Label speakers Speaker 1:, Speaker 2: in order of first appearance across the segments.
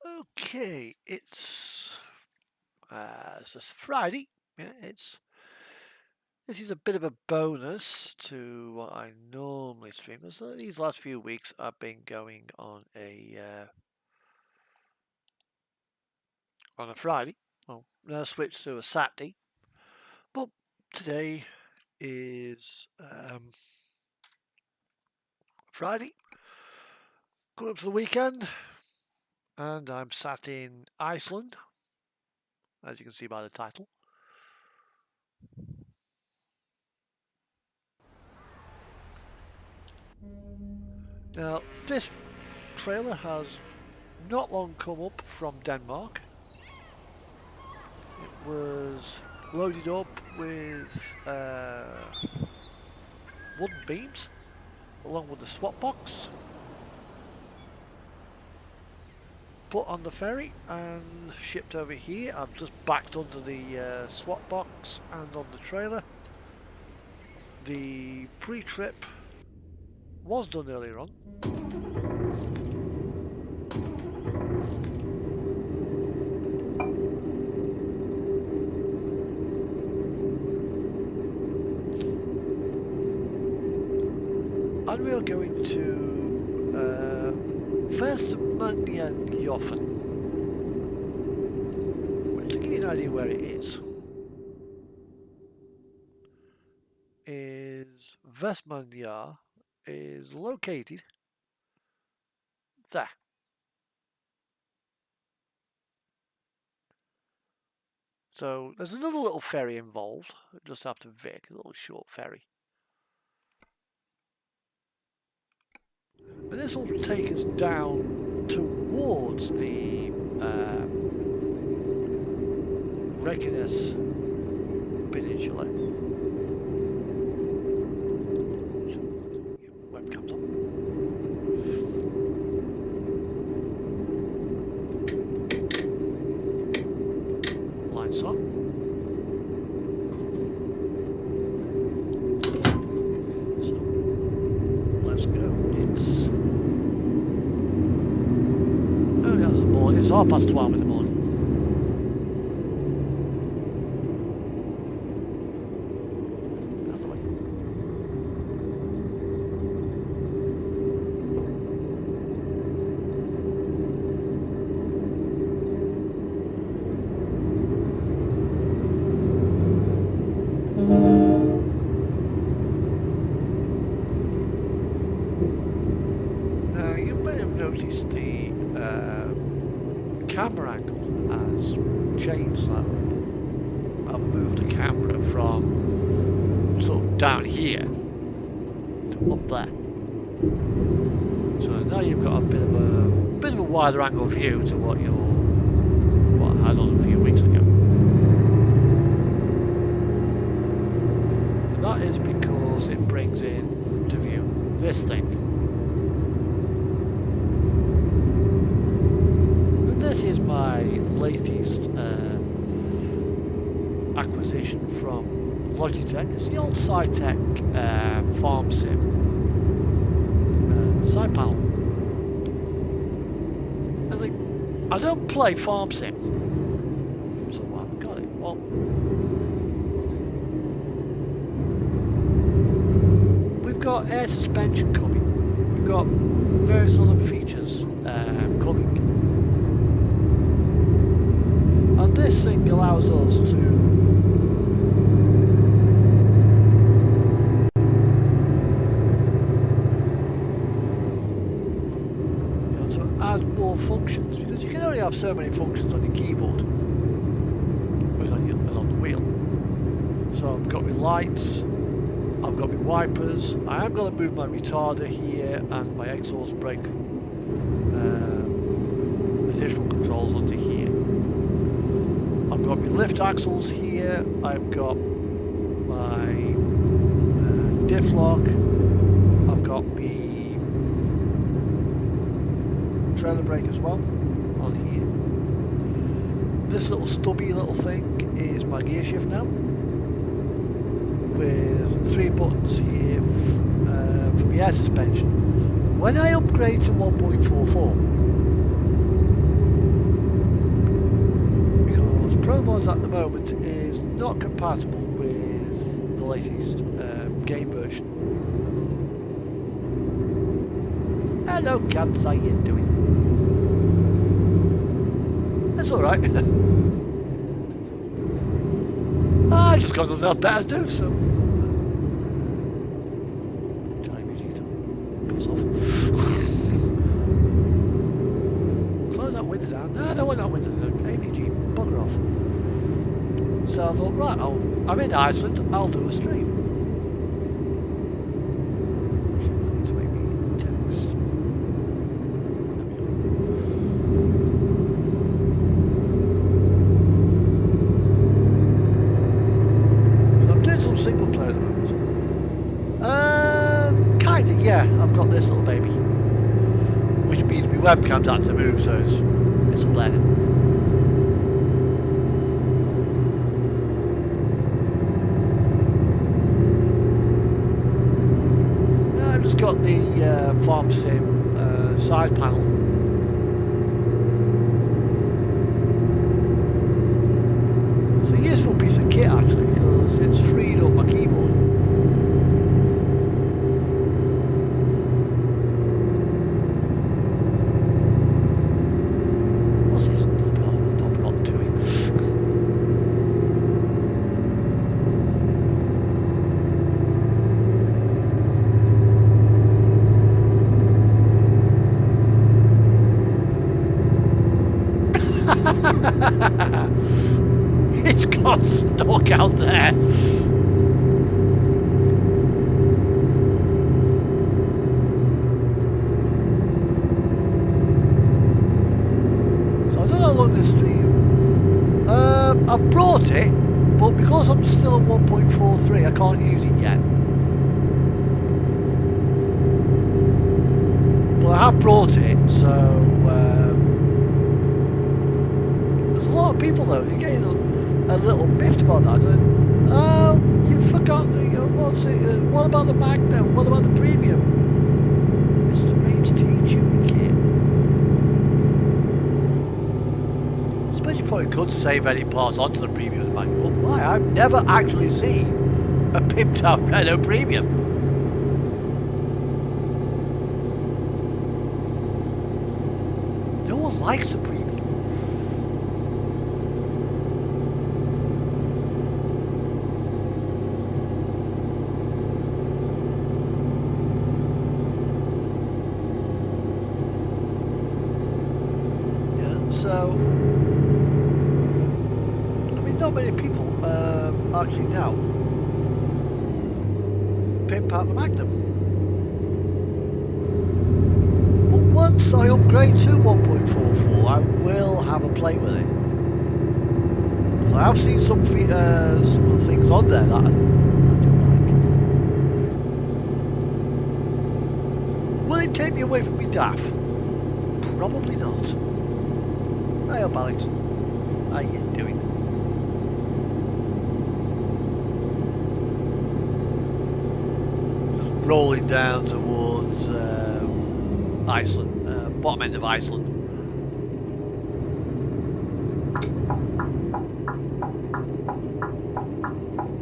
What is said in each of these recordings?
Speaker 1: Okay, it's just Friday. Yeah, this is a bit of a bonus to what I normally stream. So these last few weeks I've been going on a Friday. Well, now switch to a Saturday, but today is Friday. Going up to the weekend, and I'm sat in Iceland, as you can see by the title. Now, this trailer has not long come up from Denmark. It was loaded up with wooden beams along with the swap box, put on the ferry and shipped over here. I've just backed under the swap box and on the trailer. The pre-trip was done earlier on. And we are going to Vestmannaeyjafn, which, to give you an idea where it is Vestmannaeyja is located there. So there's another little ferry involved, just after Vic, a little short ferry. And this will take us down towards the Reykjanes Peninsula. Webcam's on. Lights on. So let's go. It's 12:30 in the morning. Out the way. Now you may have noticed the camera angle has changed slightly. I've moved the camera from sort of down here to up there. So now you've got a bit of a wider angle view to what I had on a few weeks ago. And that is because it brings in to view this thing. This is my latest acquisition from Logitech. It's the old Cytec Farm Sim side panel. I don't play Farm Sim, so why have I got it? Well, we've got air suspension coming. We've got various other features coming. And this thing allows us to add more functions, because you can only have so many functions on your keyboard and on the wheel. So I've got my lights, I've got my wipers, I am going to move my retarder here and my exhaust brake additional controls onto here. I've got my lift axles here, I've got my diff lock, I've got my trailer brake as well on here. This little stubby little thing is my gear shift now, with 3 buttons here for my air suspension. When I upgrade to 1.44, promods at the moment is not compatible with the latest game version. Hello cats, how you doing? That's alright. I just got nothing else better to do, so... Time you need to piss off. Close that window down. No, I don't want that window down. ABG, bugger off. So I thought, right, I'm in Iceland, I'll do a stream. To make me text. I'm doing some single player at the moment. Kinda, yeah. I've got this little baby, which means my webcam's had to move, so it's up there. Got the farm sim side panel. It's a useful piece of kit actually because it's freed up my keyboard. What's this? I'm not doing. It's got stuck out there. So I don't know how long this stream. I brought it, but because I'm still at 1.43, I can't use it yet. But I have brought it, so. A lot of people though, you're getting a little miffed about that. Oh, you forgot what about the Magnum? What about the Premium? This is a range T-tuning kit. I suppose you probably could save any parts onto the Premium and Magnum, but why? I've never actually seen a pimped out Renault Premium. No one likes the Premium. So, I mean, not many people actually now pimp out the Magnum. But once I upgrade to 1.44, I will have a play with it. I have seen some of the things on there that I don't like. Will it take me away from me DAF? Probably not. Hey up, Alex. How you doing? Just rolling down towards Iceland, bottom end of Iceland.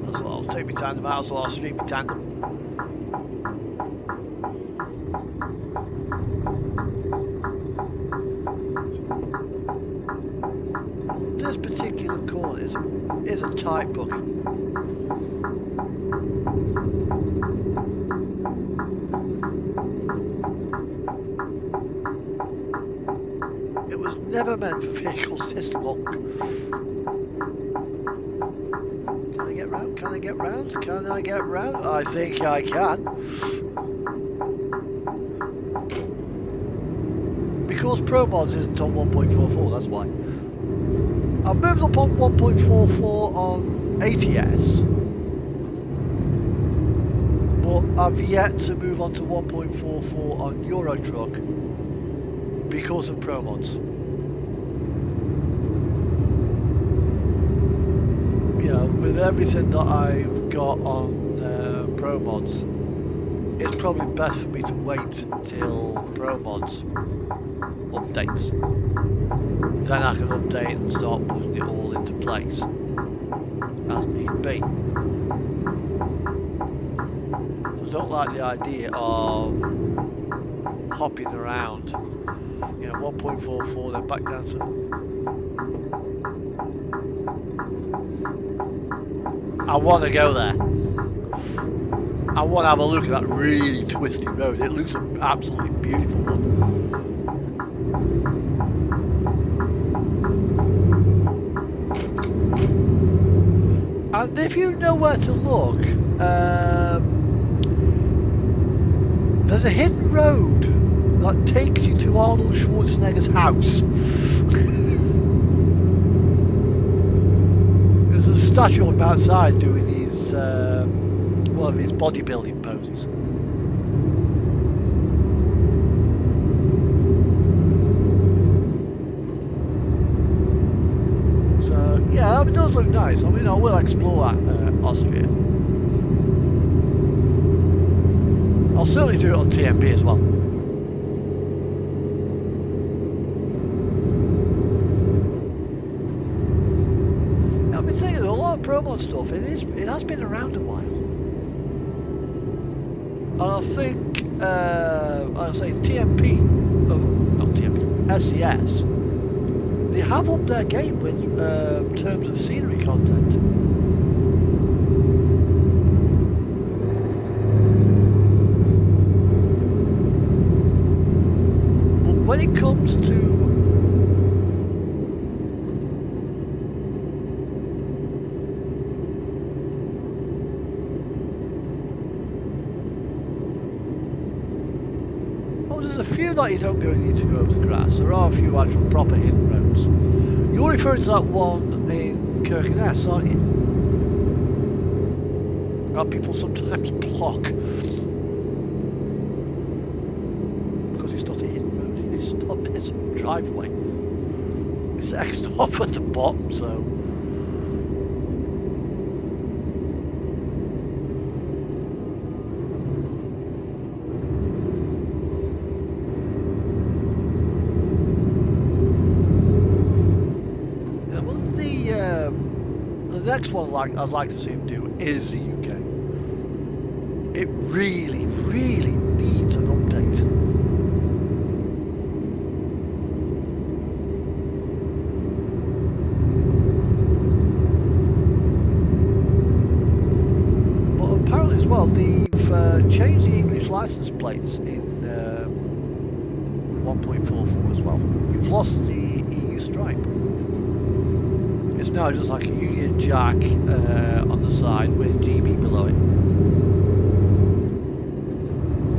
Speaker 1: That's what I'll take my tandem out, so I'll stream my tandem. This particular corner is a tight buggy. It was never meant for vehicles this long. Can I get round? Can I get round? Can I get round? I think I can. Because promods isn't on 1.44, that's why. I've moved up on 1.44 on ATS, but I've yet to move on to 1.44 on Euro Truck because of promods. You know, with everything that I've got on promods, it's probably best for me to wait till promods updates. Then I can update and start putting it all into place as need be. I don't like the idea of hopping around, you know, 1.44 then back down to... I want to go there. I want to have a look at that really twisty road. It looks an absolutely beautiful one. And if you know where to look, there's a hidden road that takes you to Arnold Schwarzenegger's house. There's a statue on the outside doing his one of his bodybuilding poses. So yeah, it does look nice. I mean, I will explore Austria. I'll certainly do it on TMP as well. I've been saying there's a lot of promo stuff. It has been around a while. And I think, I'll say TMP, not TMP, SCS, they have upped their game in terms of scenery content. But when it comes to there's a few that you don't need to go over the grass. There are a few actual proper hidden roads. You're referring to that one in Kirkenes, aren't you? That people sometimes block. Because it's not a hidden road, it's a driveway. It's X'd off at the bottom, so... The next one I'd like to see him do is the UK. It really, really needs an update. But apparently as well, they've changed the English license plates in 1.44 as well. We've lost the EU stripe. It's now just like a Union Jack on the side with GB below it.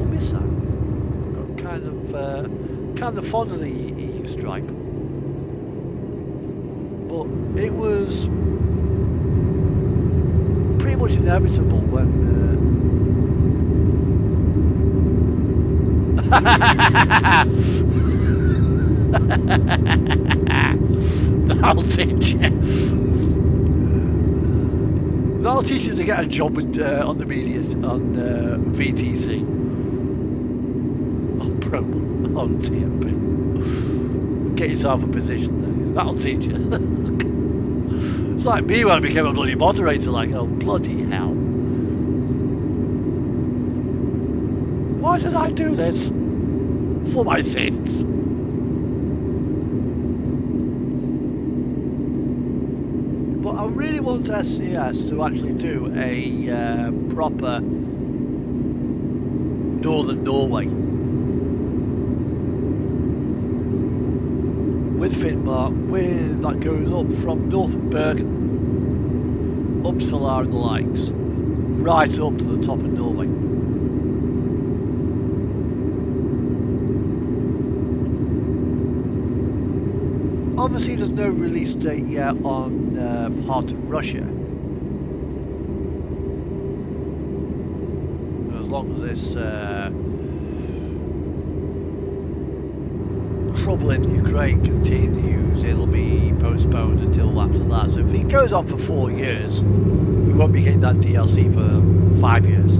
Speaker 1: I miss that. Got kind of fond of the EU stripe, but it was pretty much inevitable when. That'll teach you. That'll teach you to get a job with, on the media, on VTC. On promo, on TMP. Get yourself a position there. That'll teach you. It's like me when I became a bloody moderator, like, oh bloody hell. Why did I do this? For my sins. But I really want SCS to actually do a proper Northern Norway with Finnmark, that goes up from north of Bergen, Uppsala and the likes, right up to the top of Norway. Obviously there's no release date yet on Heart of Russia. As long as this trouble in Ukraine continues, it'll be postponed until after that. So if it goes on for 4 years, we won't be getting that DLC for 5 years.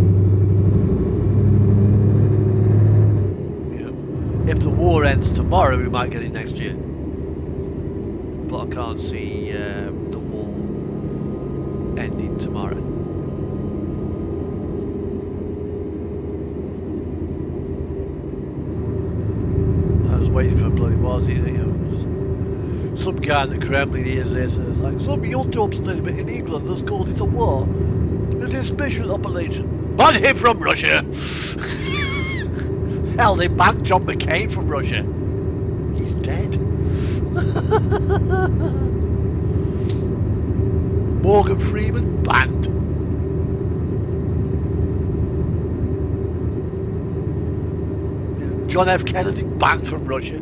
Speaker 1: If the war ends tomorrow, we might get it next year. But I can't see the war ending tomorrow. I was waiting for bloody some guy in the Kremlin hears this and it's like, some YouTube statement in England has called it a war. It is special operation. Ban him from Russia! Hell, they banned John McCain from Russia. He's dead. Morgan Freeman banned. John F. Kennedy banned from Russia.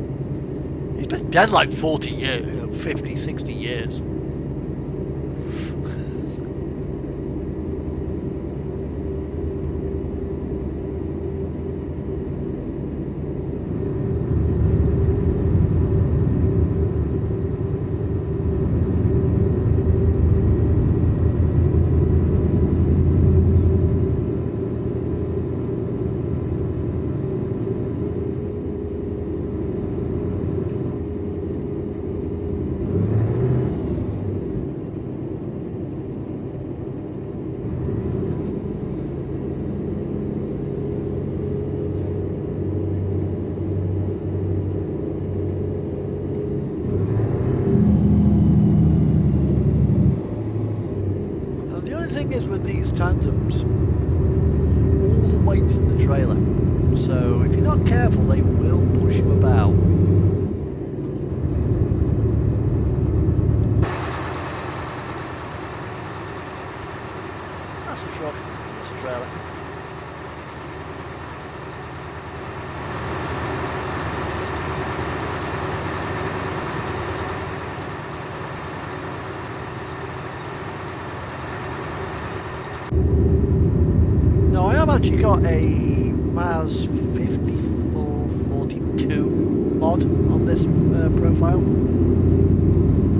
Speaker 1: He's been dead like 40 years, 50, 60 years. Tandems, all the weight's in the trailer, so if you're not careful they will push you about. That's a truck, that's a trailer. I've actually got a Maz 5442 mod on this profile,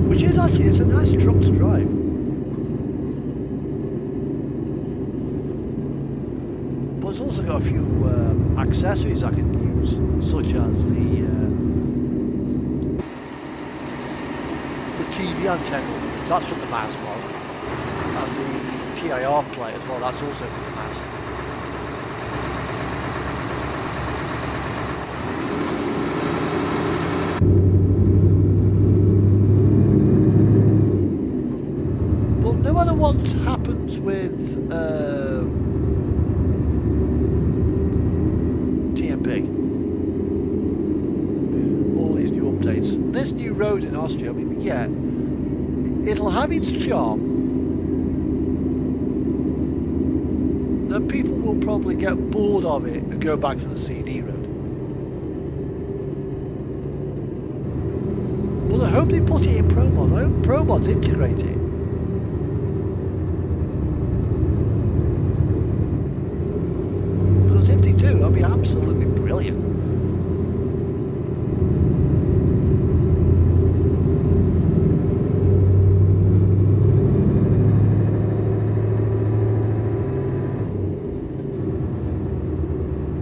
Speaker 1: which is actually, it's a nice truck to drive. But it's also got a few accessories I can use, such as the TV antenna, that's from the Maz mod, and the TIR plate as well, that's also from the Maz. No matter what happens with TMP, all these new updates, this new road in Austria, I mean, yeah, it'll have its charm. Then people will probably get bored of it and go back to the CD road. But I hope they put it in ProMod. I hope ProMods integrate it. That'd be absolutely brilliant.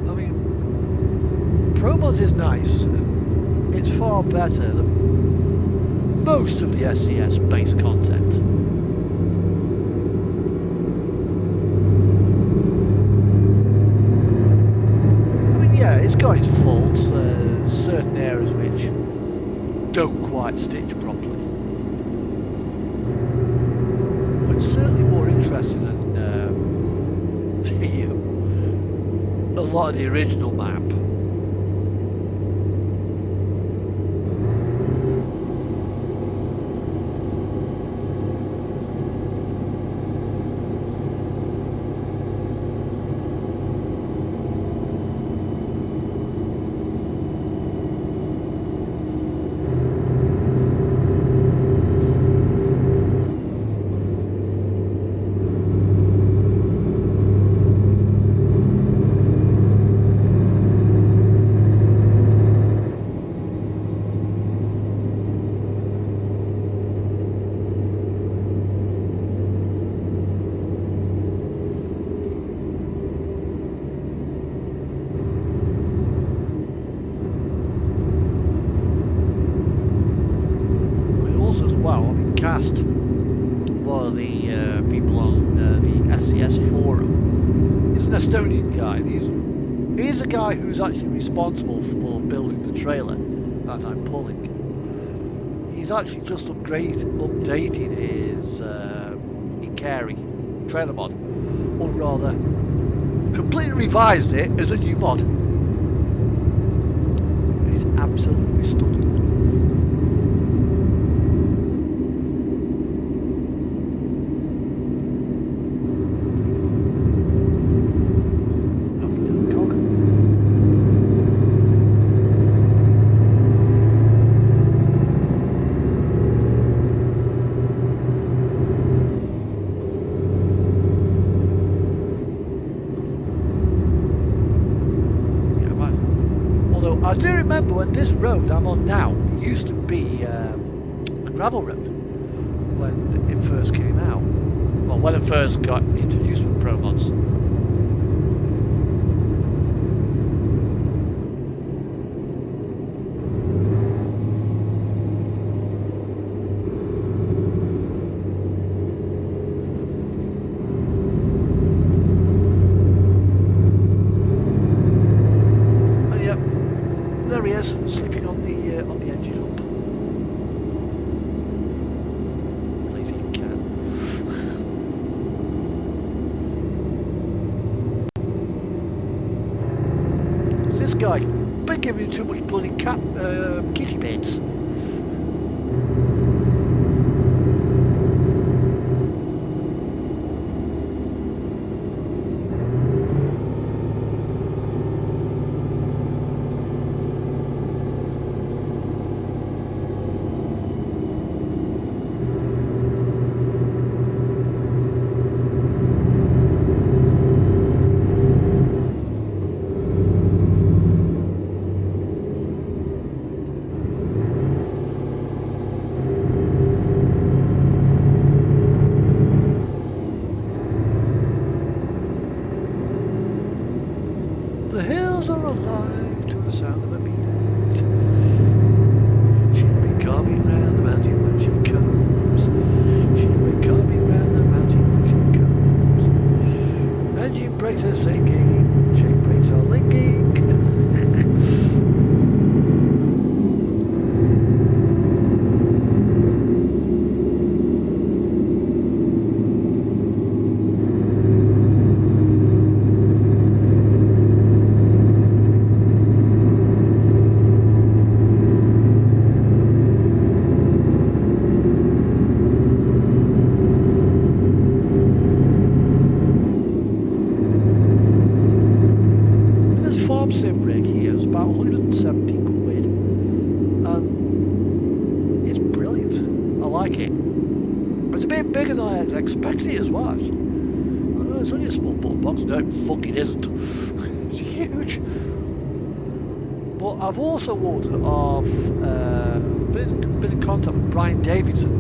Speaker 1: I mean, ProMods is nice. It's far better than most of the SCS based content. It's got its faults, certain areas which don't quite stitch properly. But it's certainly more interesting than a lot of the original map. asked one of the people on the SCS forum. He's an Estonian guy. He's a guy who's actually responsible for building the trailer that I'm pulling. He's actually just updated his Ikari trailer mod, or rather, completely revised it as a new mod. It's absolutely stunning. I do remember when this road I'm on now used to be a gravel road when it first came out. Well, when it first got introduced with promods. Sleeping on the engine hump. Lazy cat. This guy been giving too much bloody kitty beds. The hills are alive to the sound of a beat. She'll be coming round the mountain when she comes. She'll be coming round the mountain when she comes. Engine brakes are singing, chain brakes are linking. Sim rig here is about 170 quid and it's brilliant. I like it. It's a bit bigger than I expected it as well. It's only a small button box. No, fuck it isn't. It's huge. But I've also ordered off been in contact with Brian Davidson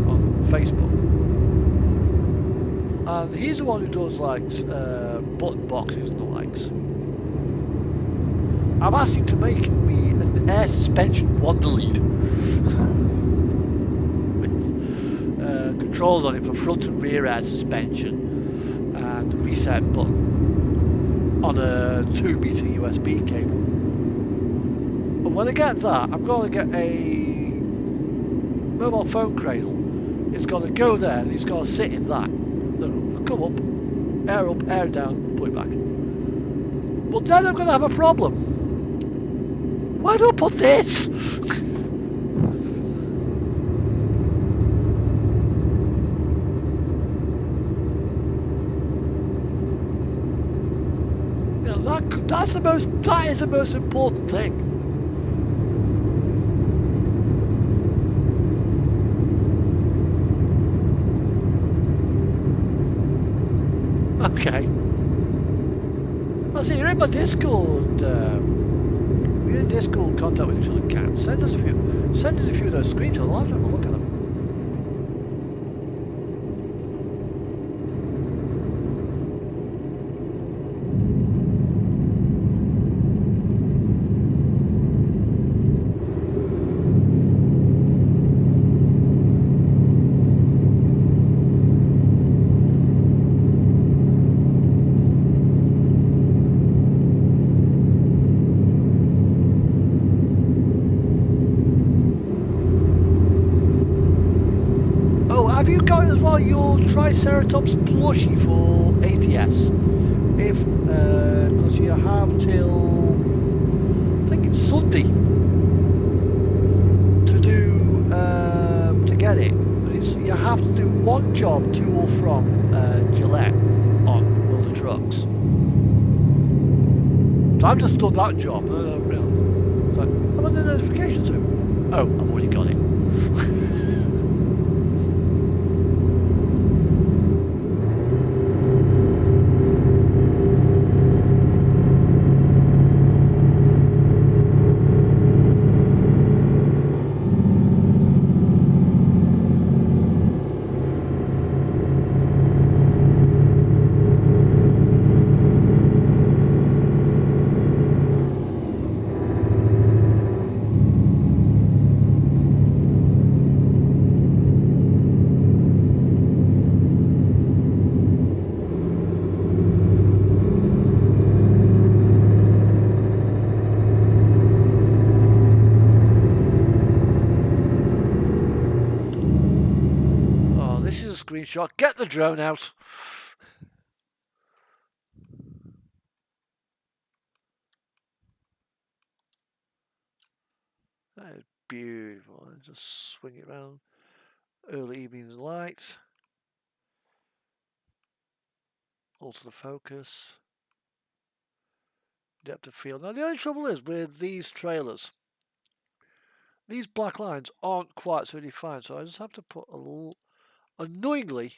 Speaker 1: on Facebook, and he's the one who does like button boxes and the likes. I've asked him to make me an air suspension Wonderlead with controls on it for front and rear air suspension and a reset button on a 2-meter USB cable. And when I get that, I'm going to get a mobile phone cradle. It's going to go there and it's going to sit in that. It'll come up, air down, put it back. But then I'm going to have a problem. Why do I put this? That is the most important thing. Okay. Well, see, you're in my Discord. We're in Discord contact with each other. Cats. Send us a few of those screenshots. I'll have to have a look at them. forgot as well your Triceratops plushie for ATS. If, because you have till, I think it's Sunday to do, to get it. You have to do one job to or from Gillette on World of Trucks. So I've just done that job. It's like, I'm on the notification soon. Oh, I've already got it. Screenshot. Get the drone out. That is beautiful. Just swing it around. Early evening light. Alter the focus. Depth of field. Now the only trouble is with these trailers, these black lines aren't quite so defined, so I just have to put a little, annoyingly,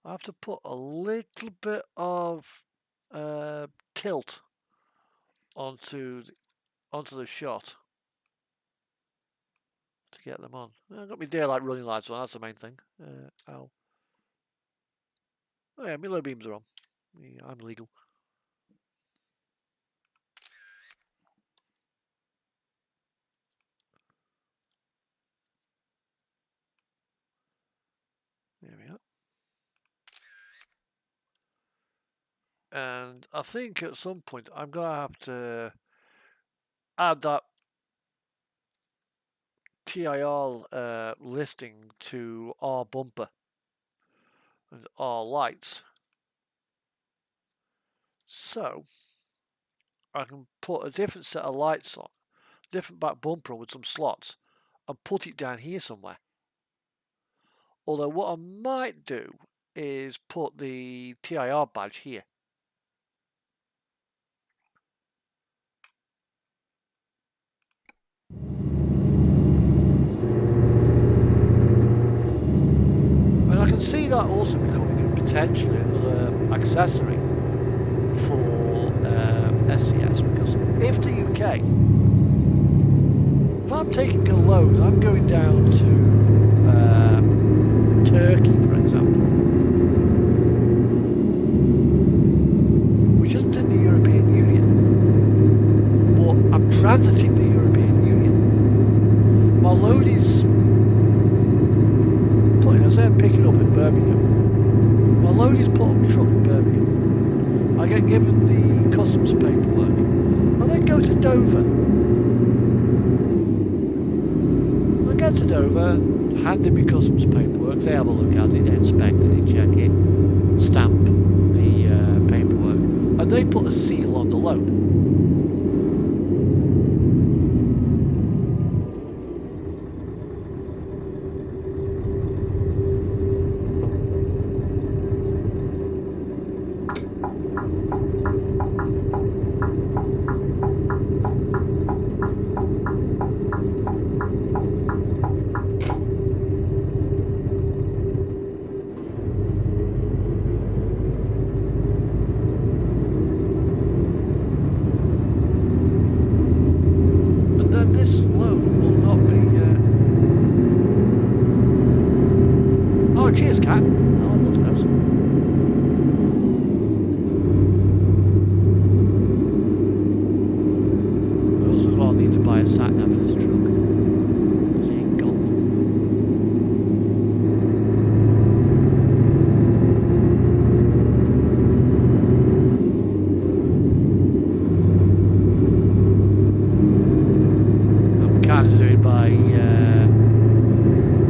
Speaker 1: I have to put a little bit of tilt onto the shot to get them on. I've got my daylight running lights on, that's the main thing. Oh yeah, my low beams are on. Yeah, I'm legal. There we are. And I think at some point I'm going to have to add that TIR listing to our bumper and our lights. So I can put a different set of lights on, different back bumper with some slots, and put it down here somewhere. Although what I might do is put the TIR badge here. And I can see that also becoming potentially another accessory for SCS, because if the UK, if I'm taking a load, I'm going down to Turkey, for example, which isn't in the European Union, but I'm transiting the European Union. My load is, say I'm picking up in Birmingham. My load is put on my truck in Birmingham. I get given the customs paperwork. I then go to Dover. I get to Dover, hand in my customs paperwork. They have a look at it, they inspect it, they check it, stamp the paperwork, and they put a seal on the load.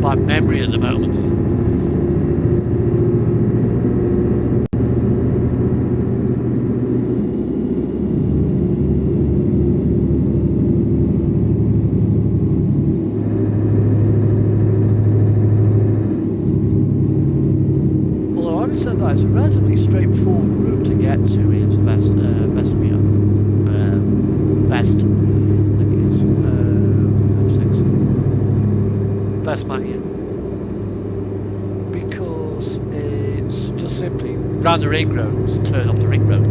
Speaker 1: by memory at the moment. Although having said that, it's a relatively straightforward route to get to is Vesmia. Vestmania, because it's just simply round the ring road, just turn off the ring road.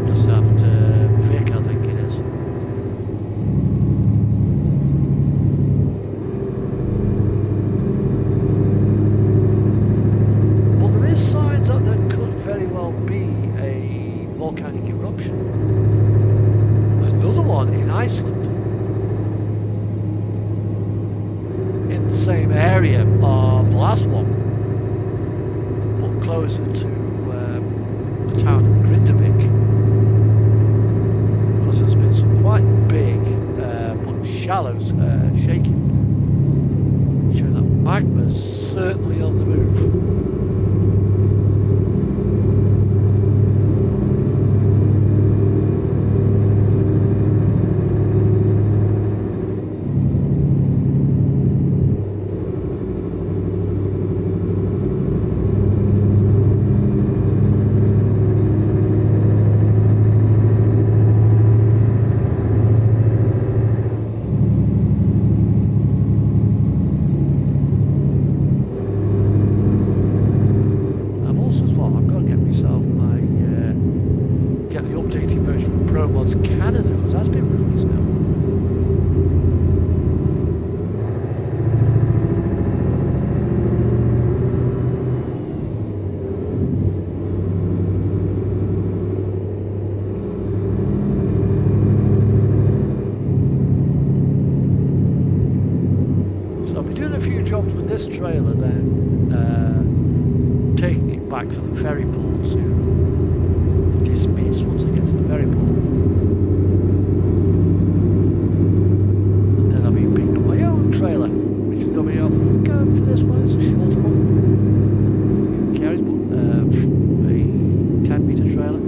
Speaker 1: Just after Vic, I think it is. But there is signs that there could very well be a volcanic eruption. Another one in Iceland. Same area of the last one, but closer to the town of Grindavik, because there's been some quite big but shallow shaking, showing that magma's certainly on the move. Promods Canada, because that's been released now. So I'll be doing a few jobs with this trailer, then taking it back to the ferry port to dismiss once I get to the ferry port. And then I'll be picking up my own trailer, which is going to be off going for this one. It's a shorter one. It carries a 10-metre trailer.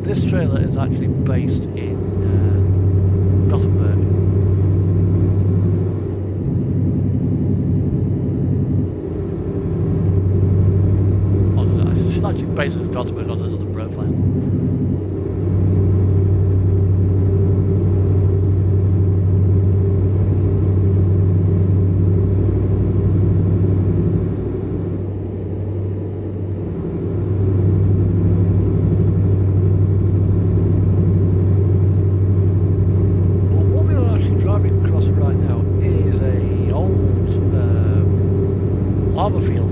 Speaker 1: This trailer is actually based in Gothenburg. It's actually based in Gothenburg on another profile. Lava field.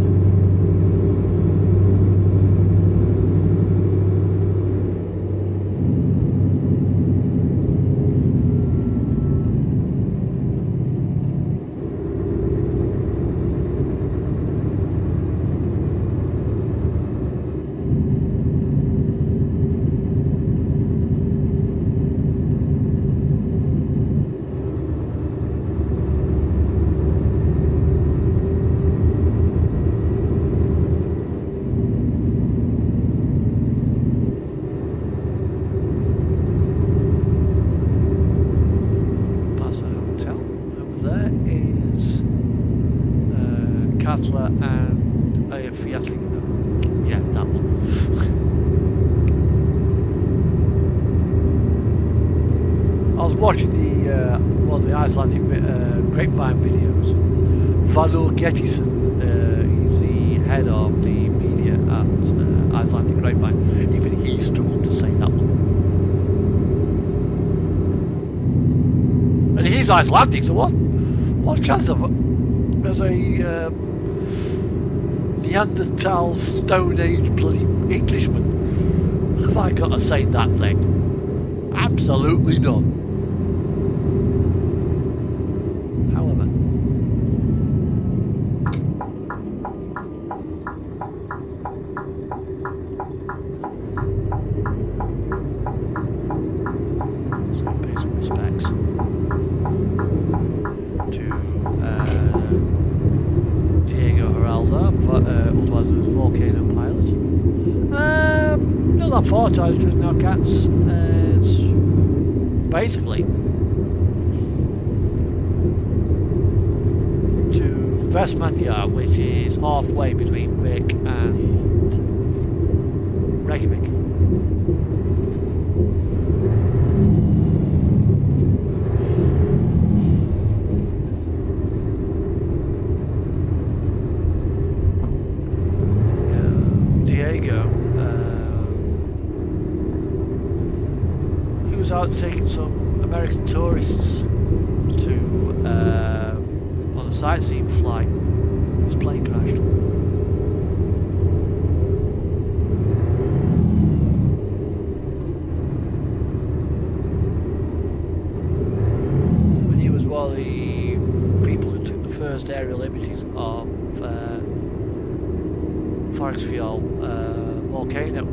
Speaker 1: And yeah, that one. watching the one of the Icelandic grapevine videos, Valur Gettison, he's the head of the media at Icelandic Grapevine. Even he struggled to say that one. And he's Icelandic, so what chance of it as a Neanderthal Stone Age bloody Englishman have I got to say that thing? Absolutely none. However, let's go pay some respects to Diego Geraldo, otherwise known as Volcano Pilot. Not that far to just now, cats. It's basically to Vestmannaeyjar, which is halfway between Vic and Reykjavik. Diego, he was out taking some American tourists to on a sightseeing flight. His plane crashed. And he was one of the people who took the first aerial images of Foxfjall volcano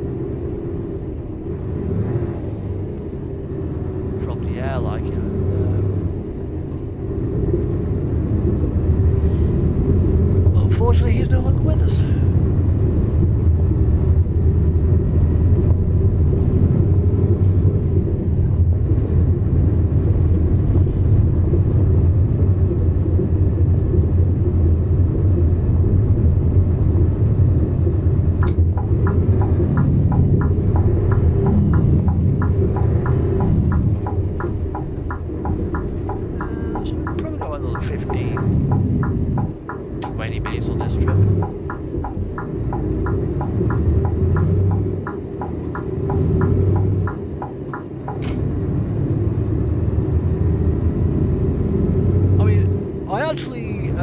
Speaker 1: from the air, like, unfortunately he's no longer with us. Probably got another 15, 20 minutes on this trip. I mean, I actually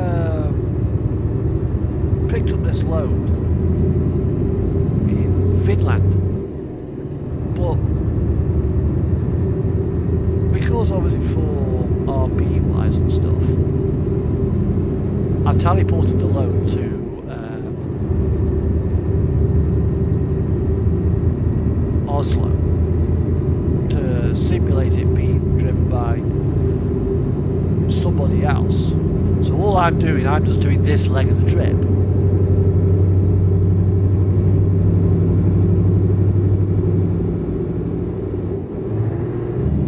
Speaker 1: picked up this load in Finland, but because obviously for RP wise and stuff, I teleported the load to Oslo to simulate it being driven by somebody else. So all I'm just doing this leg of the trip.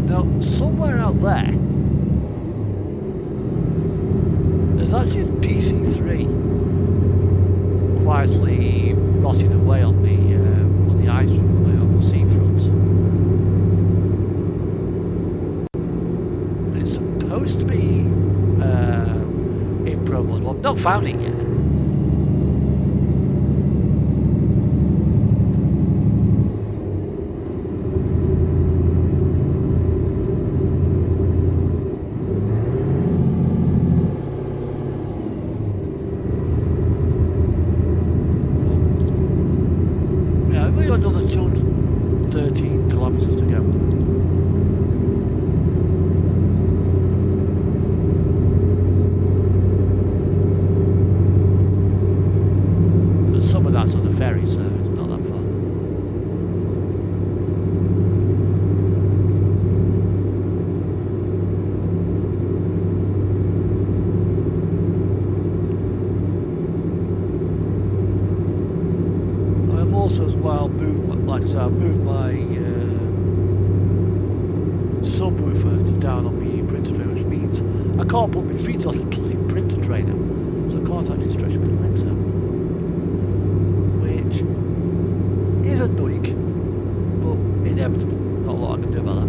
Speaker 1: Now, somewhere out there, there's actually a DC-3 quietly rotting away on the ice on the seafront. It's supposed to be in promods, but I've not found it yet. Another 213 kilometers to go. But some of that's on the ferry, so it's not that far. I've also as well moved, like I said, I've moved my subwoofer to down on the printer trainer, which means I can't put my feet on the bloody printer trainer, so I can't actually stretch my legs out, which is annoying, but inevitable. Not a lot I can do about that.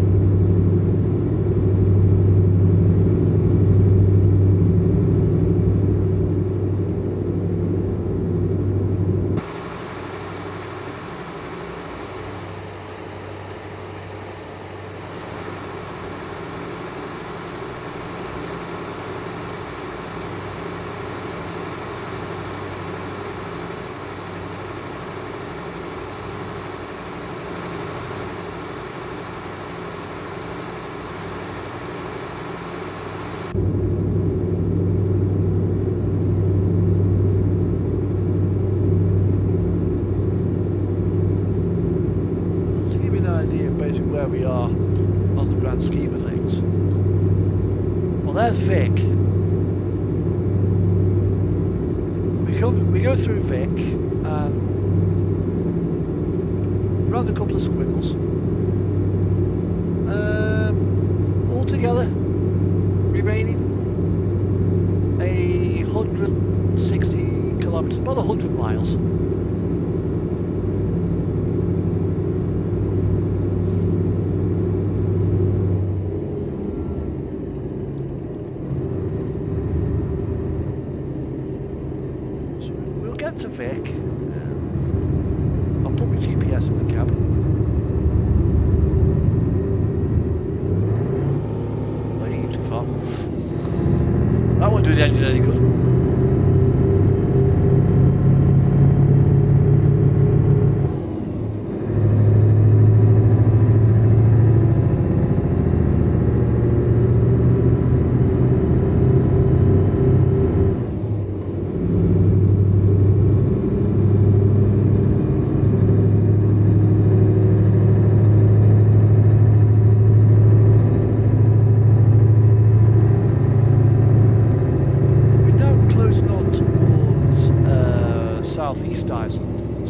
Speaker 1: there's Vic. We go through Vic and round a couple of squiggles. Altogether, remaining 160 kilometers, about 100 miles. So we'll get to Vic. I'll put my GPS in the cab. That won't do the engine any good.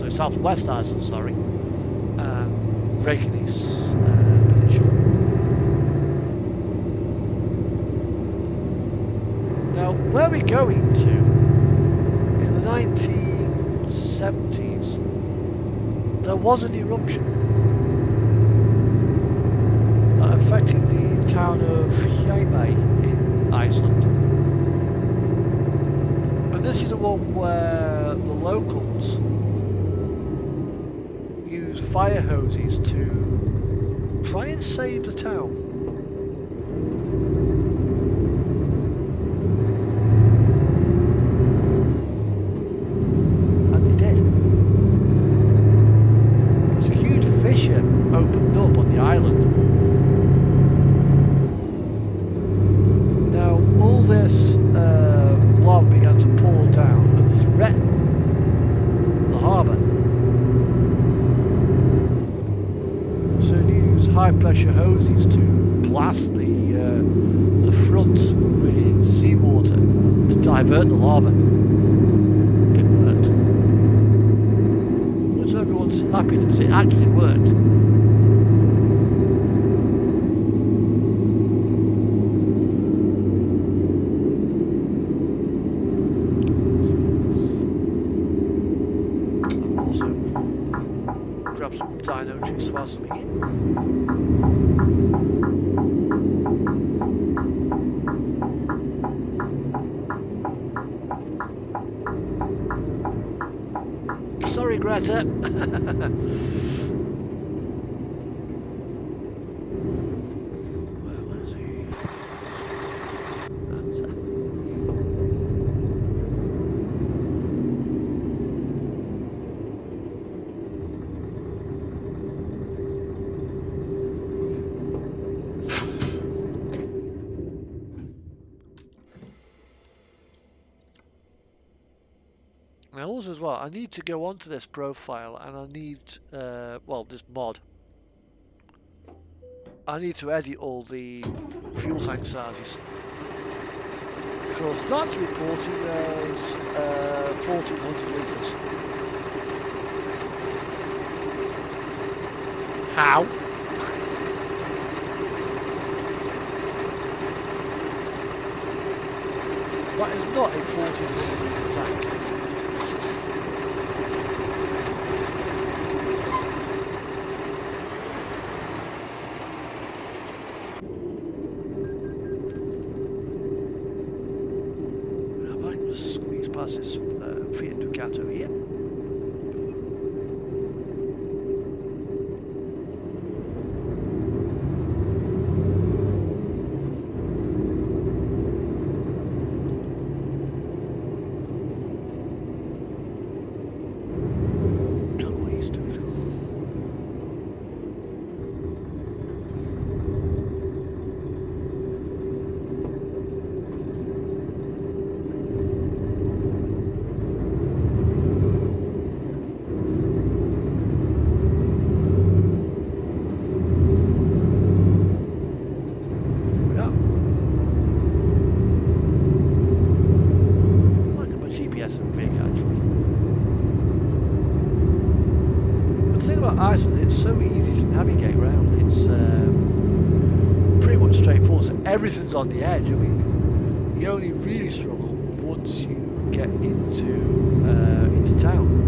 Speaker 1: Southwest Iceland, sorry, and Reykjanes Peninsula. Now, where we're going to, in the 1970s, there was an eruption that affected the town of Rallye in Iceland. And this is the one where the locals use fire hoses to try and save the town. And they did. There's a huge fissure opened up on the island. Now all this lava began to pour down and threaten the harbour. So you use high pressure hoses to blast the front with seawater to divert the lava. It worked. Much to everyone's happiness, it actually worked. I'll also grab some dino juice whilst I'm here. Sorry, Greta. Where was he? That's that. Now also as well, I need to go onto this profile and I need, well, this mod. I need to edit all the fuel tank sizes. Because that's reporting as 1400 litres. How? That is not a 1400 litre tank. Squeeze past this Fiat Ducato here. Don't know what he's doing. about Iceland, it's so easy to navigate around. It's pretty much straightforward. So everything's on the edge. I mean, you only really struggle once you get into town.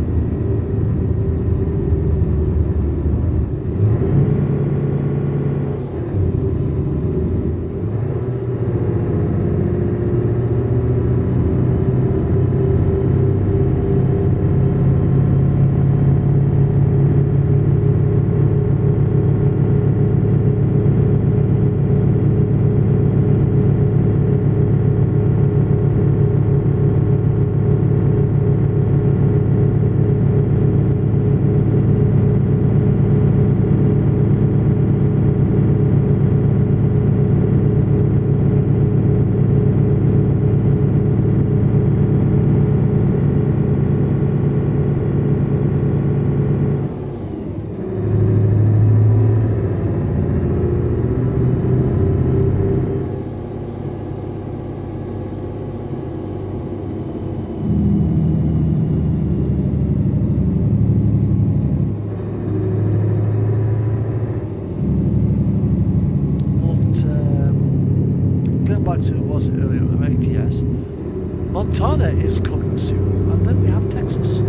Speaker 1: Montana is coming soon, and then we have Texas.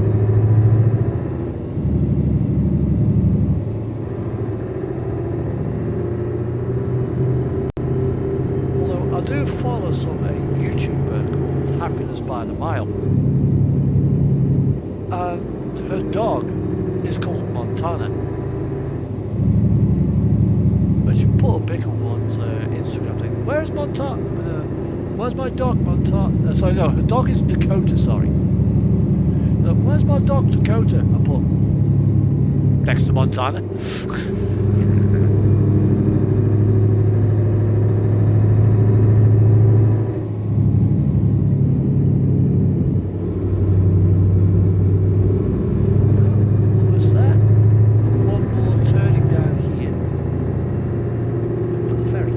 Speaker 1: Although I do follow a YouTuber called Happiness by the Mile, and her dog is called Montana. But she put a pic on one's Instagram saying, "Where's Montana? Where's my dog, Montana?" Sorry, no, her dog is Dakota, sorry. Where's my dog, Dakota? I put, next to Montana. What's that? One more turning down here. Another ferry.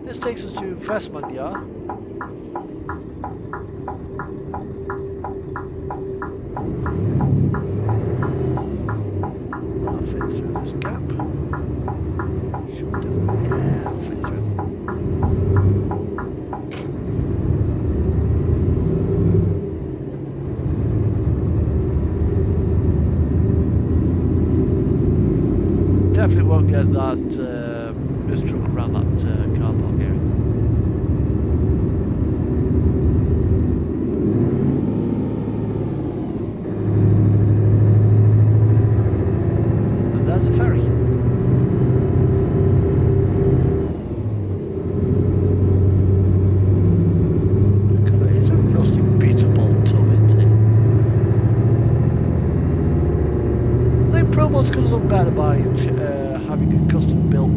Speaker 1: This takes us to investment yard. I'll fit through this gap. Should do. Yeah, I'll fit through. Definitely won't get that this truck around that car park area. And there's the ferry. It's a rusty beatable tub, isn't it? I think promods could have looked better by having a custom built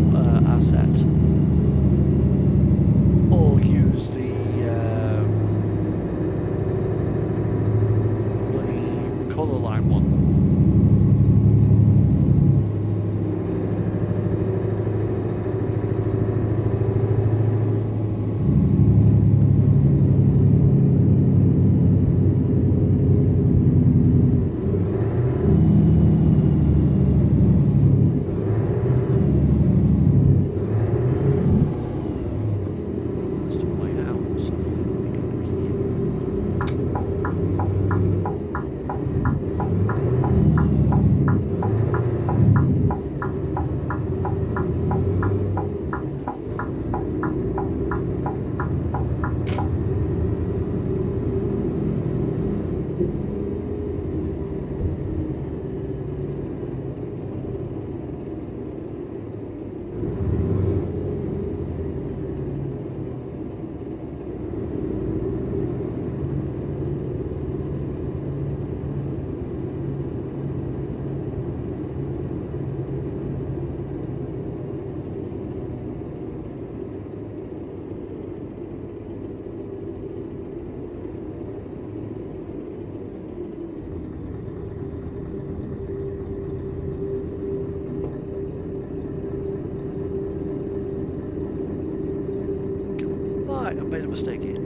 Speaker 1: Right, I made a mistake here.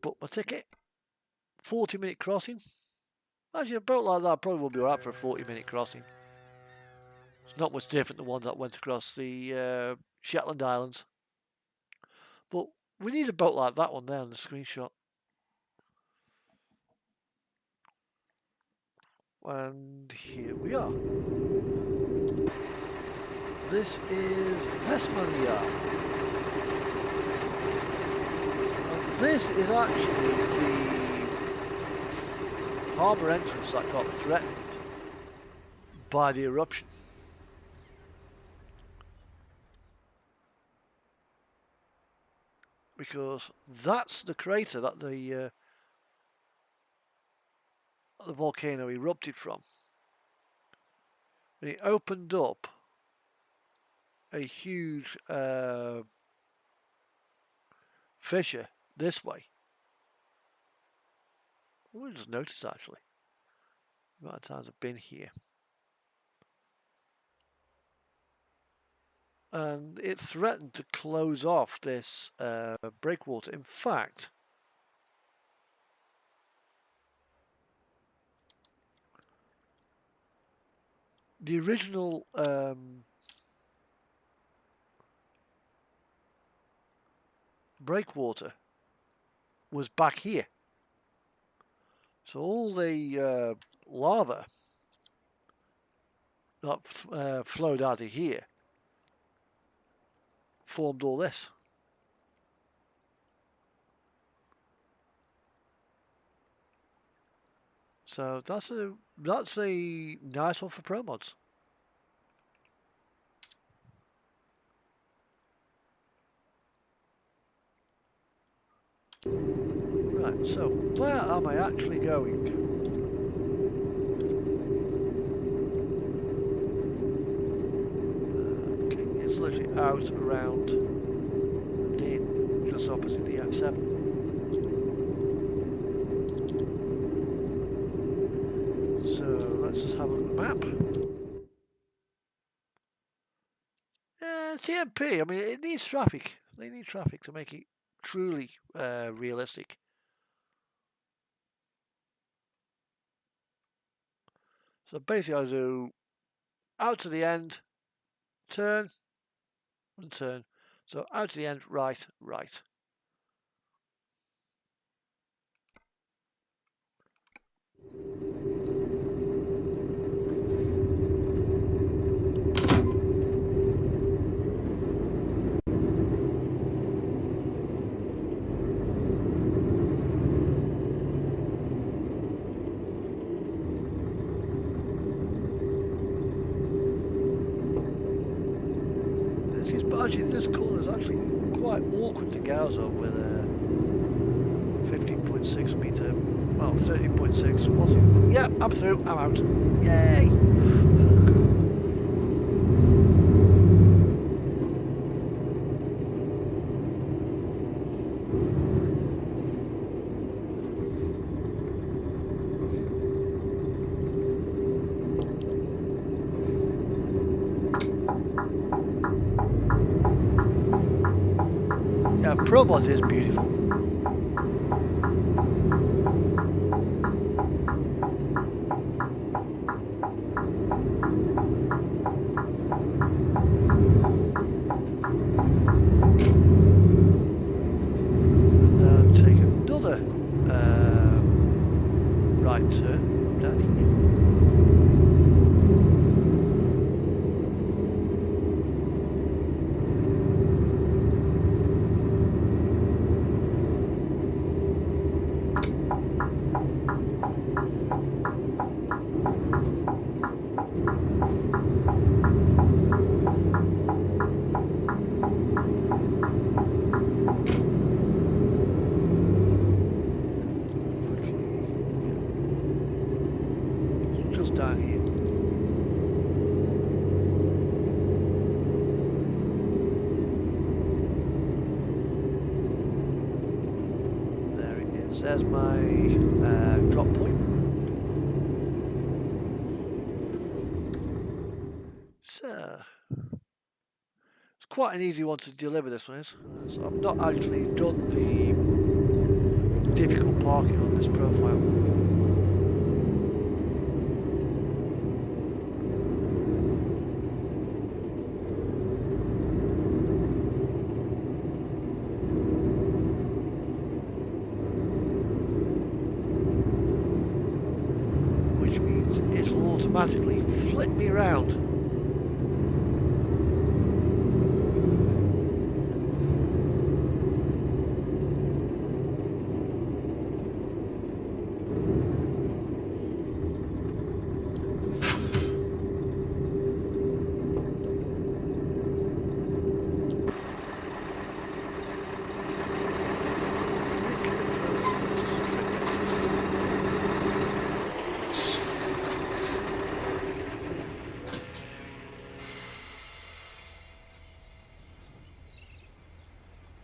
Speaker 1: Book my ticket. 40-minute crossing. Actually, a boat like that probably will be alright for a 40-minute crossing. It's not much different than the ones that went across the Shetland Islands. But we need a boat like that one there on the screenshot. And here we are. This is Westmania. And this is actually the harbour entrance that got threatened by the eruption. Because that's the crater that the volcano erupted from. And it opened up a huge fissure this way. I just noticed actually. The amount of times I've been here. And it threatened to close off this breakwater. In fact, the original breakwater was back here. So all the lava that flowed out of here formed all this. So that's a nice one for promods. Right, so where am I actually going? Okay, it's literally out around and in, just opposite the F7. So let's just have a look at the map. TMP, I mean, it needs traffic. They need traffic to make it truly realistic. So basically I'll do out to the end, turn, and turn. So out to the end, right, right. Actually, this corner is actually quite awkward to gauge on with a 15.6 metre, well, 13.6, was it? Yeah, I'm through, I'm out. Yay! Yeah, promods is beautiful. And take another right turn down here. Just down here. There it is. There's my drop point. So it's quite an easy one to deliver. This one is. So I've not actually done the difficult parking on this profile. Which means it'll automatically flip me around.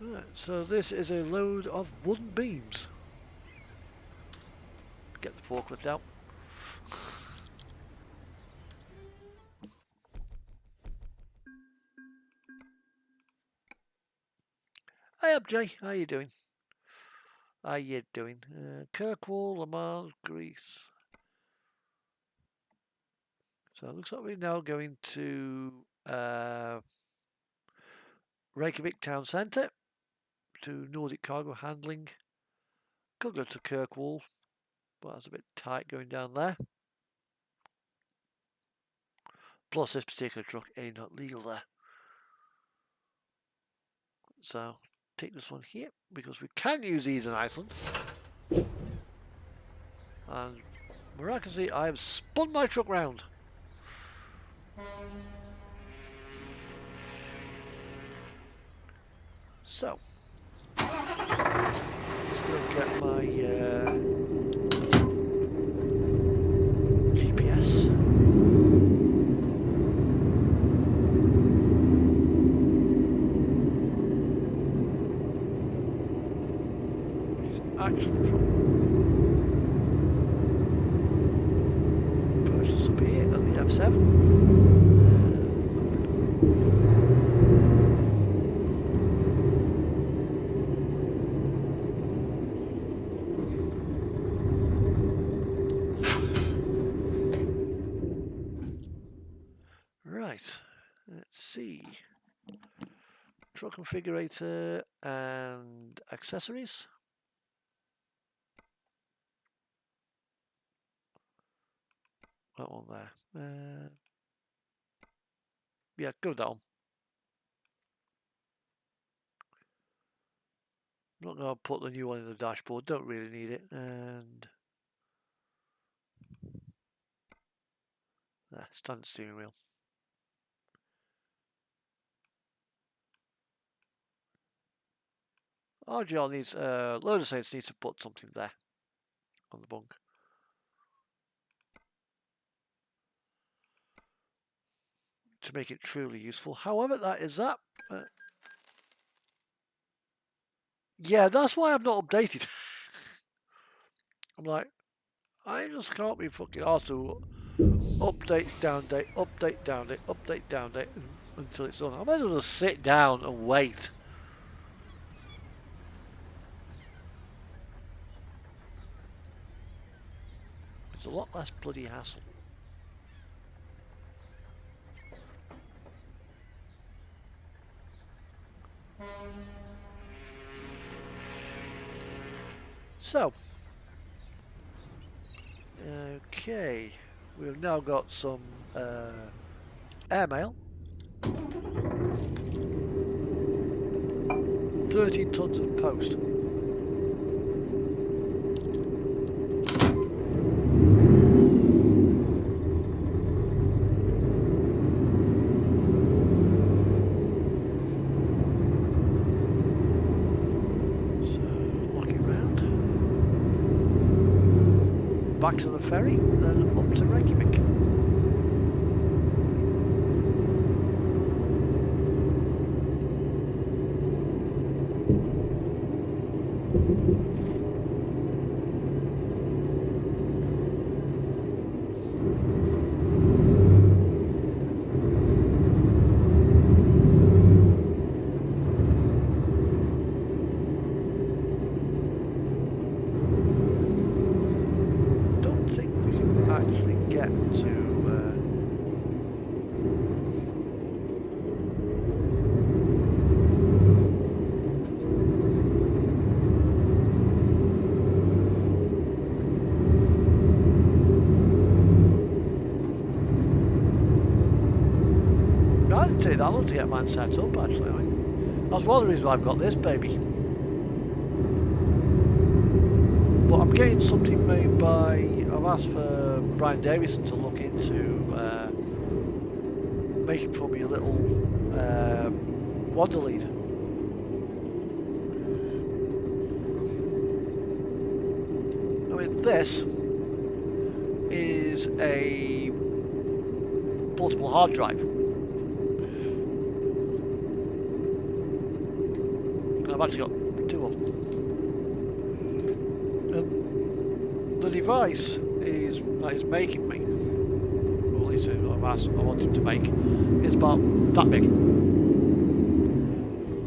Speaker 1: Right, so this is a load of wooden beams. Get the forklift out. Hey up, Jay. How you doing? How you doing? Kirkwall, Lamar, Greece. So it looks like we're now going to Reykjavik Town Centre to Nordic Cargo Handling. Could go to Kirkwall, but that's a bit tight going down there. Plus this particular truck ain't not legal there. So take this one here because we can use these in Iceland. And miraculously I have spun my truck round. So let's go and get my GPS. Which is actually from purchase up here at the F7. Right, let's see. Truck configurator and accessories. That one there. Yeah, go with that one. I'm not going to put the new one in the dashboard, don't really need it. And there, standard steering wheel. RGL needs, load of saints needs to put something there on the bunk. To make it truly useful. However, that is that. Yeah, that's why I've not updated. I'm like, I just can't be fucking asked to update, down date, update, down date, update, down date until it's done. I might as well just sit down and wait. It's a lot less bloody hassle. So, Okay, we've now got some airmail. 13 tons of post. Back to the ferry, then up to Reykjavik. Don't think we can actually get to I didn't take that long to get mine set up actually. I mean, that's one of the reasons why I've got this baby. But I'm getting something made by, I've asked for Brian Davison to look into making for me a little wander lead. I mean, this is a portable hard drive. I've actually got two of them. And the device is making me, or at least I've asked, I want him to make, it's about that big.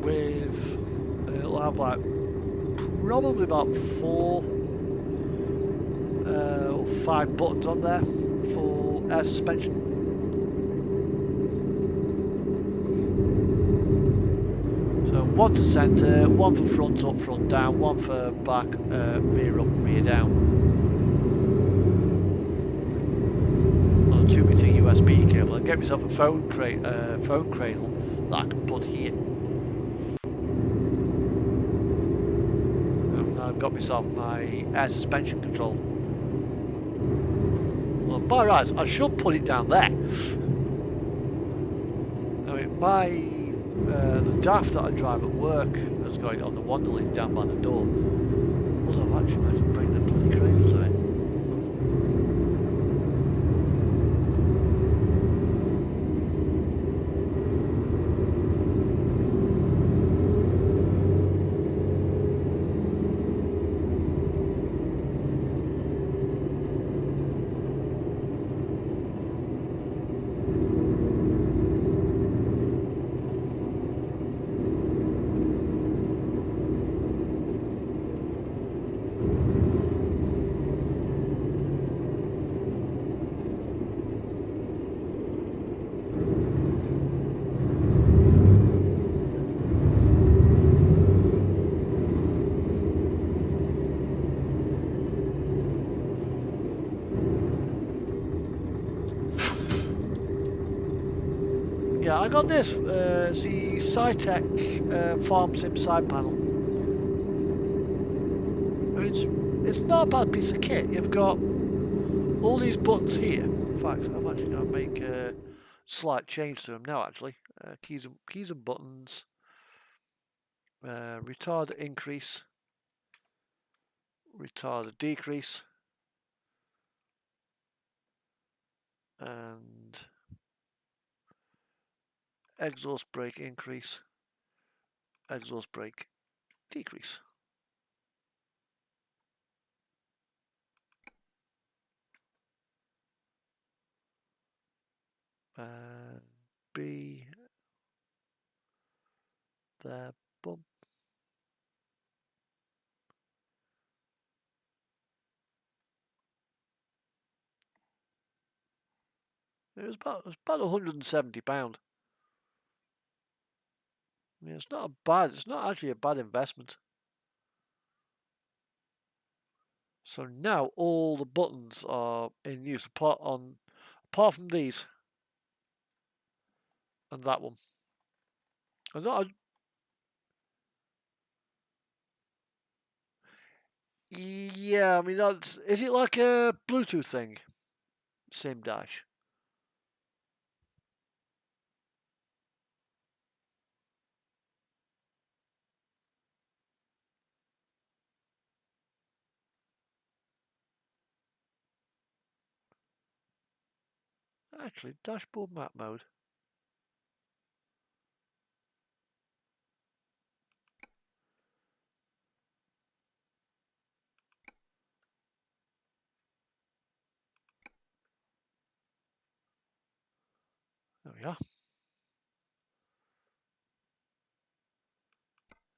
Speaker 1: With, it'll have like probably about 4 or 5 buttons on there for air suspension. One to centre, one for front up, front down, one for back, rear up, rear down. On a 2-metre USB cable. I'll get myself a phone cradle that I can put here. And I've got myself my air suspension control. Well, by rights, I should put it down there. I mean, the daft that I drive at work has got it on the Wanderling down by the door. Although I've actually managed to bring the bloody cradle to it. Yeah, I got this, the Cytec Farm Sim side panel. I mean, it's not a bad piece of kit. You've got all these buttons here. In fact, I'm actually going to make a slight change to them now, actually. Keys and buttons. Retard increase. Retard decrease. And exhaust brake increase. Exhaust brake decrease. B there, boom. It was about £170. I mean, it's not actually a bad investment. So now all the buttons are in use apart from these and that one. And not yeah, I mean is it like a Bluetooth thing? Sim dash. Actually, dashboard map mode. There we are.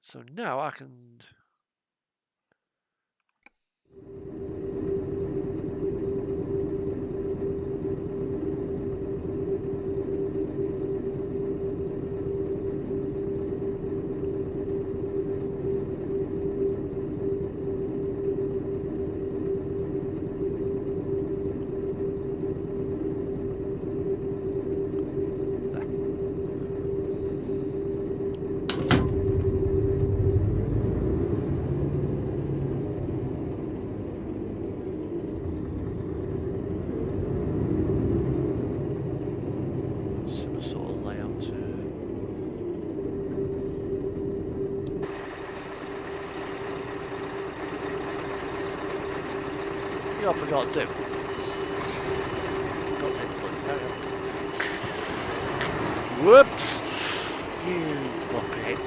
Speaker 1: So now I can. Similar sort of layout to. You know, I forgot to do. Got to take the bloody carry on. Whoops! You muppet.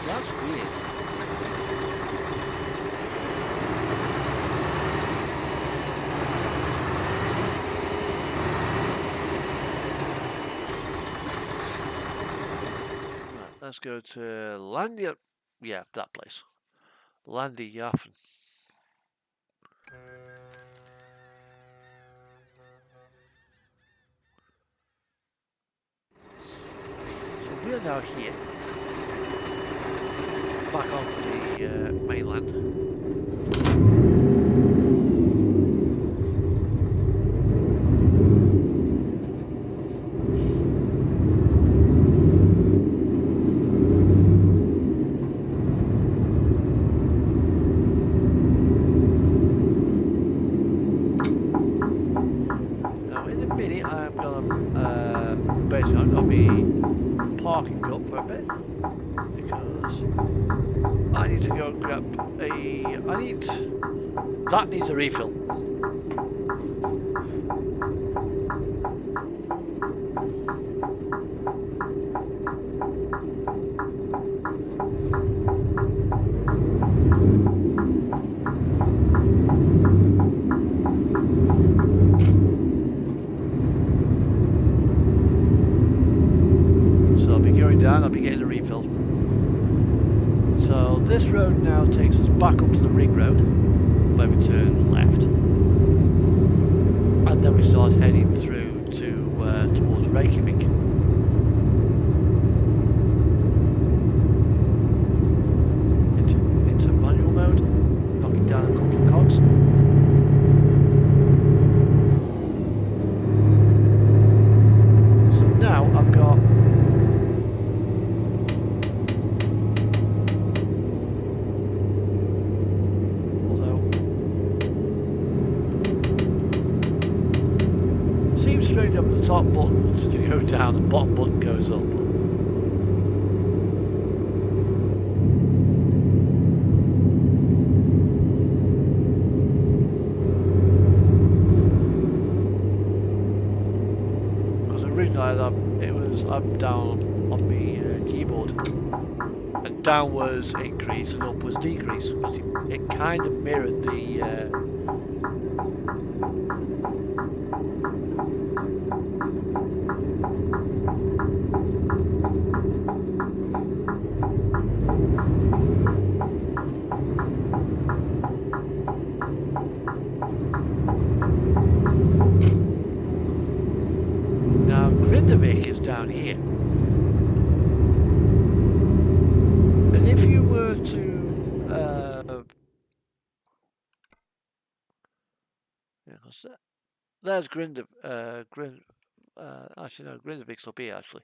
Speaker 1: That's weird. Right, let's go to Landia. Yeah, that place. Landiafen. So we're now here. Back on the mainland. Now in a minute I'm gonna basically I'm gonna be parking up for a bit because I need to go and grab that needs a refill. So I'll be going down, I'll be getting a refill. So this road now takes us back up to the ring road, where we turn left, and then we start heading through to towards Reykjavik. Into manual mode, knocking down a couple of cogs. So now I've got. Straight up the top button to go down, the bottom button goes up. Because originally it was up down on the keyboard, and down was increase and up was decrease, because it kind of mirrored the down here. And if you were to, yeah, what's that? There's actually no, Grindavik's up here actually.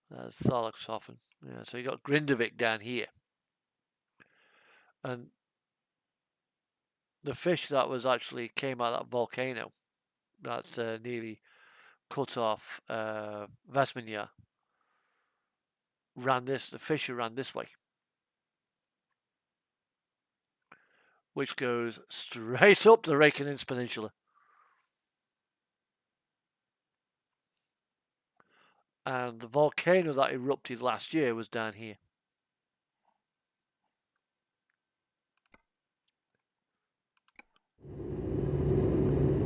Speaker 1: There's Thorlaxhofen. Yeah, so you got Grindavik down here. And the fish that was actually came out of that volcano that's nearly cut off Vesmania the fissure ran this way, which goes straight up the Reykjanes Peninsula. And the volcano that erupted last year was down here.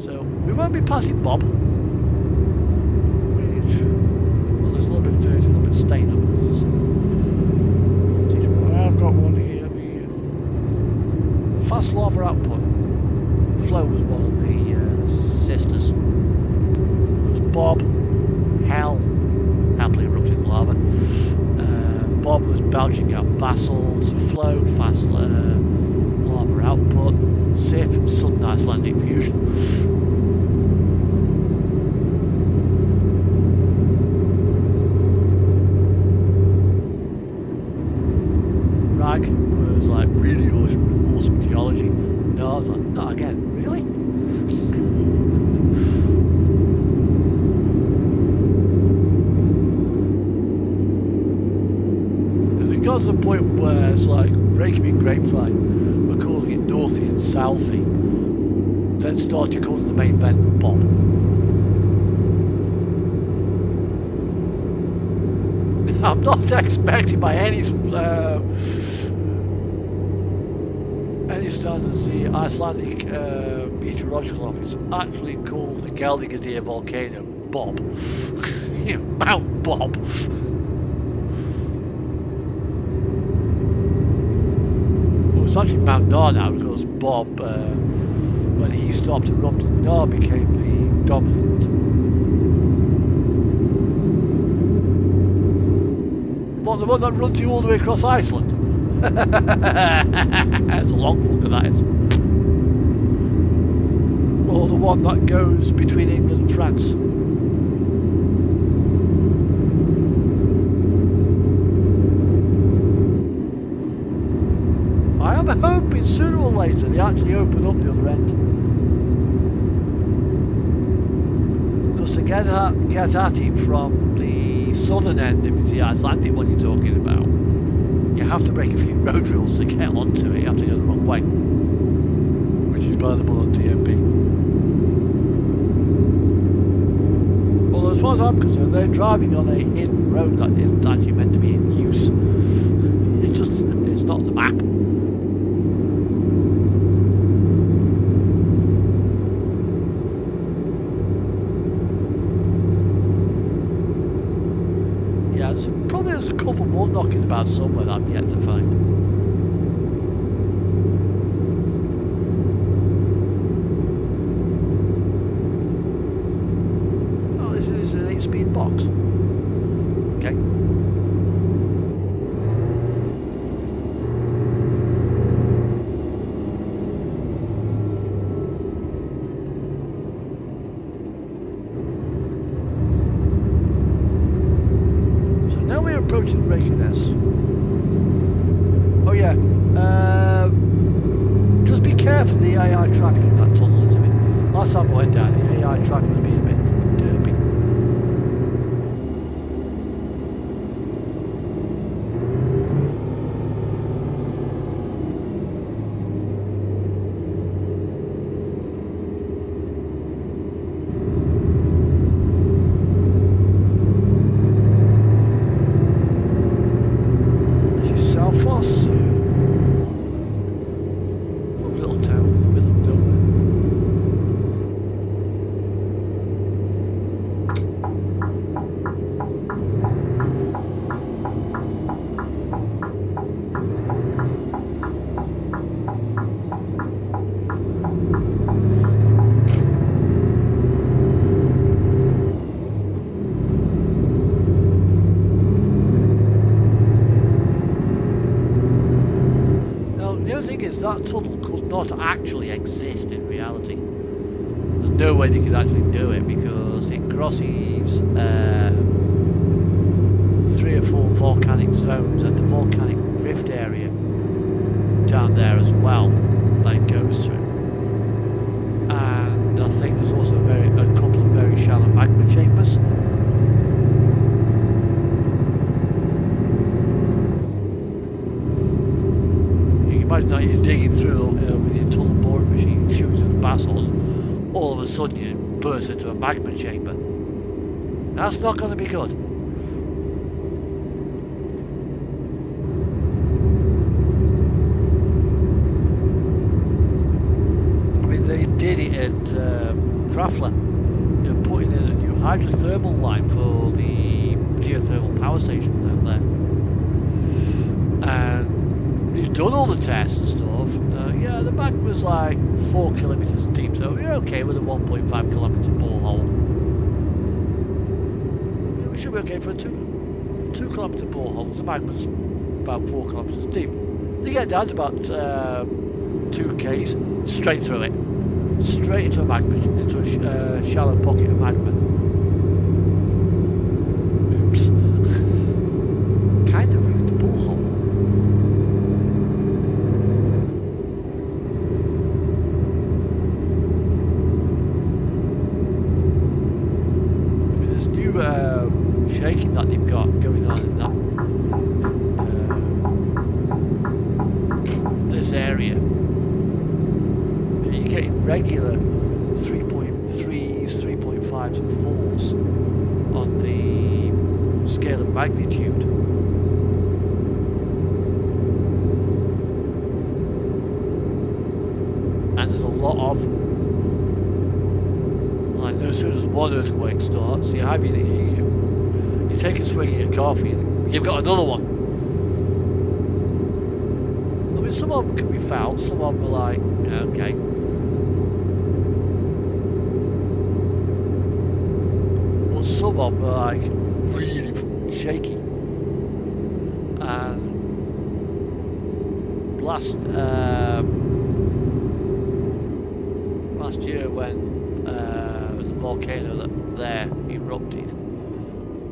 Speaker 1: So we won't be passing Bob. Well, there's a little bit dirty, a little bit stained up. I've got one here. The fast lava output. Flow was one of the sisters. There was Bob, Hell, happily erupting lava. Bob was belching out basalt. Flow, fast lava output. Sif, sudden Icelandic fusion. Rag was like really awesome geology. No, I was like, not again, really? And it got to the point where it's like Reykjavik grapevine, we're calling it Northy and Southy. Then started calling the main vent Bob. I'm not expecting by any standards the Icelandic Meteorological Office actually called the Geldigadir volcano Bob. Mount Bob. Well, it's actually Mount Nar now because Bob, when he stopped erupting, Nar became the dominant. What, the one that runs you all the way across Iceland? It's a long fucker, that is. Or the one that goes between England and France. I am hoping sooner or later they actually open up the other end. Because to get at it from the southern end, if it's the Icelandic one you're talking about, you have to break a few road rules to get onto it. You have to go the wrong way, which is burnable on TMP. Although as far as I'm concerned, they're driving on a hidden road that isn't actually meant to be in use. It's not on the map. Yeah, there's a couple more knocking about somewhere that I'm yet to find. Oh, this is an 8-speed box. Okay. So now we're approaching Reykjanes. Oh yeah, just be careful of the AI traffic in that tunnel, isn't it? Last time I went down, the AI traffic was being a bit derpy. not actually exist in reality. There's no way they could actually do it because it crosses 3 or 4 volcanic zones and the volcanic rift area down there as well that it goes through. And I think there's also a couple of very shallow magma chambers. Imagine that you're digging through with your tunnel boring machine, shooting through the basalt, and all of a sudden you burst into a magma chamber. That's not going to be good. I mean, they did it at Krafla, putting in a new hydrothermal line for the geothermal power station down there. And you've done all the tests and stuff. Yeah, the magma's like 4 kilometres deep, so you're okay with a 1.5 kilometre borehole. Yeah, we should be okay for a 2 kilometre borehole. The magma's about 4 kilometres deep. They get down to about 2 k's, straight through it, straight into a magma, into a shallow pocket of magma. Oops. Kind of ruined the borehole. Shaking that they've got going on in that this area. You're getting regular 3.3s, 3.5s and 4s on the scale of magnitude. And there's a lot of them. Like, as soon as one earthquake starts, you take a swig of your coffee and you've got another one. I mean, some of them can be felt, some of them are like, yeah, okay. But some of them are like really shaky. And last year when the volcano there erupted,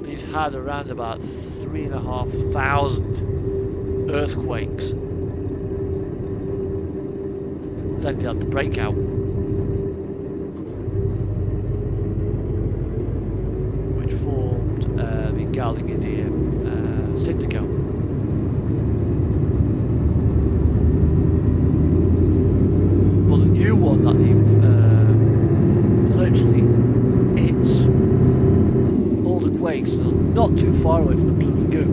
Speaker 1: these had around about 3,500 earthquakes. Then they had the breakout, which formed the Galdigidir cinder cone. But the new one that they've literally, it's all the quakes are not too far away from the Blue Lagoon,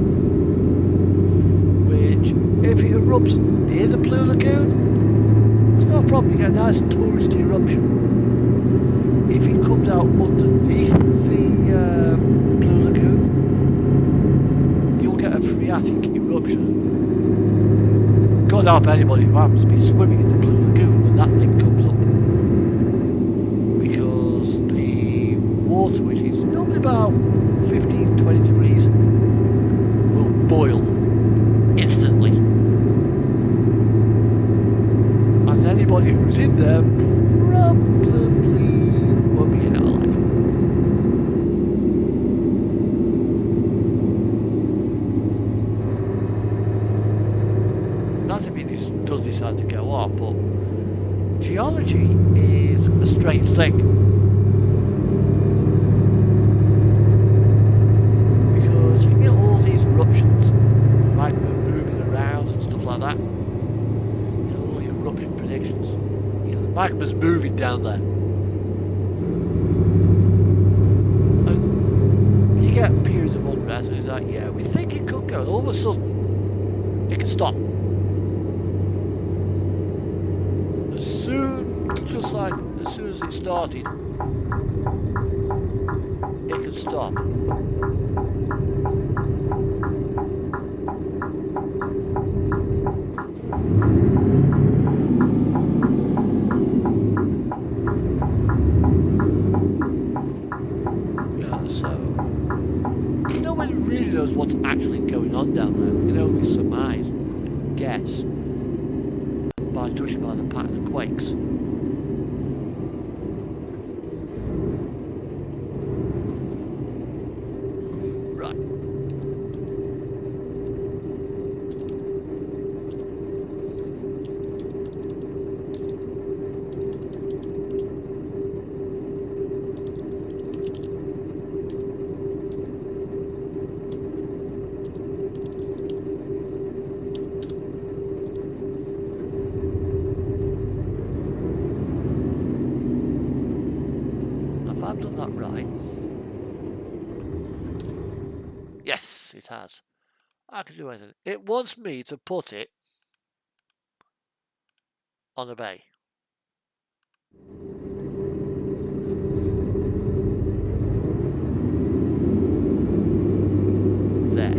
Speaker 1: which if it erupts near the Blue Lagoon, it's not a problem. You get a nice touristy eruption. If it comes out underneath the Blue Lagoon, you'll get a phreatic eruption. God help anybody who happens to be swimming in the Blue Lagoon when that thing comes up, because the water, which is normally about 15-20 degrees, will boil instantly. And anybody who's in there probably won't be in it alive. Not if it does decide to go off, but geology is a strange thing. Because you get all these eruptions, magma moving around and stuff like that. You know, all your eruption predictions. You know, the magma's moving down there. And you get periods of unrest and it's like, yeah, we think it could go, and all of a sudden, it can stop. As soon as it started, it can stop. Yeah, so nobody really knows what's actually going on down there. We can only surmise, guess, by judging by the pattern of I've done that right. Yes, it has. I can do anything. It wants me to put it on a bay. There.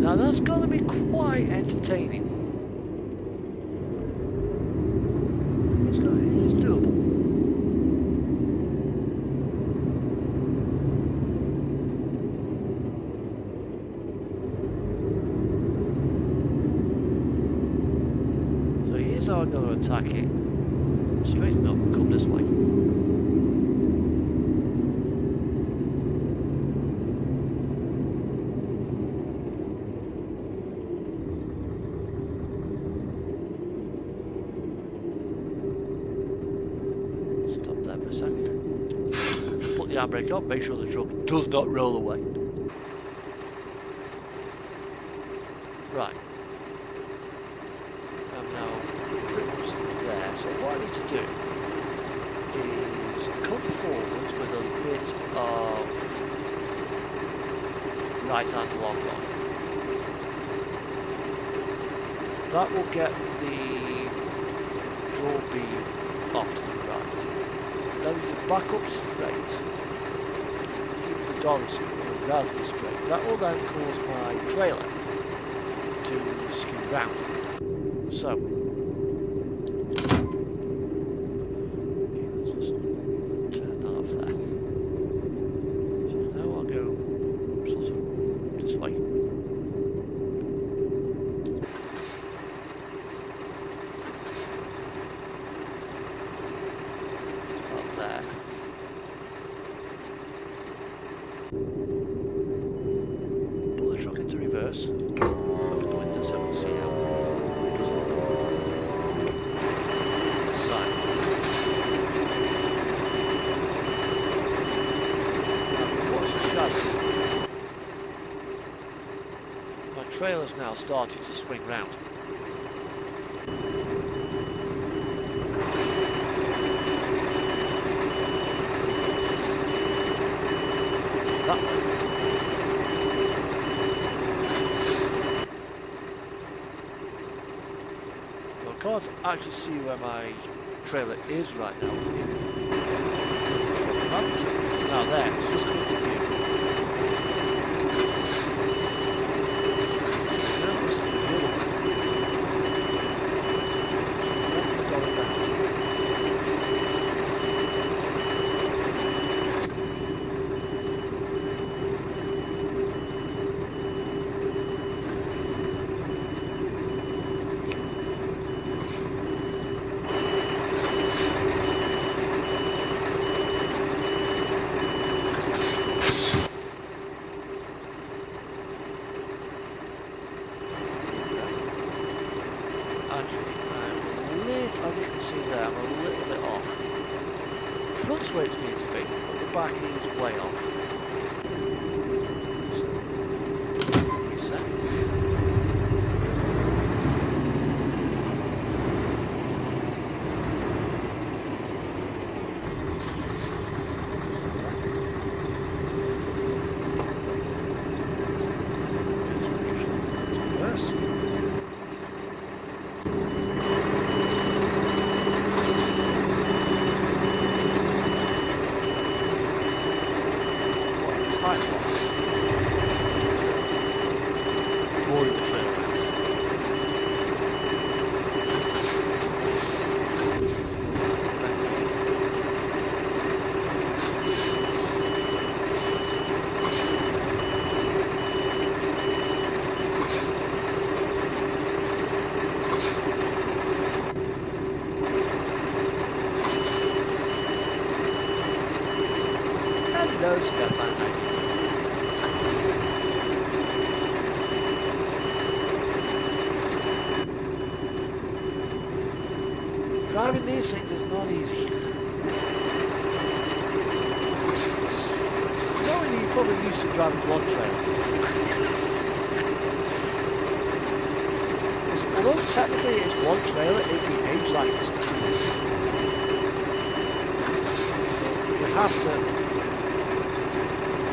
Speaker 1: Now that's going to be quite entertaining. It is doable. So here's how I'm going to attack it. Straighten up, come this way. Handbrake up, make sure the truck does not roll away. Right. I'm now pretty much there, so what I need to do is come forwards with a bit of right hand lock on. That will get the draw beam off to the right. Now we need to back up straight. Dolly straight, relatively straight. That will then cause my trailer to skew round. So, let's just turn that off there. So now I'll go sort of this way. About there. Pull the truck into reverse. Open the window so we can see how it does look. Right. Now, watch the shadow. My trailer's now starting to swing round. That way. Well, I can't actually see where my trailer is right now. Now there, it's just coming to view. Now it's the other way. As you can see there, I'm a little bit off. Front's where it needs to be, but the back is way off. So, reset. Hello, Stefan. Driving these things is not easy. Knowing you're probably used to driving one trailer. Although technically it's one trailer, it behaves like it's two. have to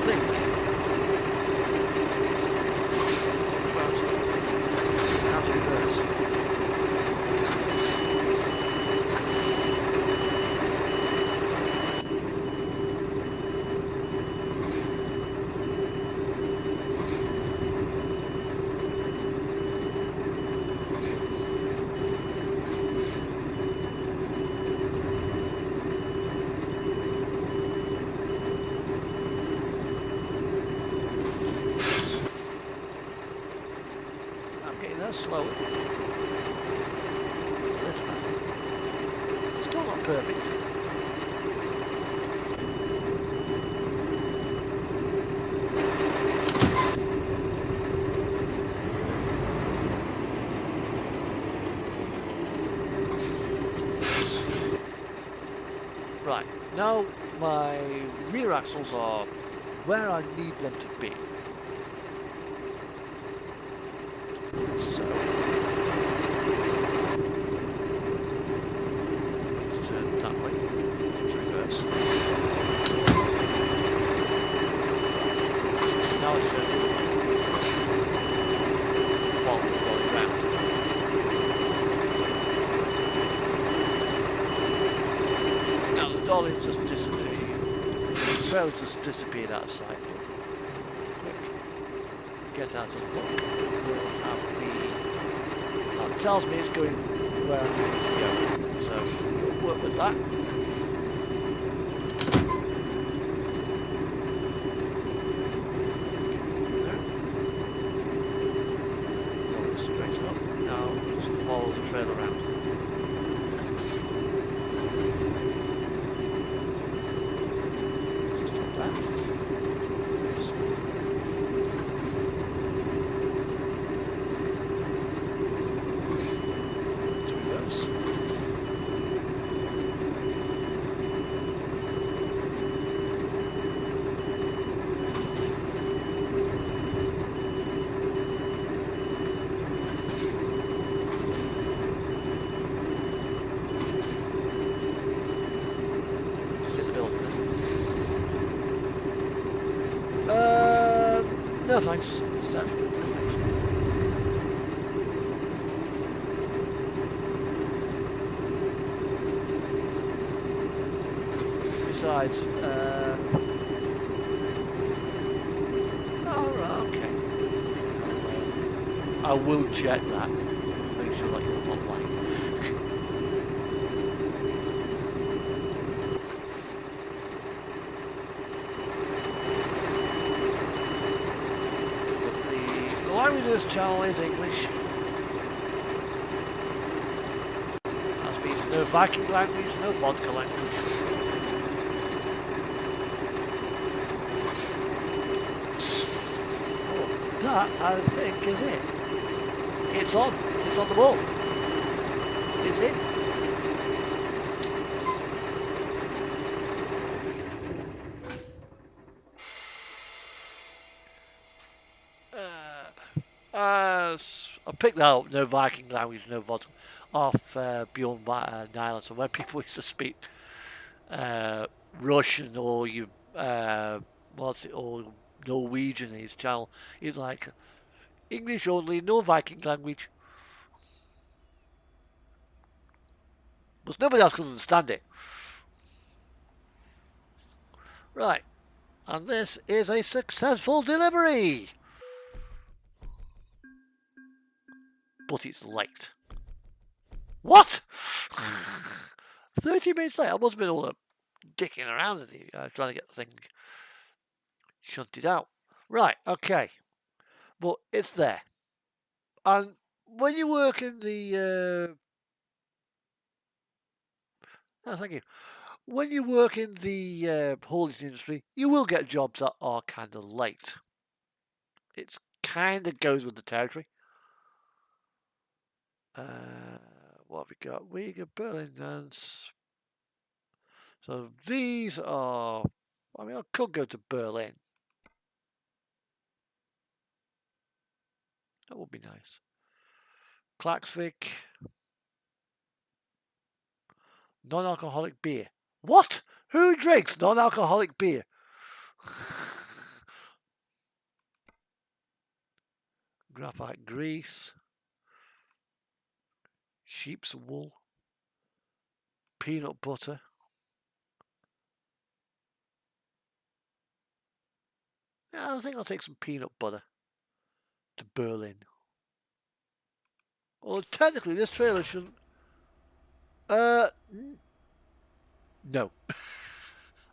Speaker 1: think about how to reverse. Slowly. This matter. Still not perfect. Right, now my rear axles are where I need them to be. So, let's turn that way to reverse. Now I turn the other way. Follow the dolly round. Now the dolly's just disappeared. The trail's just disappeared out of sight. Quick. Get out of the book. We'll have the... It tells me it's going where I need it to go, so we'll work with that. Go straight up. Now just follow the trail around. Just stop that. No thanks, Steph. Besides, oh, okay. I will check that. Make sure that you're not lying. The language of this channel is English. That means no Viking language, no vodka language. That, I think, is it. It's on. It's on the ball. It's in. I picked that up, no Viking language, no vodka, off Bjorn Nyland. So when people used to speak Russian or or Norwegian in his channel, he's like, English only, no Viking language. But nobody else can understand it. Right. And this is a successful delivery. But it's late. What? 30 minutes late. I must have been all up dicking around in here, trying to get the thing shunted out. Right, okay. But it's there. And when you work in the... thank you. When you work in the haulage industry, you will get jobs that are kind of late. It kind of goes with the territory. What have we got? We got Berlin Dance. So these are... I mean, I could go to Berlin. That would be nice. Klaxvik. Non-alcoholic beer. What? Who drinks non-alcoholic beer? Graphite grease. Sheep's wool. Peanut butter. Yeah, I think I'll take some peanut butter to Berlin. Well, technically, this trailer shouldn't. No.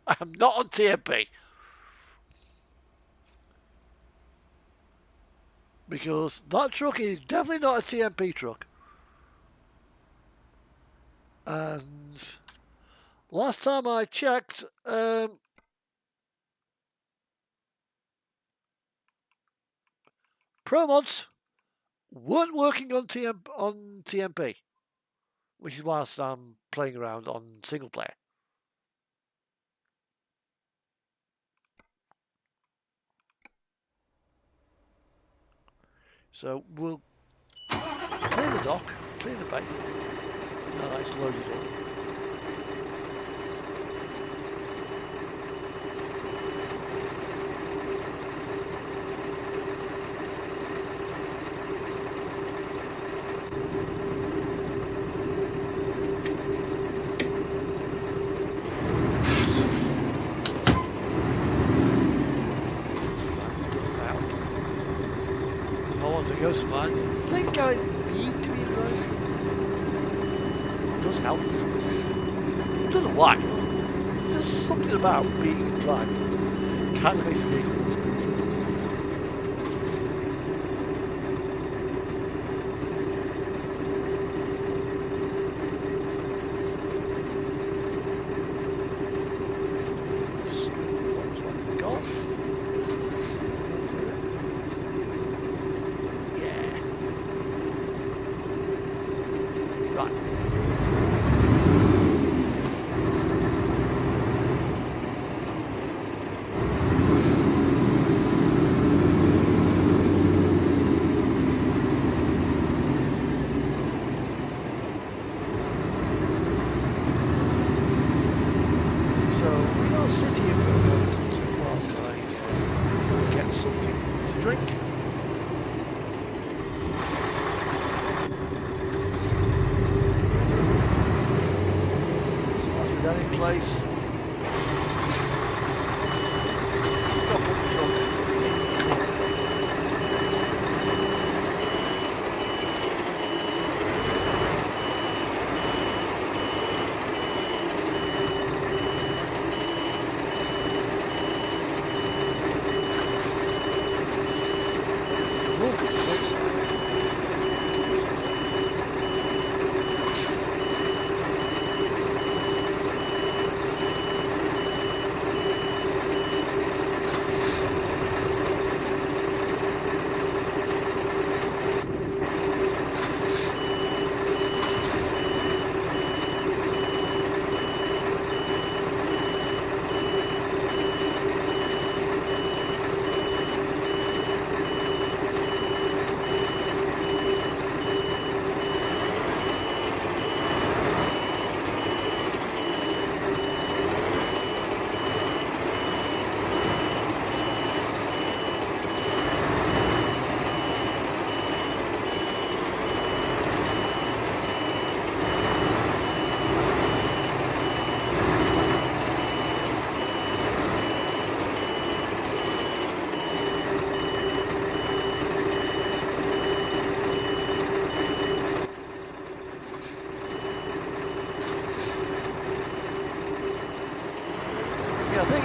Speaker 1: I am not on TMP. Because that truck is definitely not a TMP truck. And last time I checked, promods weren't working on TMP, which is whilst I'm playing around on single player. So we'll clear the dock, clear the bay. Now that's loaded up. Go smart. I think I need to be driving. It does help. I don't know why. There's something about being in driving. Can't face a vehicle.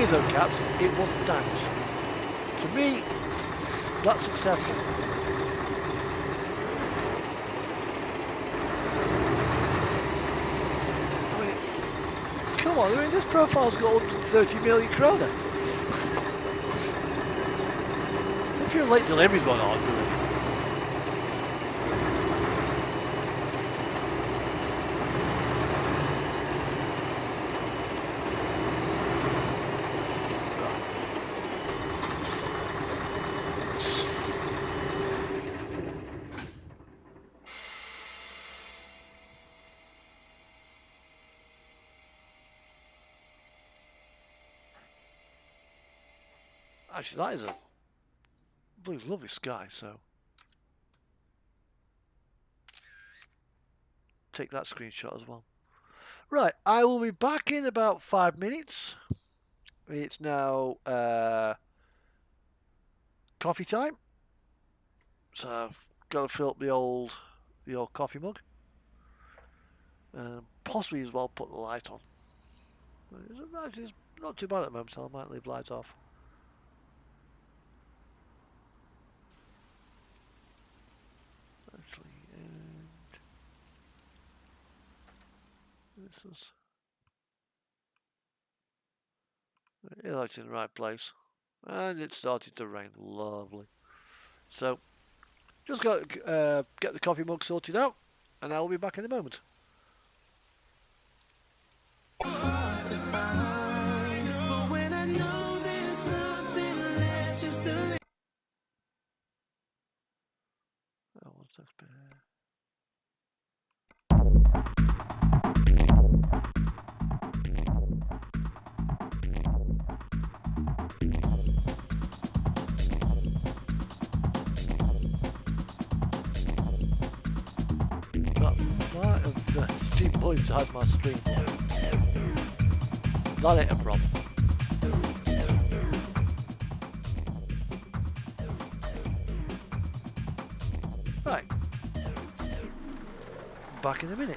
Speaker 1: Is though, cats, it wasn't damaged. To me, that's successful. I mean, come on, I mean, this profile's got 130 million kroner. A few late deliveries going on, doing it. Actually, that is a really lovely sky, so take that screenshot as well. Right, I will be back in about 5 minutes. It's now coffee time, so I've got to fill up the old coffee mug. Possibly as well put the light on. It's not too bad at the moment, so I might leave light off. Actually, and this is it's in the right place, and it started to rain. Lovely. So just got to get the coffee mug sorted out, and I'll be back in a moment. Oh, what's that bit? That might have demonetized my stream. That ain't a problem. Right. Back in a minute.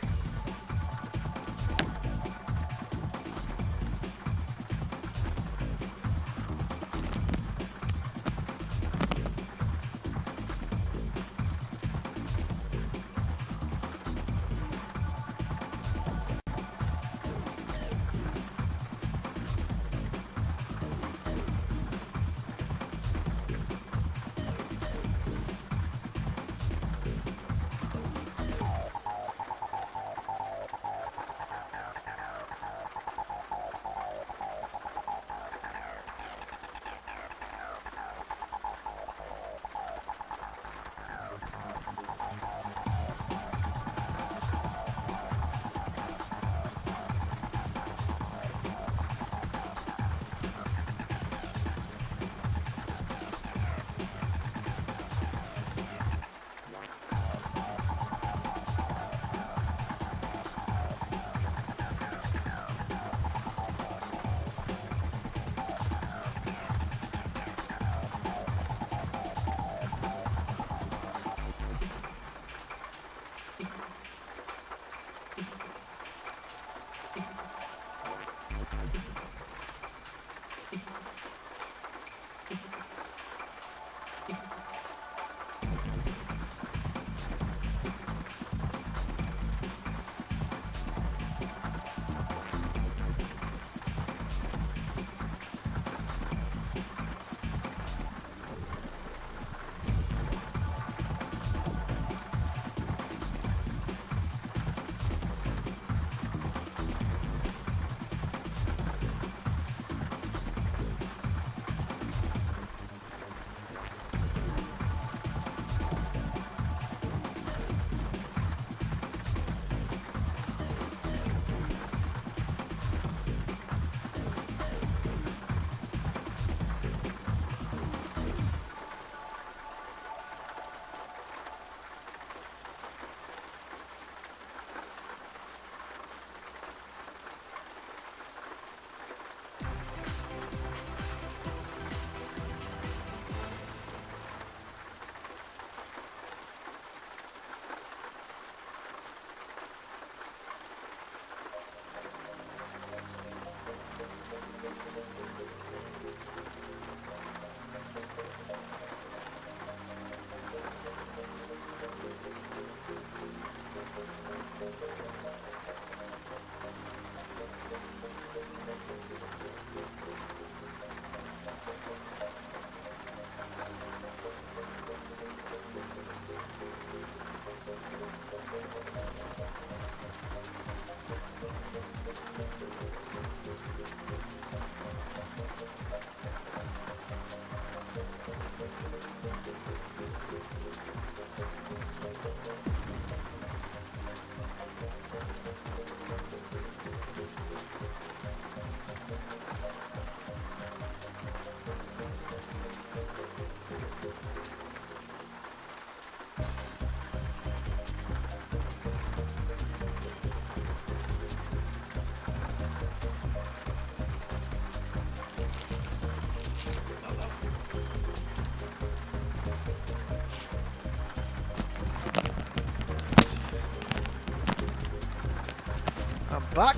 Speaker 1: back.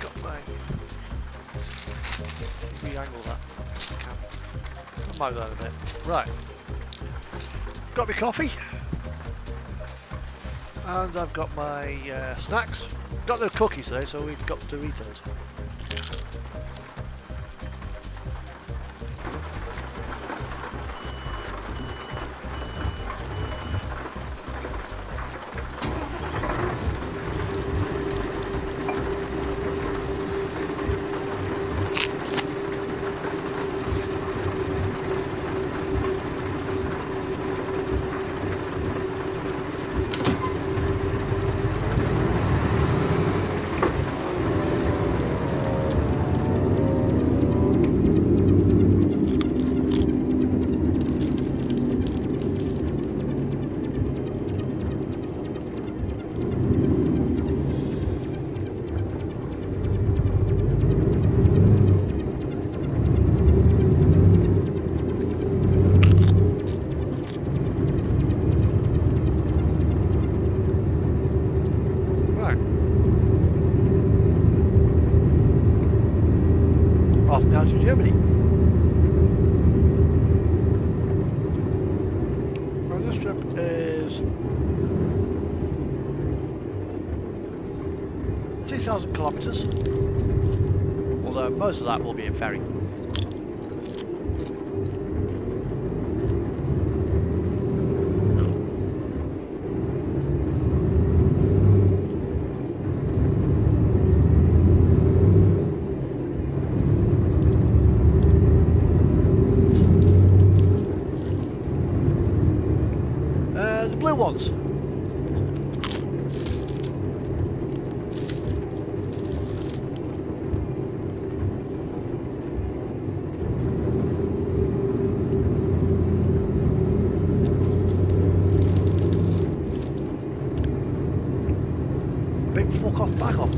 Speaker 1: Got my... Re-angle that. I might do that a bit. Right. Got my coffee. And I've got my snacks. Got no cookies though, so we've got Doritos. Off now to Germany. Well, this trip is 3,000 kilometers, although most of that will be in ferry. Blue ones. Big fuck off back off.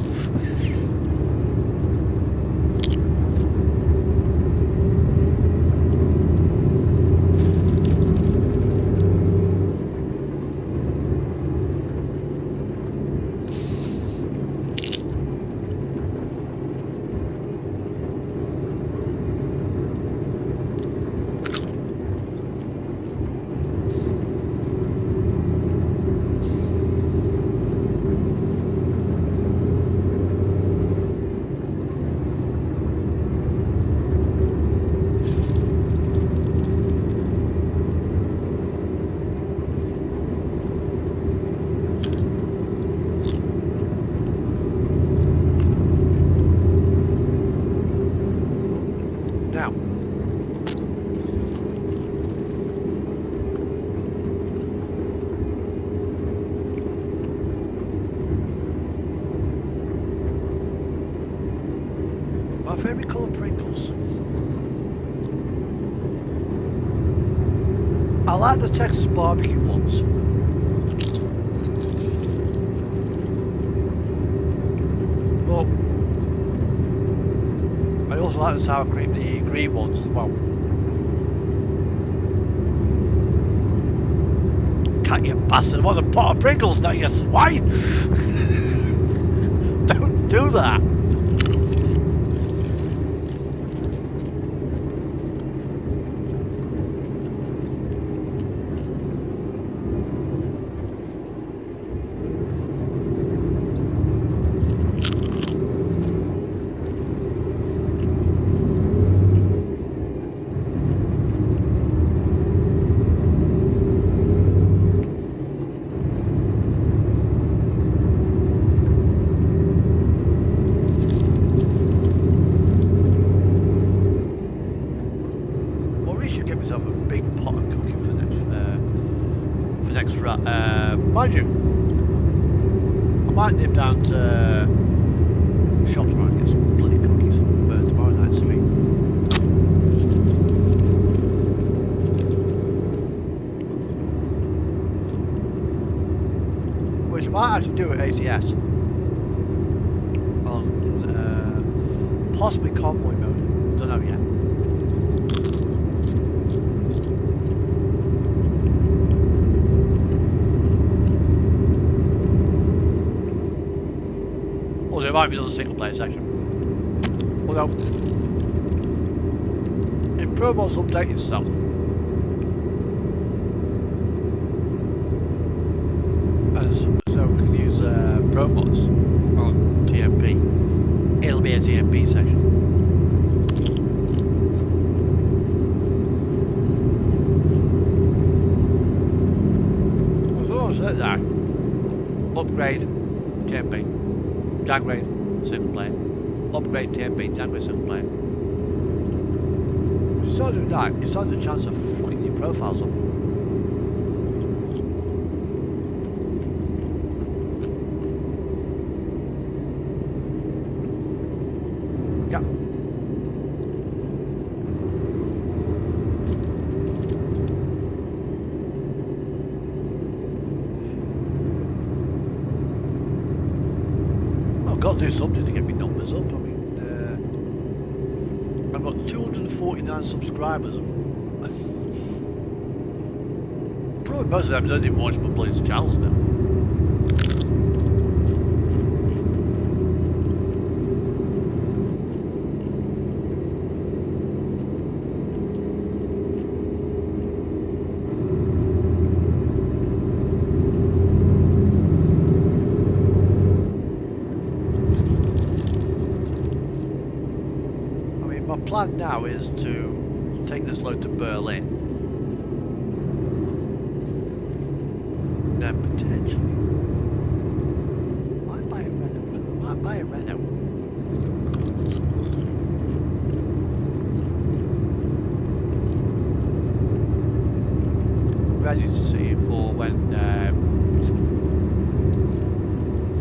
Speaker 1: My favourite colour Pringles. I like the Texas barbecue ones. But I also like the sour cream, the green ones as well. Can't you bastard, I want a pot of Pringles now, you swine! Don't do that! Mind you, I might nip down to shop tomorrow and get some bloody cookies for tomorrow night's stream. Which I might actually do at ATS on possibly convoy mode. Don't know yet. there might be another single player section. Although, if promods update itself, and so we can use promods on TMP, it'll be a TMP section. That upgrade TMP, downgrade single player, upgrade TMP, downgrade single player. So do that. It's on the chance of fucking your profiles up. Yeah. I've got to do something to get my numbers up. I mean, I've got 249 subscribers. Probably most of them don't even watch my bloody channels now. My plan now is to take this load to Berlin, then potentially might buy a Renault. Ready to see it for when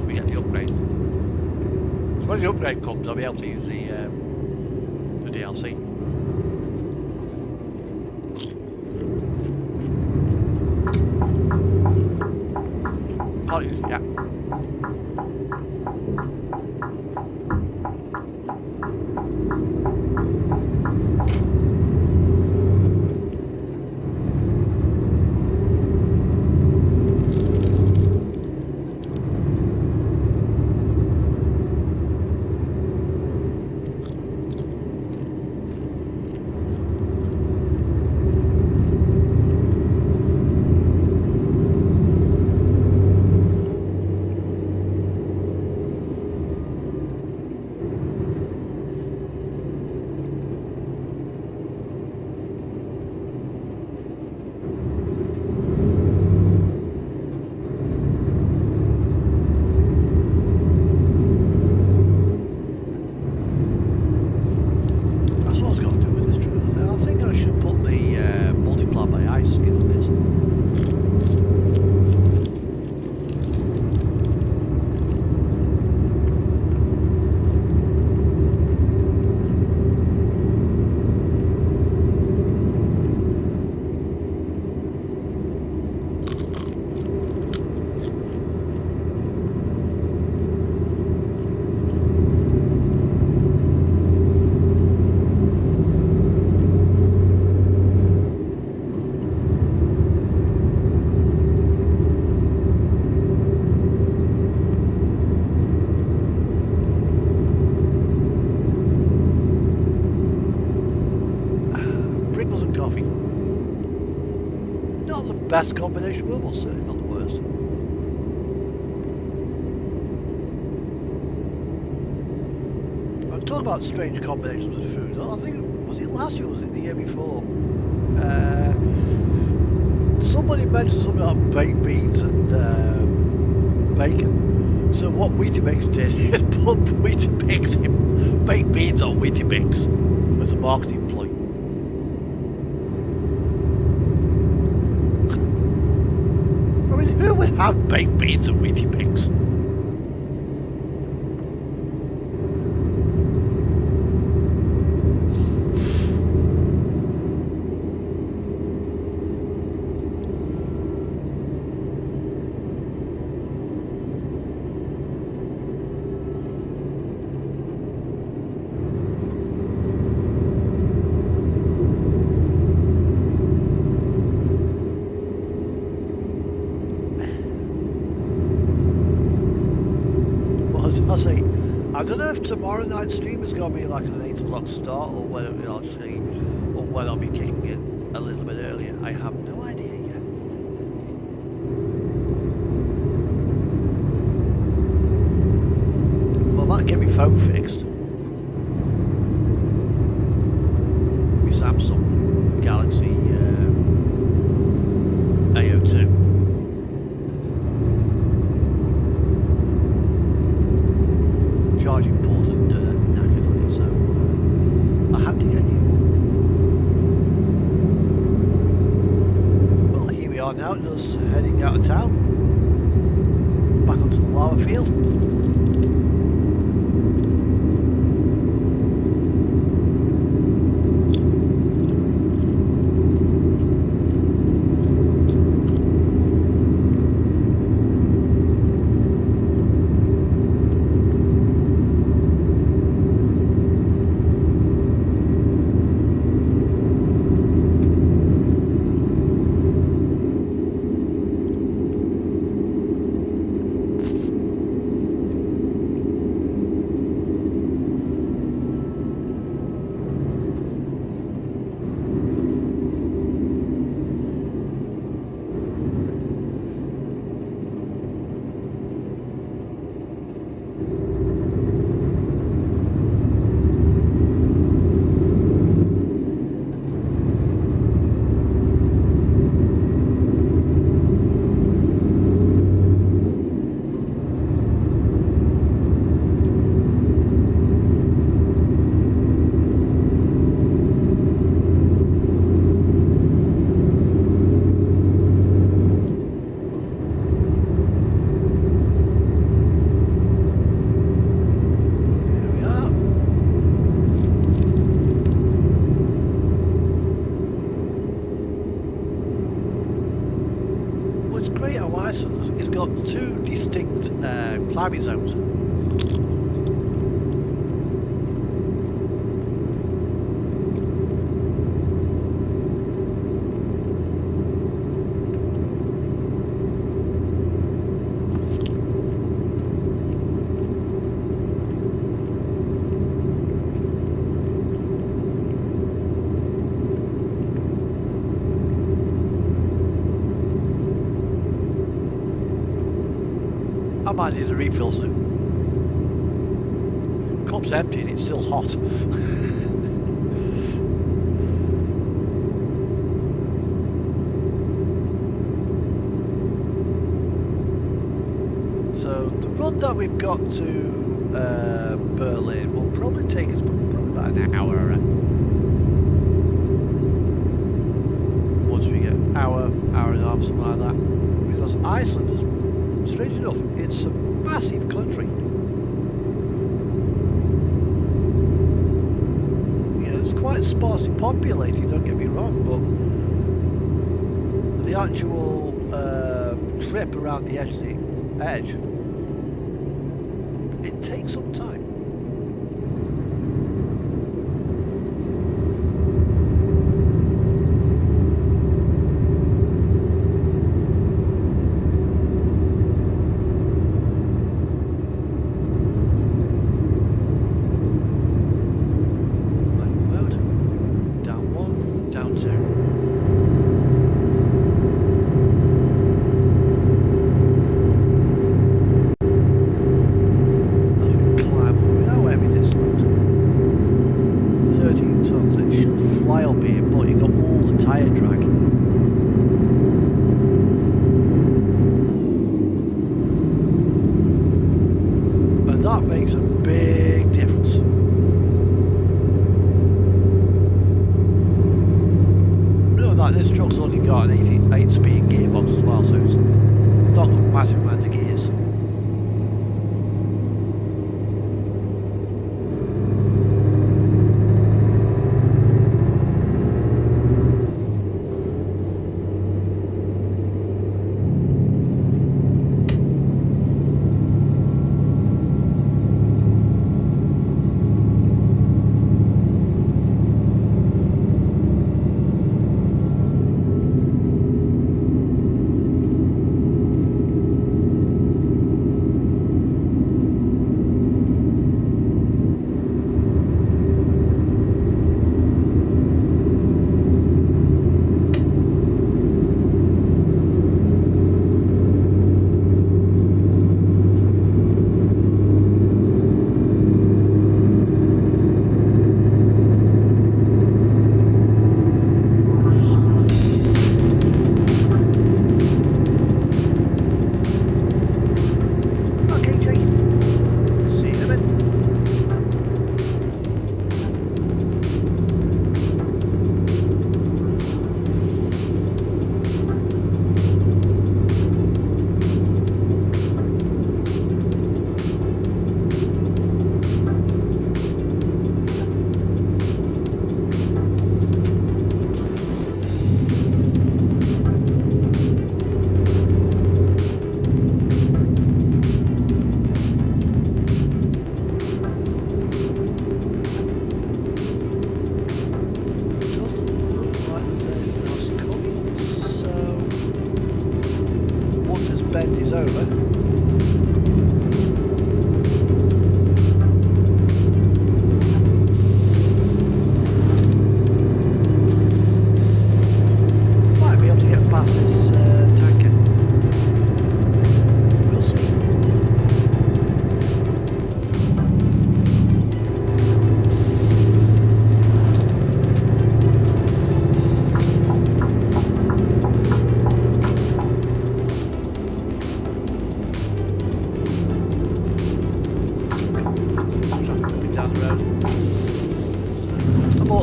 Speaker 1: we get the upgrade. So when the upgrade comes, I'll be able to use the DLC. Apologies, yeah. Best combination, we'll say, not the worst. I'm talking about strange combinations with food. I think, was it last year or was it the year before? Somebody mentioned something about baked beans and bacon. So what Weetabix did is put Weetabix in baked beans on Weetabix as a marketing ploy. Who would have baked beans and Weetabix? I say, I don't know if tomorrow night's stream is going to be like an 8 o'clock start or whether it'll actually, or whether I'll be kicking it a little bit earlier. I have no idea yet. Well, that get my phone fixed. My Samsung Galaxy AO2. Charging port and knackered on it, so I had to get new. Well, here we are now, just heading out of town, back onto the lava field. It's got two distinct climbing zones. I might need a refill soon. Cup's empty and it's still hot. So the run that we've got to Berlin will probably take us probably about an hour, I reckon. Once we get hour and a half, something like that. Because Iceland is, strange enough, it's a massive country. You know, it's quite sparsely populated, don't get me wrong, but the actual trip around the edge, it takes some time. This truck's only got an 8-speed gearbox as well, so it's not a massive amount of gears.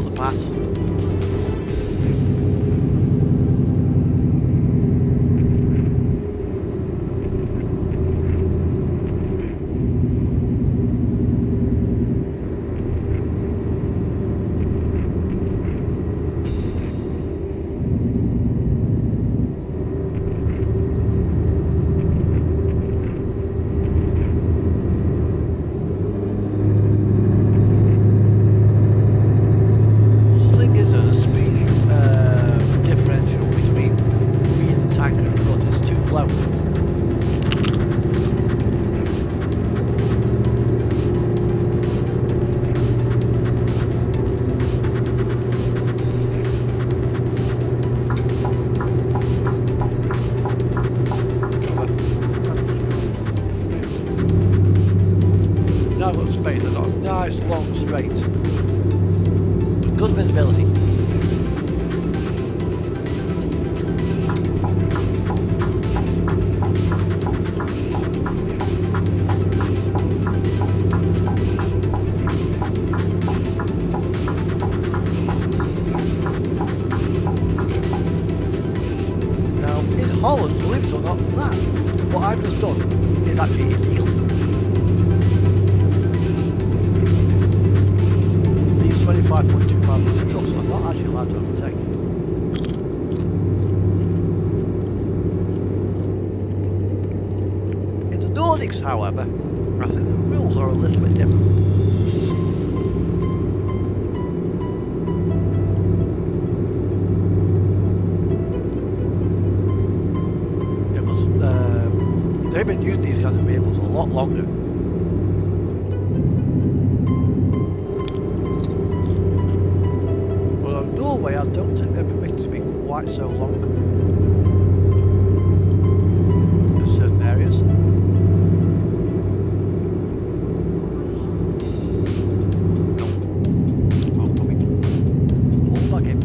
Speaker 1: the pass. Nice long straight. Good visibility. Now in Holland, believe it or not, that what I've just done is actually illegal. 25.25 meters across, so I'm not actually allowed to overtake. In the Nordics, however, I think the rules are a little bit different. Yeah, because they've been using these kind of vehicles a lot longer. Norway, I don't think they're permitted to be quite so long in certain areas. No. Oh, coming. Hold back in.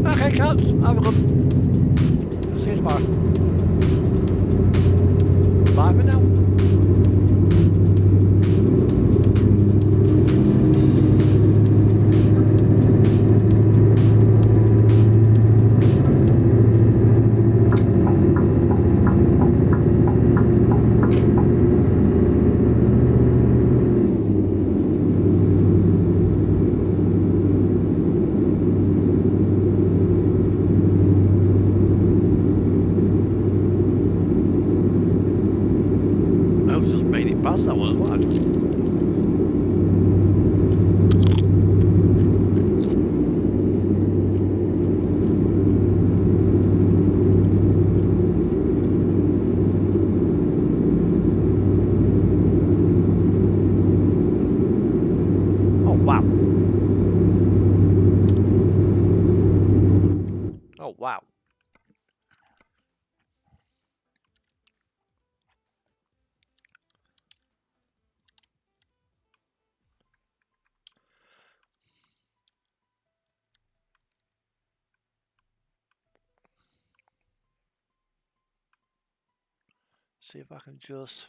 Speaker 1: Okay, cats, have a good. See you tomorrow. Bye for now. Past that one as well. Oh wow. Oh wow. See if I can just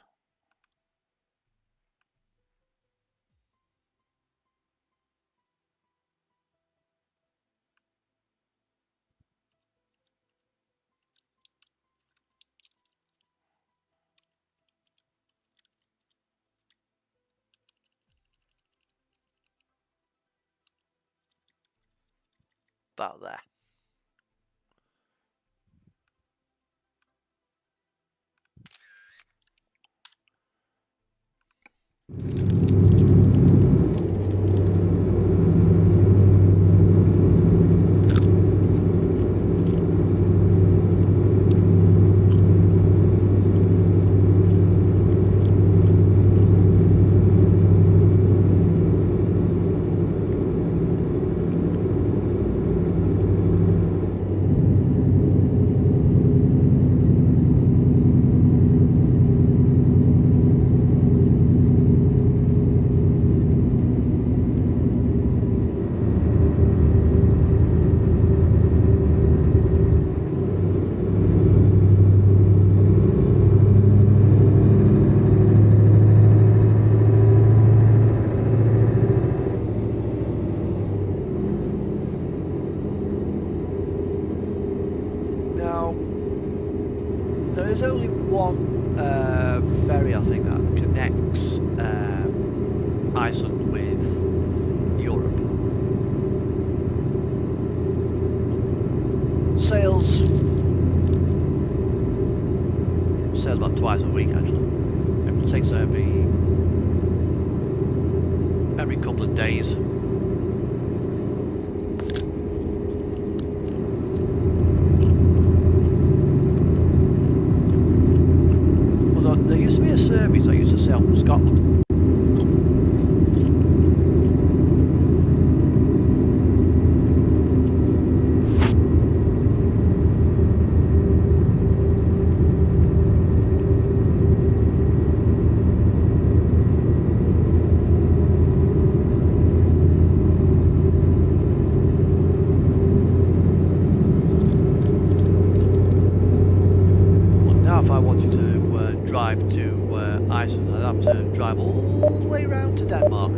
Speaker 1: about there. one ferry, I think, that connects Iceland with Europe. Sails about twice a week, actually. It takes every couple of days. Well, there used to be a service that used to sail from Scotland. To Iceland, I'd have to drive all the way round to Denmark.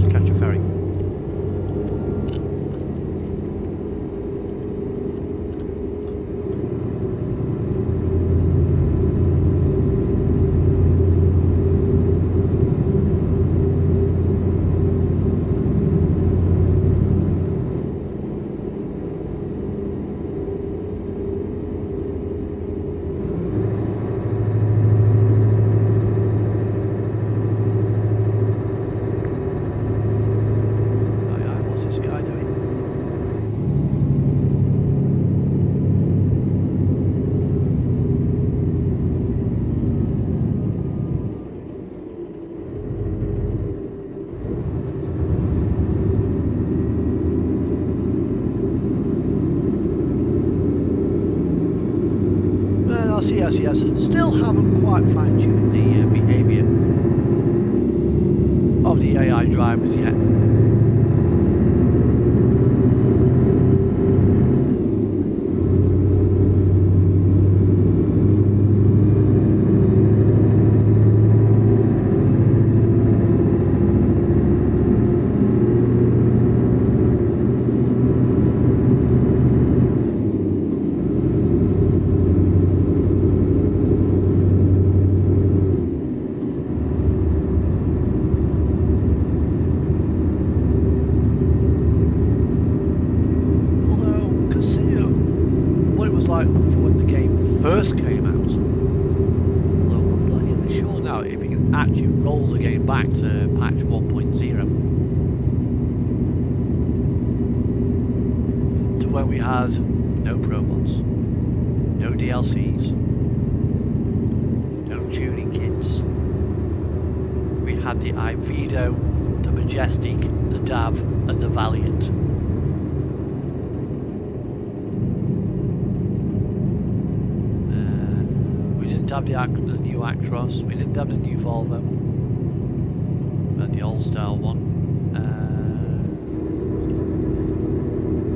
Speaker 1: To catch a ferry. Yes. Still haven't quite fine-tuned the behaviour of the AI drivers yet. First came out, although I'm not even sure now if you can actually roll the game back to patch 1.0 to where we had no promods, no DLCs, no tuning kits. We had the Ivedo, the Majestic, the Dav and the Valiant. We didn't have the new Actros, we didn't have the new Volvo, we had the old style one.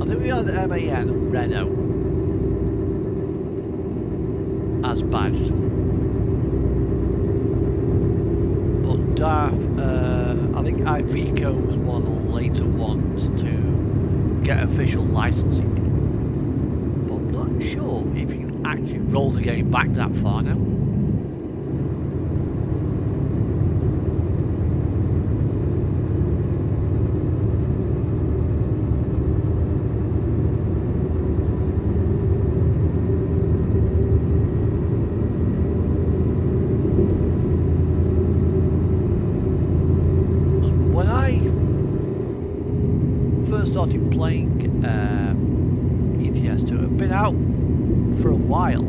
Speaker 1: I think we had the MAN Renault as badged. But DAF, I think Iveco was one of the later ones to get official licensing. But I'm not sure if you can actually roll the game back that far now. Started playing ETS2. I've been out for a while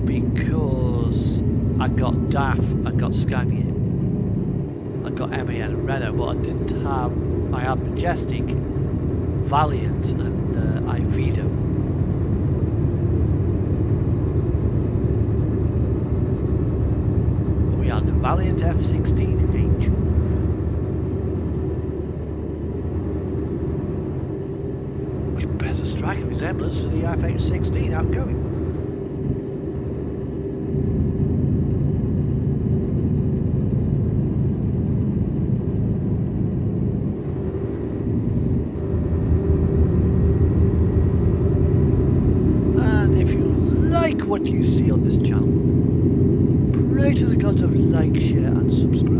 Speaker 1: because I got DAF, I got Scania, I got MAN and Renault, but I didn't have. I had Majestic, Valiant, and Ivedo. We had the Valiant F16H. Striking resemblance to the FH16 outgoing.
Speaker 2: what you see on this channel. Pray to the gods of like, share and subscribe.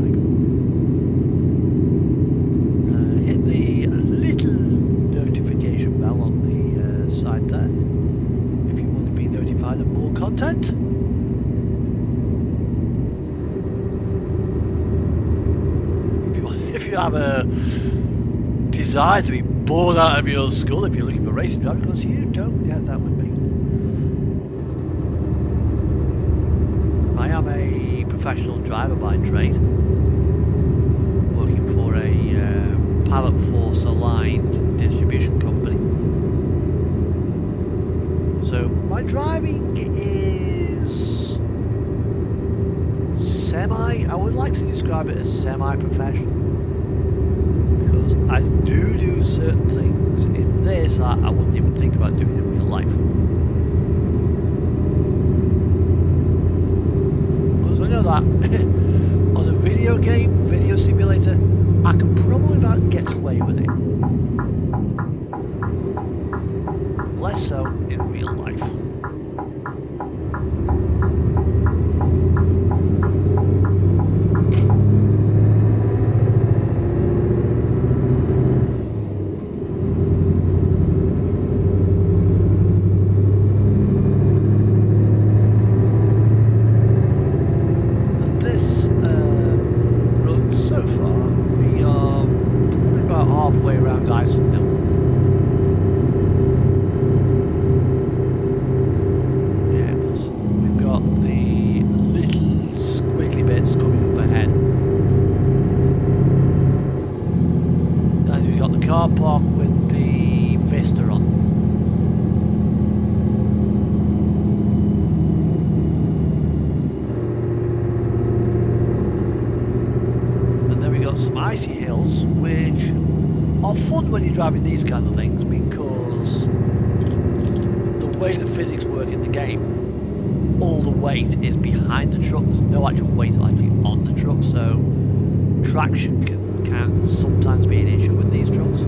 Speaker 2: Hit the little notification bell on the side there if you want to be notified of more content. If you have a desire to be bored out of your skull, if you're looking for racing driving, because you don't get that with me. I am a professional driver by trade, working for a Pallet Force aligned distribution company. So my driving is I would like to describe it as semi-professional, because I do certain things in this I wouldn't even think about doing in real life. Because I know that on a video simulator, I can probably about get away with it. Less so in real life. Car park with the Vista on. And then we got some icy hills, which are fun when you're driving these kind of things, because the way the physics work in the game, all the weight is behind the truck. There's no actual weight actually on the truck, so traction can sometimes be an issue with these trucks.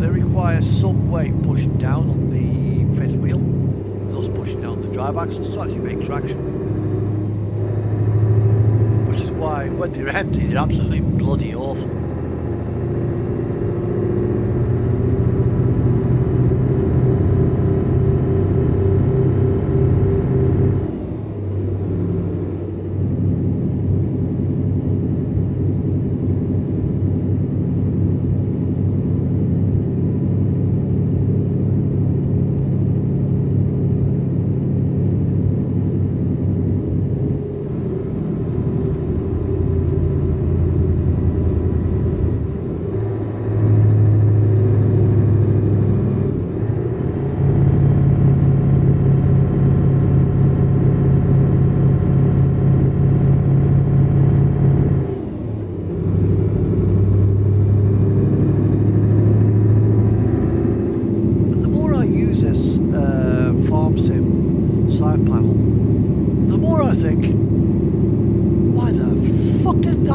Speaker 2: They require some weight pushing down on the fifth wheel, thus pushing down the drive axle to actually make traction. Which is why when they're empty, they're absolutely bloody awful.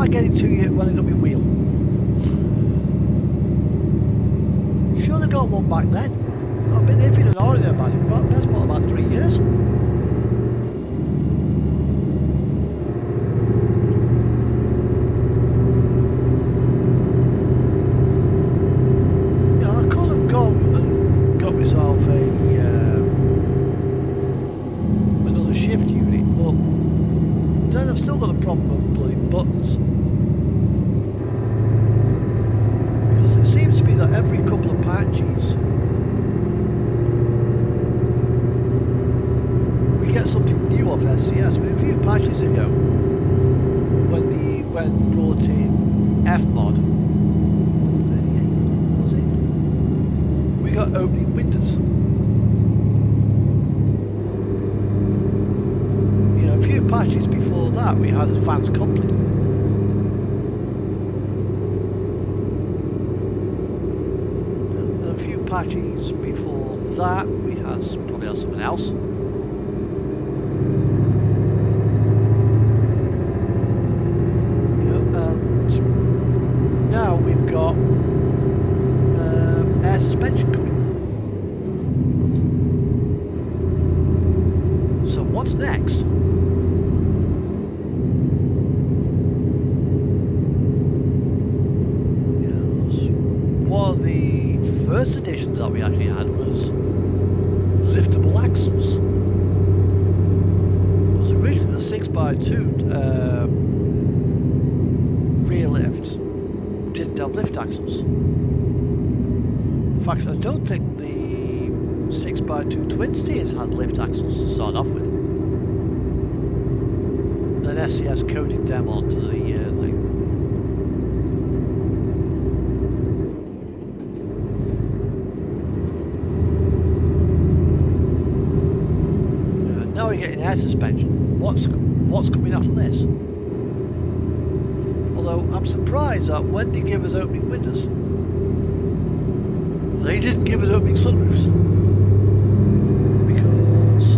Speaker 2: Getting to you when I got my wheel. Sure, I got one back then. I've been iffing and hawing about it for best part about 3 years. Yeah, I could have gone and got myself another shift unit, but then I've still got a problem with bloody buttons. It seems to be that every couple of patches we get something new off SCS. But a few patches ago, when they brought in F-Mod 38, was it? We got opening windows. You know, a few patches before that we had advanced coupling. Apaches. Before that, we probably had something else. And now we've got air suspension coming. So what's next? One of the first additions that we actually had was liftable axles. It was originally a 6x2 rear lift, didn't have lift axles. In fact, I don't think the 6x2 twin steers had lift axles to start off with. Then SCS coded them onto the thing. Now we're getting air suspension. What's coming after this? Although I'm surprised that when they give us opening windows, they didn't give us opening sunroofs. Because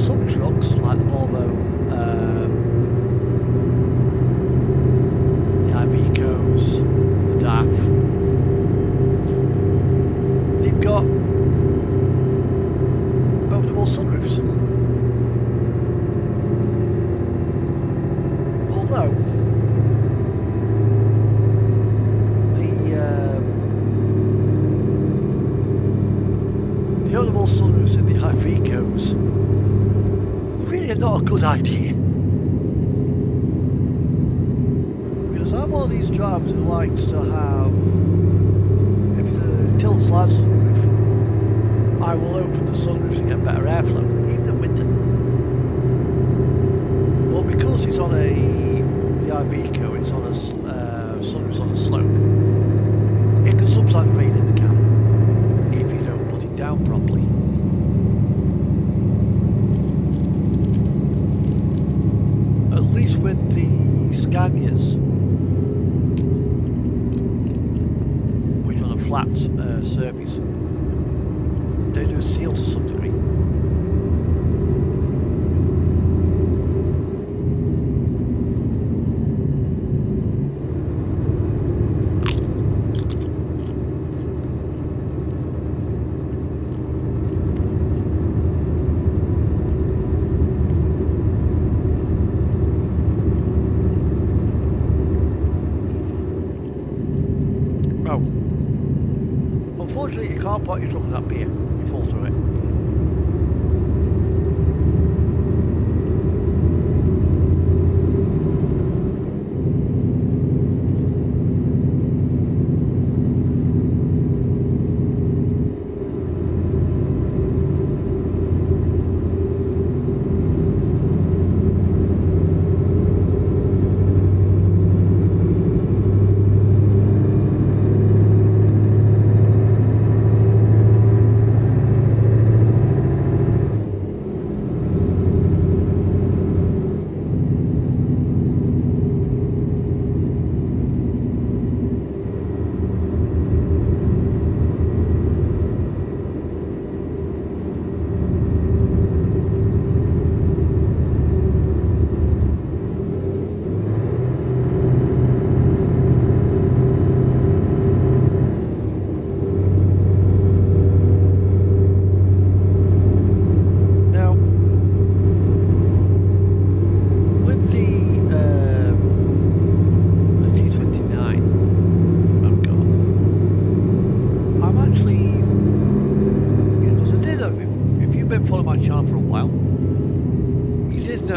Speaker 2: some trucks, like the Volvo, the Ivecos, the DAF, they've got openable sunroofs. Although the openable sunroofs in the Ivecos really are not a good idea, because I'm one of these drivers who likes to have, if it's a tilt slide sunroof, I will open the sunroof to get better airflow, even in winter. Well, because it's on the Iveco, it's on a sunroof's on a slope, it can sometimes rain in the cabin if you don't put it down properly. At least with the Scanias, which are on a flat surface, they do seal to some degree. Unfortunately, you can't put your truck in that pier. You fall through it.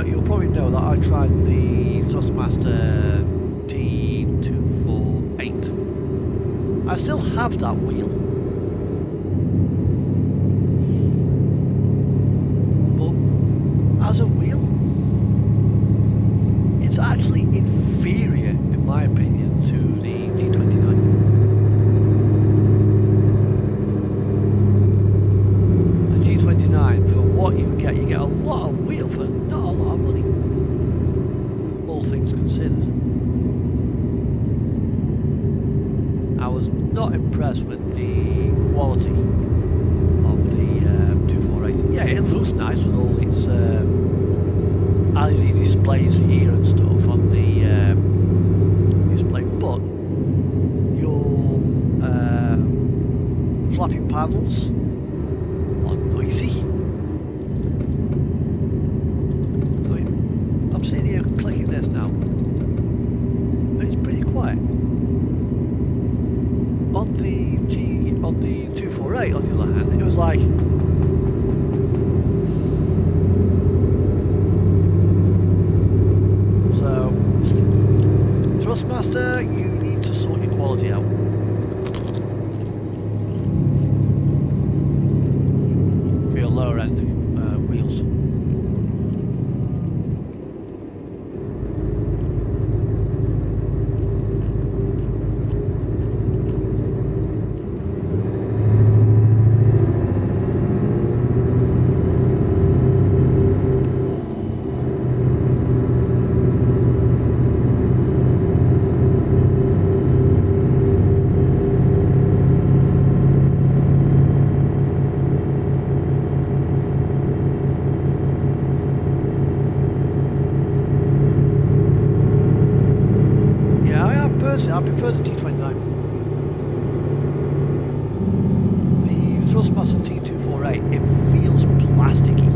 Speaker 2: You'll probably know that I tried the Thrustmaster T248. I still have that wheel, but as a wheel, it's actually inferior, in my opinion, to the G29. The G29, for what you get a lot of wheel for not a lot of money, all things considered. I was not impressed with the quality of the 248. Yeah, it looks nice with all its LED displays here and stuff on the display, but your flappy paddles are noisy. I'm sitting here clicking this now, and it's pretty quiet. On the 248, on the other hand, it was like. So, Thrustmaster, you need to sort your quality out. For your lower end wheels. I prefer the T29. The Thrustmaster T248, it feels plasticky.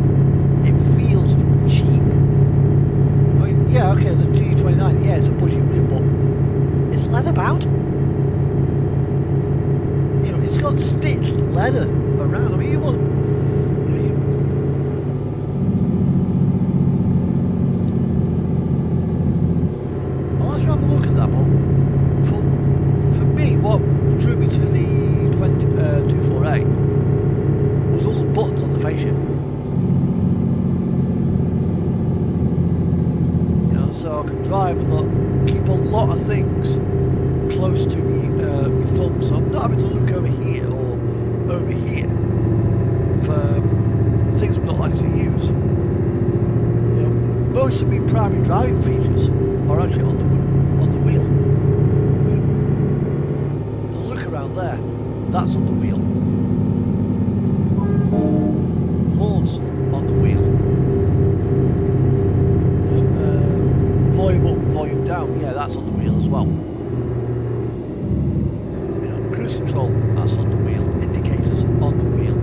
Speaker 2: It feels cheap. I mean, yeah, okay, the T29, yeah, it's a budget wheel, but it's leather bound. You know, it's got stitched leather around. I mean, you want. I'll have to have a look at that one. For me, what drew me to the 248 was all the buttons on the fascia. You know, so I can drive and keep a lot of things close to me thumb, so I'm not having to look over here or over here for things I'm not likely to use. You know, most of my primary driving features are actually on the wheel. Around there, that's on the wheel. Horns on the wheel. Volume up, volume down, yeah, that's on the wheel as well. You know, cruise control, that's on the wheel. Indicators on the wheel.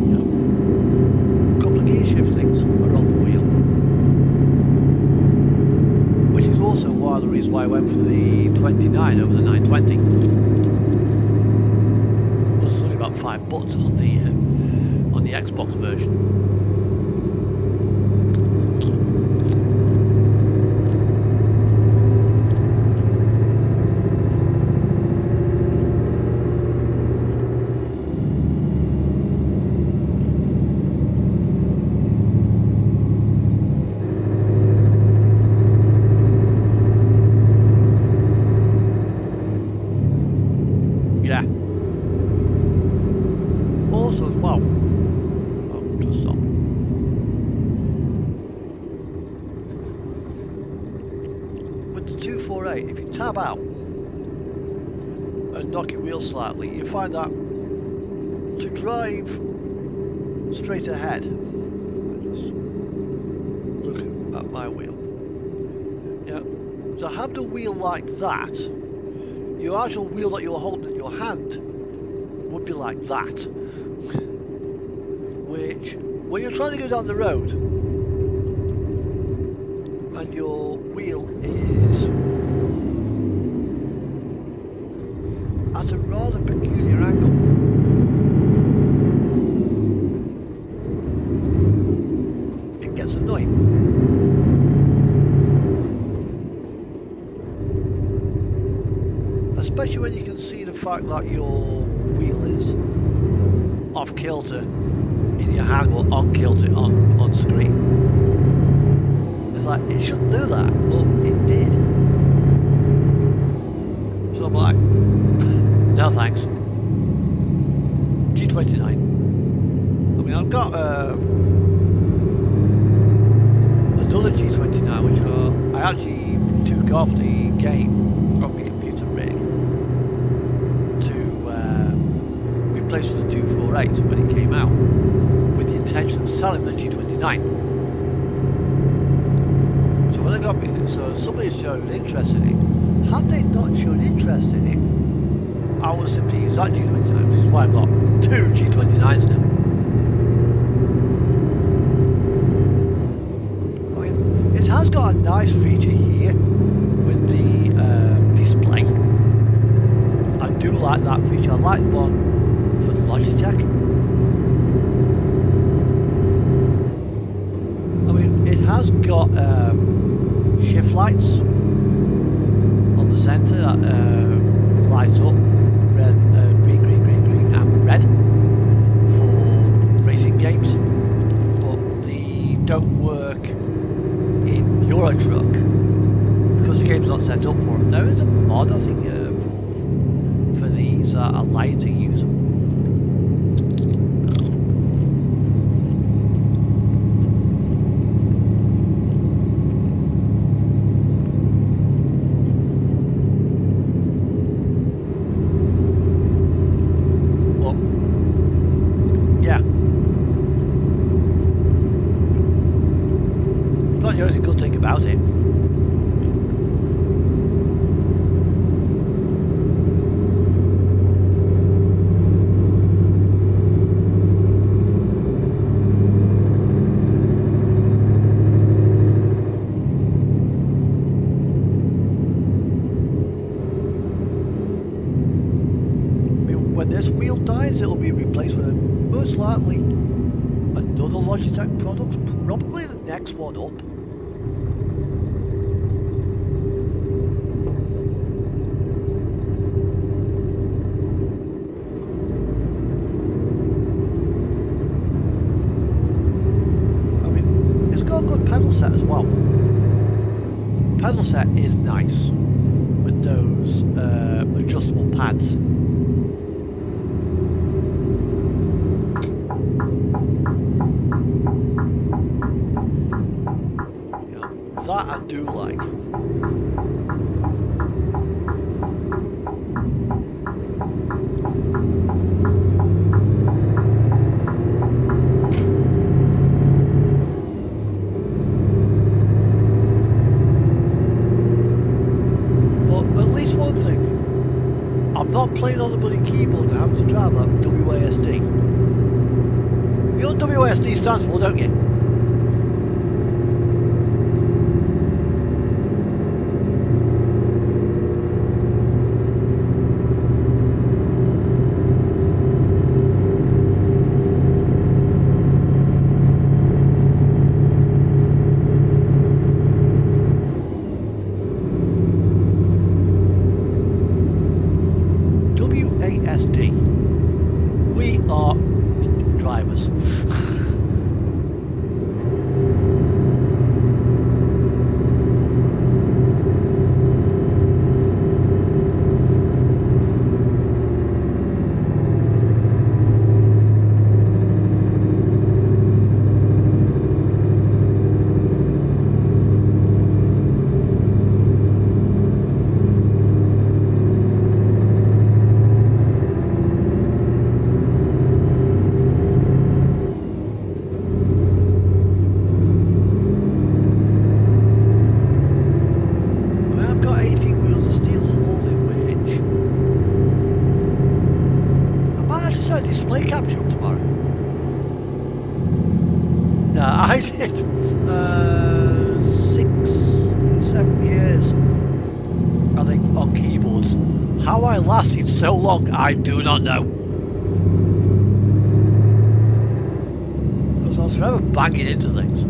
Speaker 2: You know, a couple of gear shift things are on the wheel. Also, the reason why I went for the 29 over the 920 was only about 5 buttons on the Xbox version. Also as well, just stop. With the 248, if you tab out and knock your wheel slightly, you find that to drive straight ahead, just look at my wheel. Yeah, to have the wheel like that, your actual wheel that you're holding in your hand would be like that. Which, when you're trying to go down the road and your wheel is at a rather peculiar angle, it gets annoying. Especially when you can see the fact that your wheel is off kilter in your hand or on kilter on screen. It's like, it shouldn't do that, but it did. So I'm like, no thanks. G29. I mean, I've got another G29 which I I actually took off the game on my computer rig to replace with the 248 when it came out, with the intention of selling the G29. So when I got so somebody showed interest in it. Had they not shown interest in it, I would simply use that G29, which is why I've got two G29s now. I mean, it has got a nice feature here with the display. I do like that feature. I like one for the Logitech. I mean, it has got shift lights on the centre that light up red, green, and red for racing games, but they don't work in Euro Truck because the game's not set up for them. There is a mod, I think, for these that allow you to use them. The only good thing about it. I mean, when this wheel dies, it'll be replaced with most likely another Logitech product, probably the next one up. Good pedal set as well. Pedal set is nice with those adjustable pads. Yeah, that I do like. I'm not playing on the bloody keyboard now to drive that WASD. You know what WASD stands for, don't you? WASD. We are drivers. Display capture up tomorrow. No, I did 6-7 years, I think, on keyboards. How I lasted so long, I do not know. Because I was forever banging into things.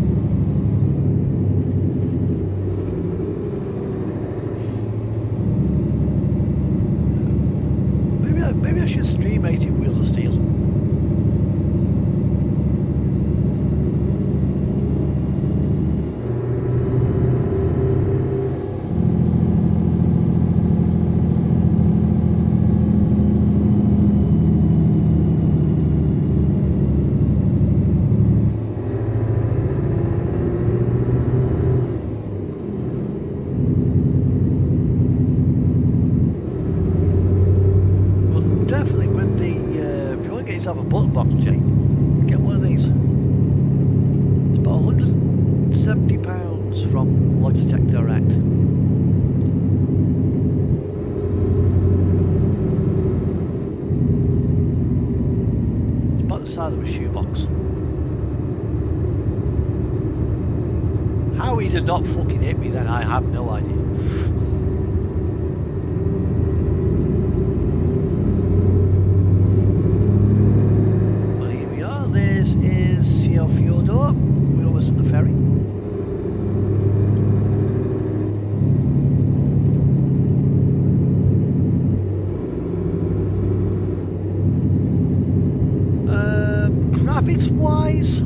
Speaker 2: Maybe I should stream 18 Wheels of Steel. these have a button box, Jay. Get one of these. It's about £170 from Logitech Direct. It's about the size of a shoebox. How he did not fucking hit me then, I have no idea. Well, here we are. This is Sio Fjordor. We're almost at the ferry. Graphics wise,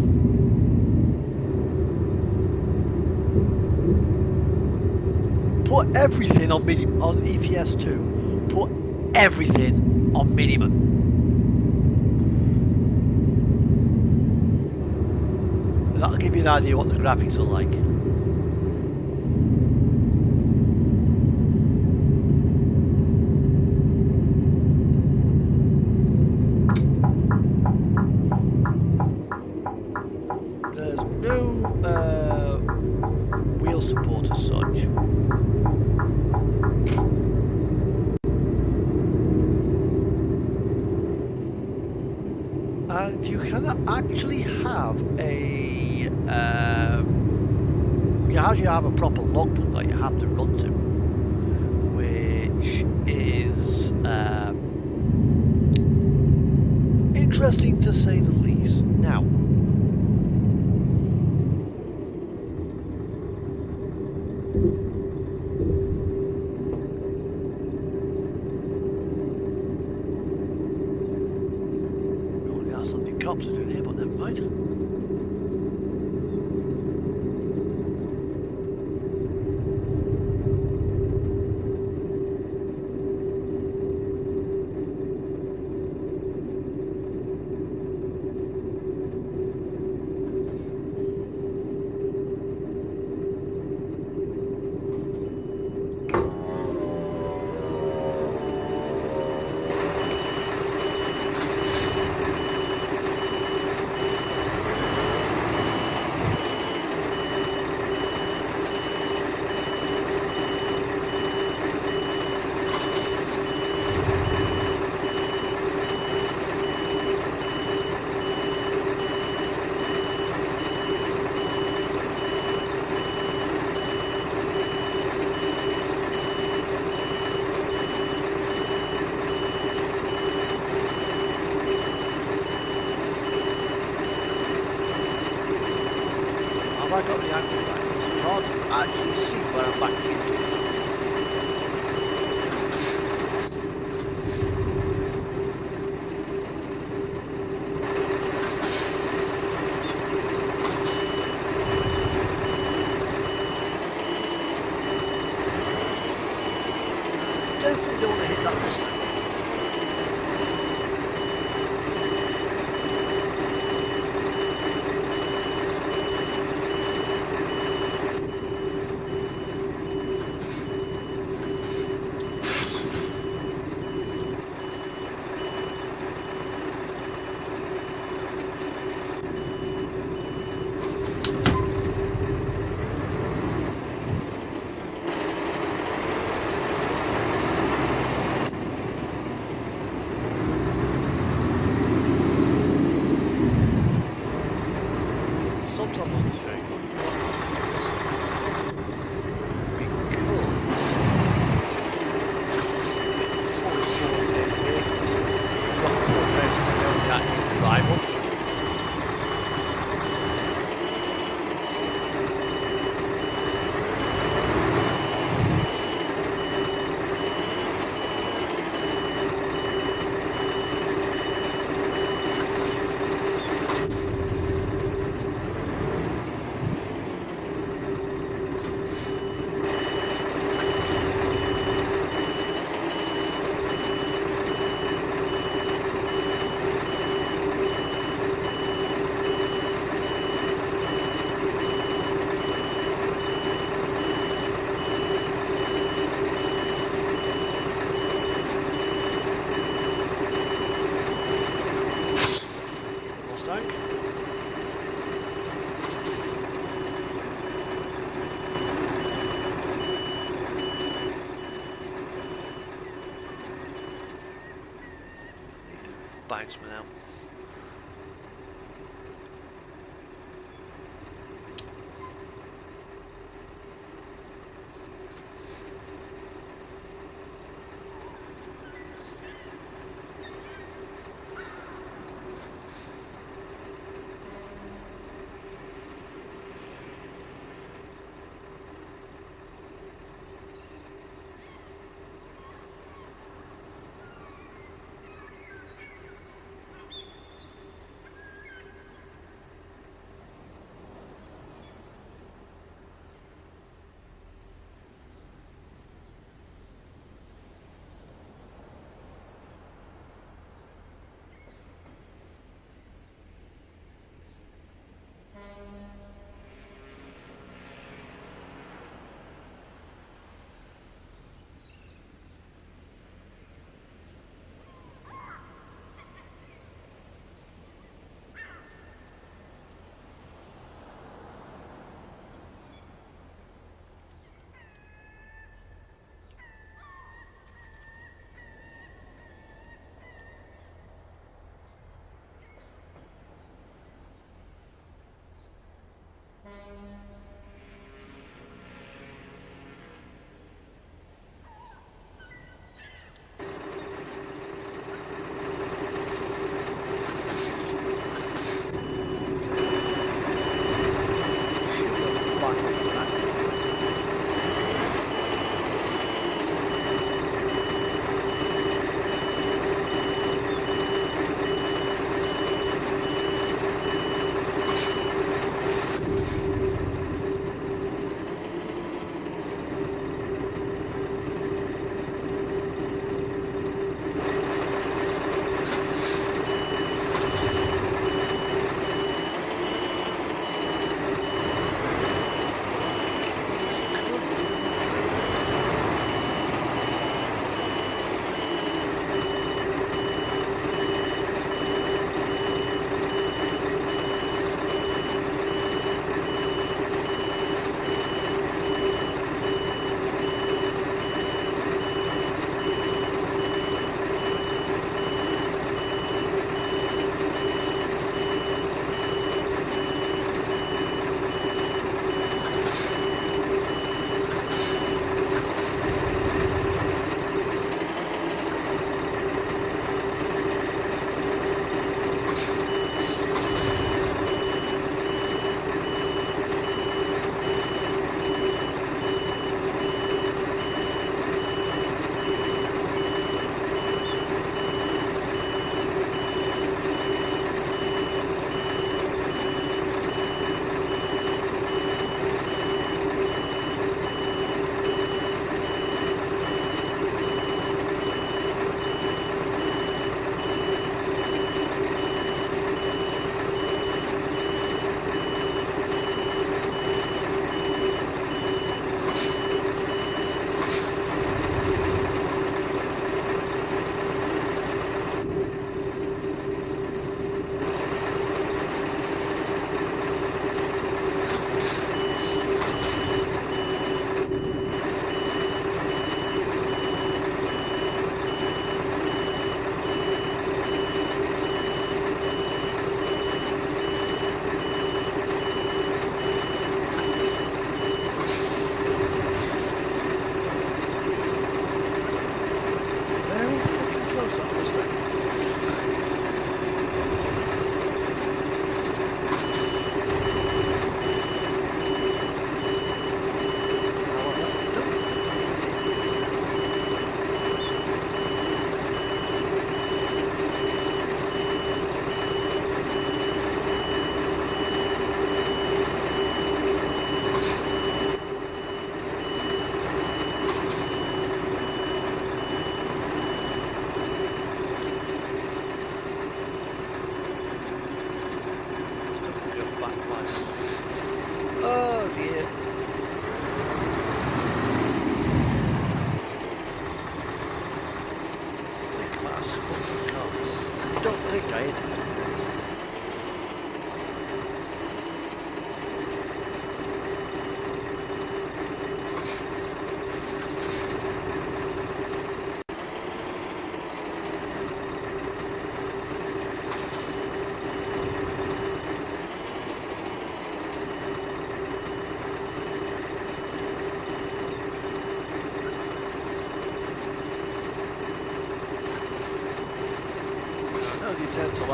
Speaker 2: put everything on ETS2. Put everything on minimum. And that'll give you an idea what the graphics are like. There's no wheel support as such. And you can actually have a you have a proper logbook that you have to run to, which is interesting to say the least. Now, cops are doing here, but never mind. I got the angle back because I can't actually see where I'm backing into. Definitely don't want to hit that this time. freaks me out.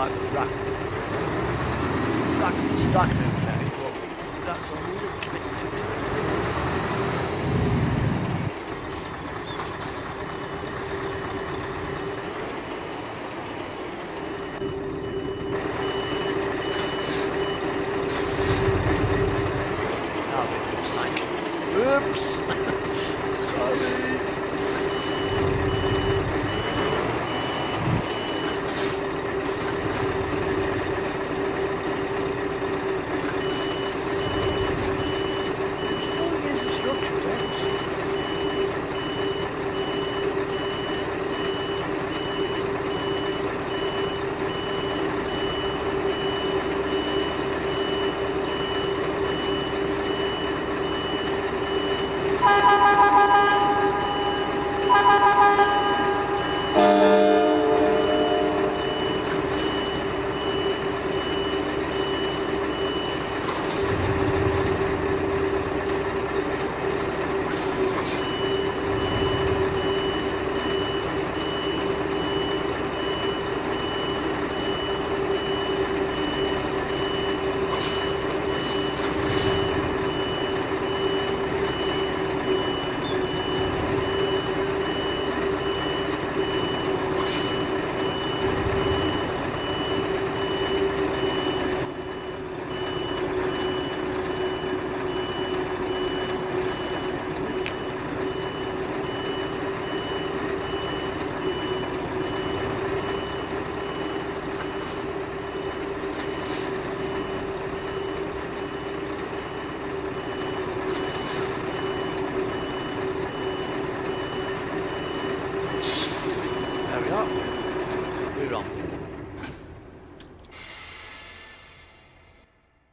Speaker 2: like the rack and stack and everything, but that's a little bit too tight. Now it's like, oops, sorry. We're on.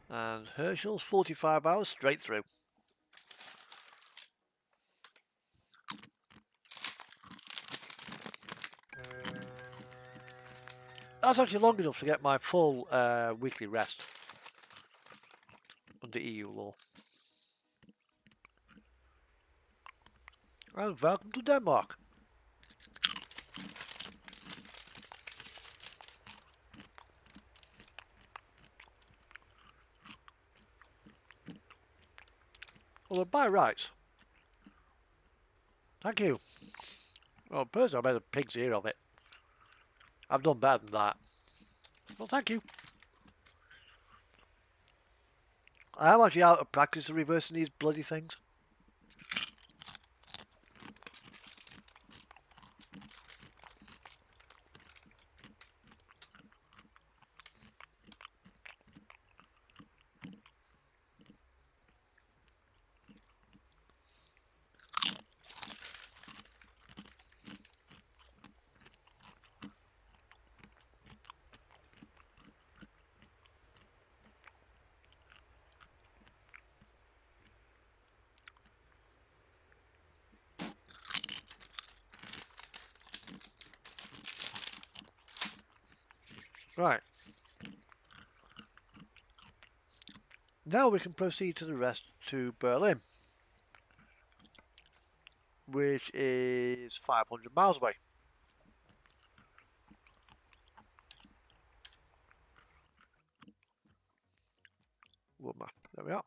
Speaker 2: And Herschel's 45 hours straight through. That's actually long enough to get my full weekly rest under EU law. And welcome to Denmark. Well, by rights. Thank you. Well, personally, I made a pig's ear of it. I've done better than that. Well, thank you. I am actually out of practice of reversing these bloody things. Right. Now we can proceed to the rest to Berlin, which is 500 miles away. World map. There we are.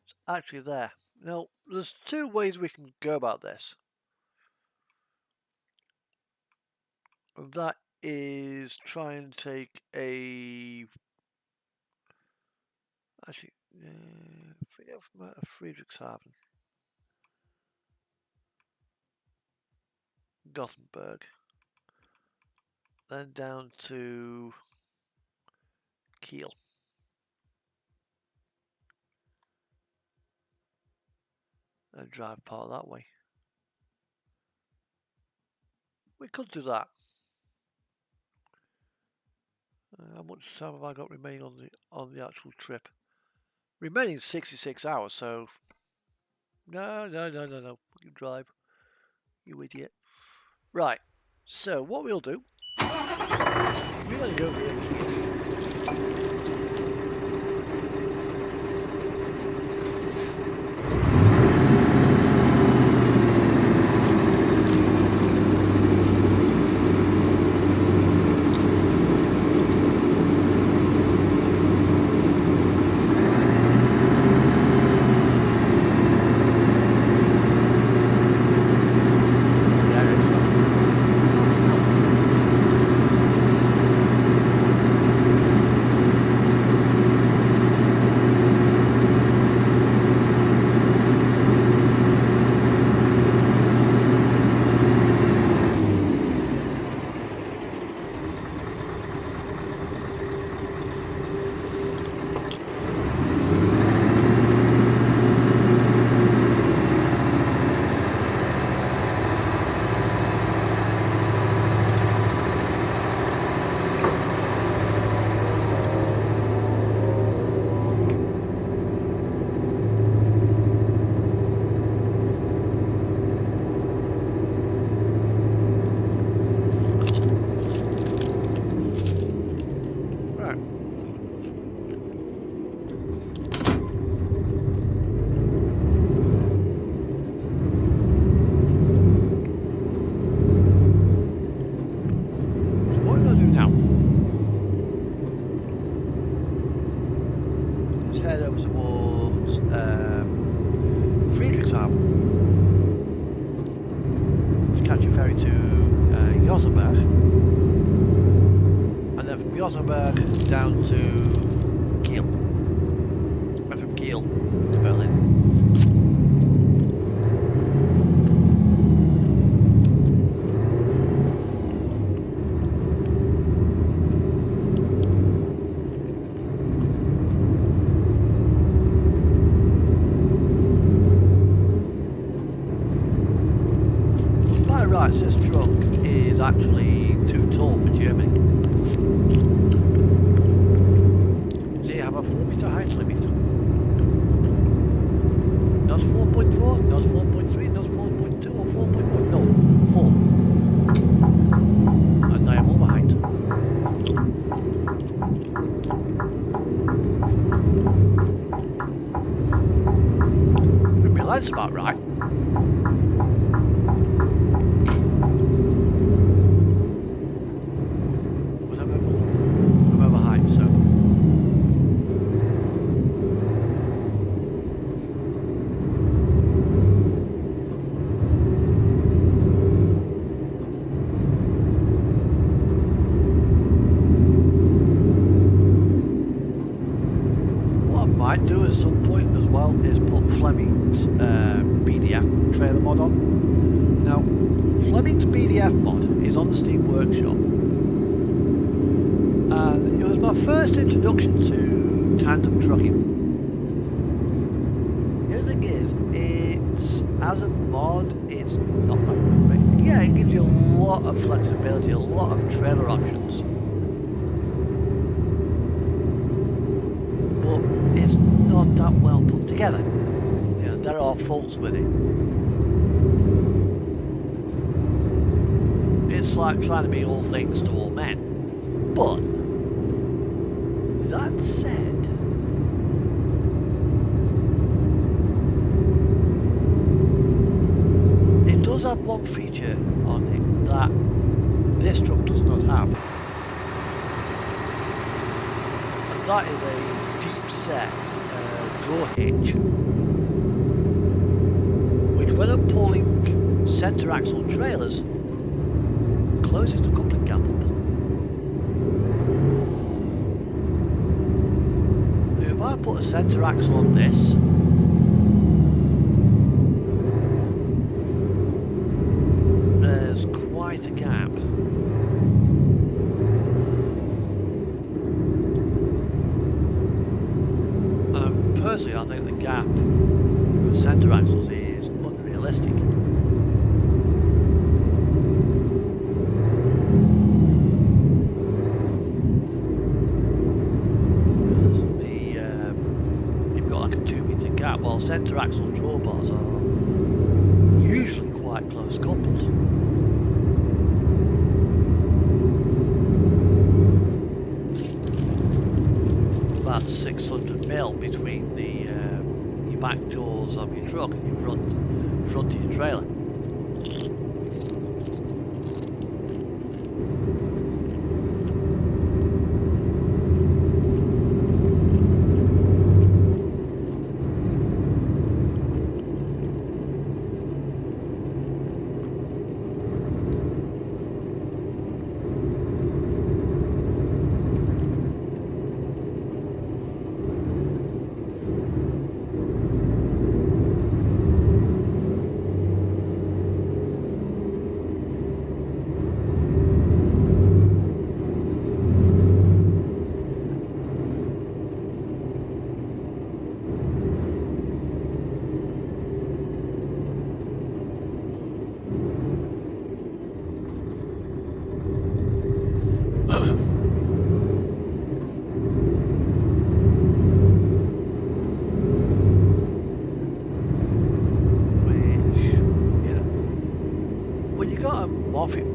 Speaker 2: It's actually there. Now, there's two ways we can go about this. And that is try and take a... Actually, Friedrichshafen. Gothenburg. Then down to Kiel. And drive part that way. We could do that. How much time have I got remaining on the actual trip? Remaining 66 hours, so no. You drive, you idiot. Right. So what we'll do, we're going to go for a Gothenburg down to Kiel. Went from Kiel to Berlin. By rights, this truck is actually too tall for Germany. They have a 4-meter height limit. Not 4.4, not 4.3, not 4.2 or 4.1, no, 4. And I am over height. My line's about right. Might do at some point as well is put Fleming's BDF trailer mod on. Now, Fleming's BDF mod is on the Steam Workshop, and it was my first introduction to tandem trucking. The other thing is, it's as a mod, it's not that great. Yeah, it gives you a lot of flexibility, a lot of trailer options. It's not that well put together. Yeah, there are faults with it. It's like trying to be all things to all men. But that said, it does have one feature on it that this truck does not have. And that is a set draw hitch, which when I'm pulling centre axle trailers closes the coupling gap up. Now if I put a centre axle on this, there's quite a gap. Personally, I think the gap for centre axles is unrealistic. You've got like a 2-meter gap, while centre axle drawbars are usually quite close coupled. About 600mm between the your back doors of your truck and your front of your trailer.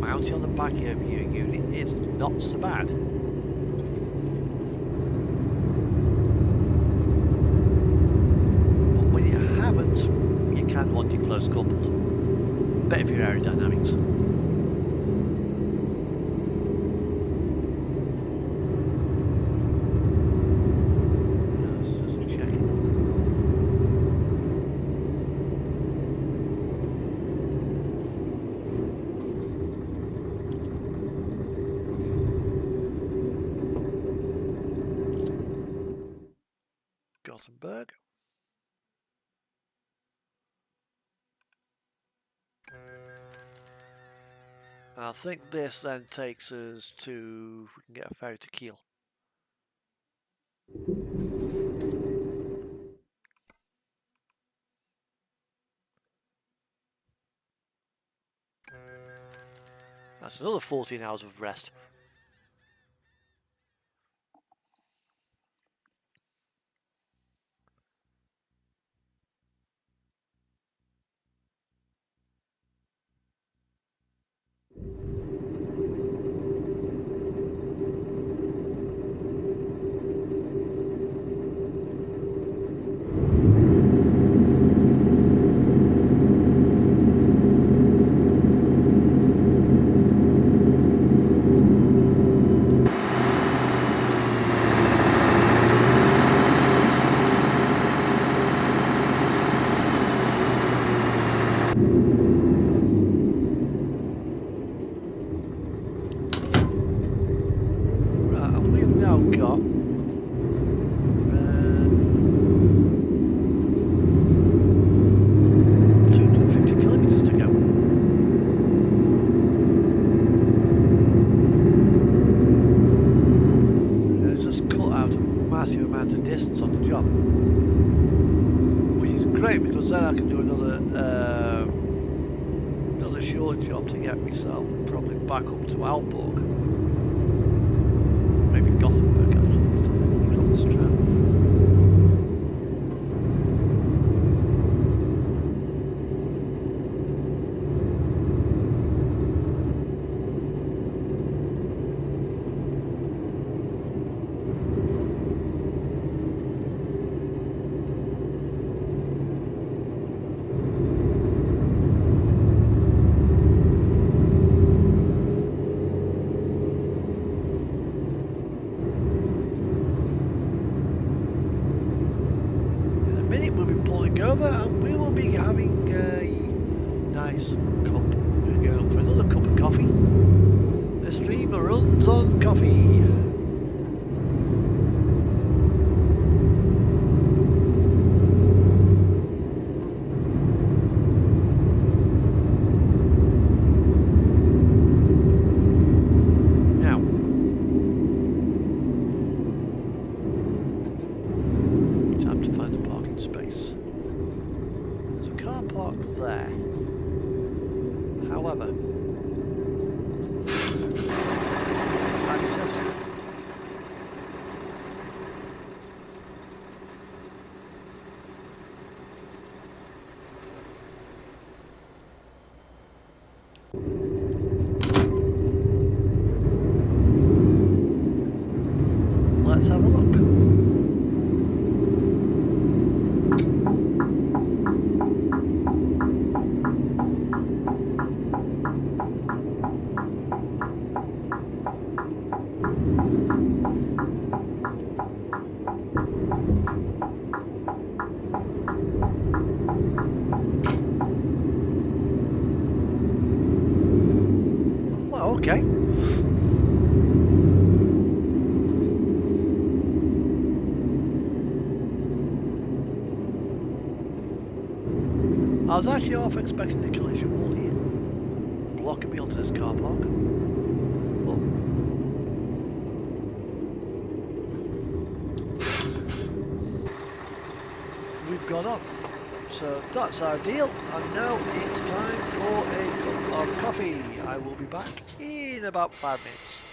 Speaker 2: Mounting on the back of your unit is not so bad. But when you haven't, you can want it close coupled. Better for your aerodynamics. Gothenburg. And I think this then takes us to, we can get a ferry to Kiel. That's another 14 hours of rest. Got 250 kilometers to go. It's just cut out a massive amount of distance on the job, which is great because then I can do another short job to get myself probably back up to Aalborg. Maybe Gothenburg actually, drop this tram. Over and we will be having a nice cup. We're going for another cup of coffee. The stream runs on coffee. Now, time to find a parking space. Car park there. However, accessory. Let's have a look. Okay. I was actually half expecting a collision wall here, blocking me onto this car park. But we've gone on. So that's our deal, and now it's time for a cup of coffee. I will be back in about 5 minutes.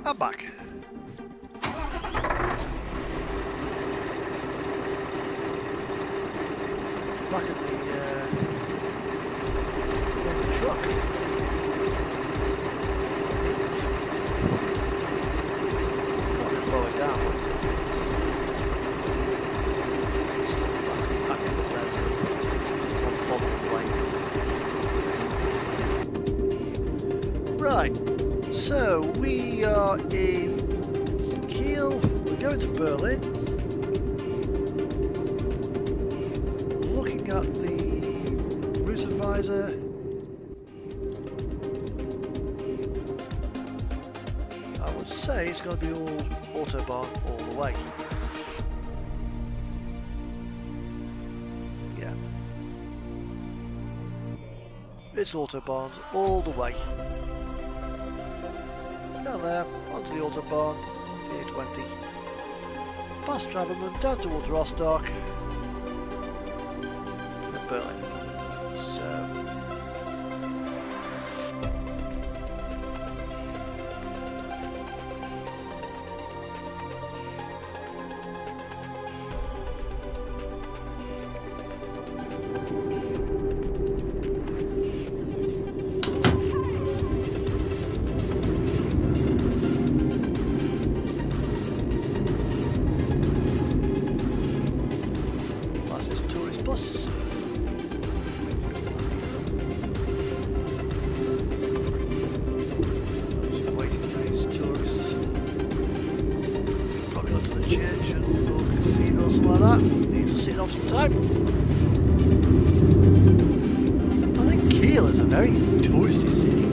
Speaker 2: I'm back. Back at the truck. Probably blow it down. Back in the desert. One follow flame. Right. So we are in Kiel. We're going to Berlin. Looking at the route advisor. I would say it's going to be all autobahn all the way. Yeah. It's autobahns all the way. Down there, onto the autobahn, the A20. Past Traverman, down towards Rostock. And Berlin. So... I think Kiel is a very touristy city.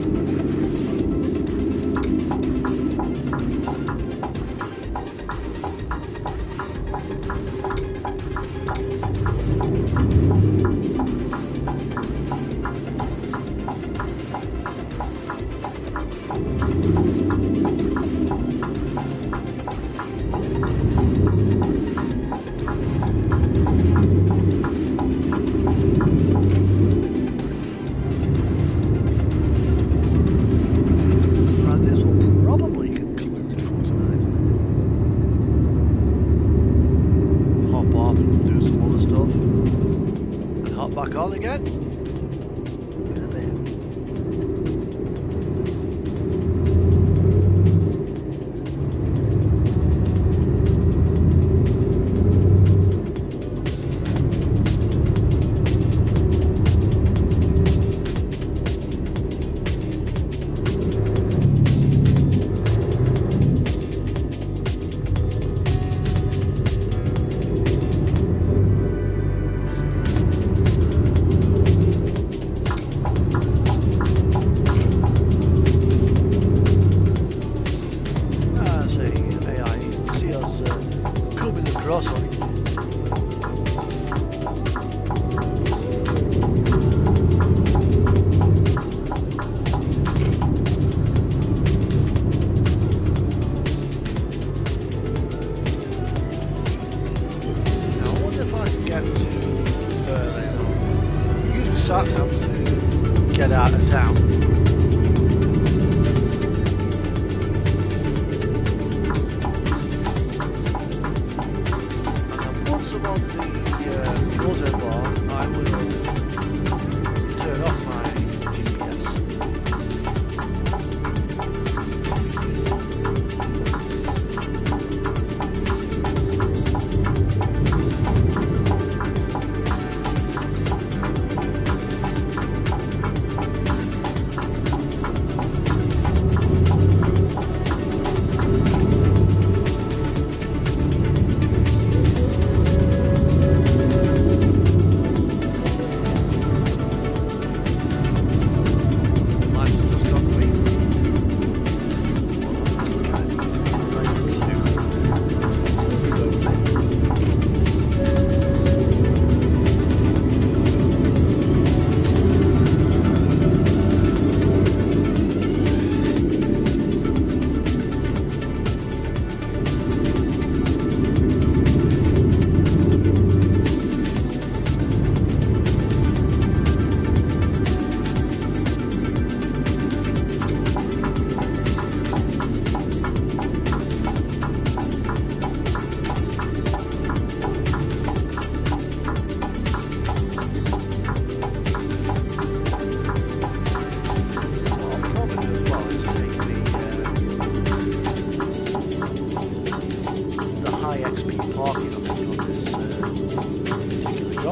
Speaker 2: Back on again. In a bit. Sat nav to get out of town. And once I'm on the autobahn, I will turn off my GPS.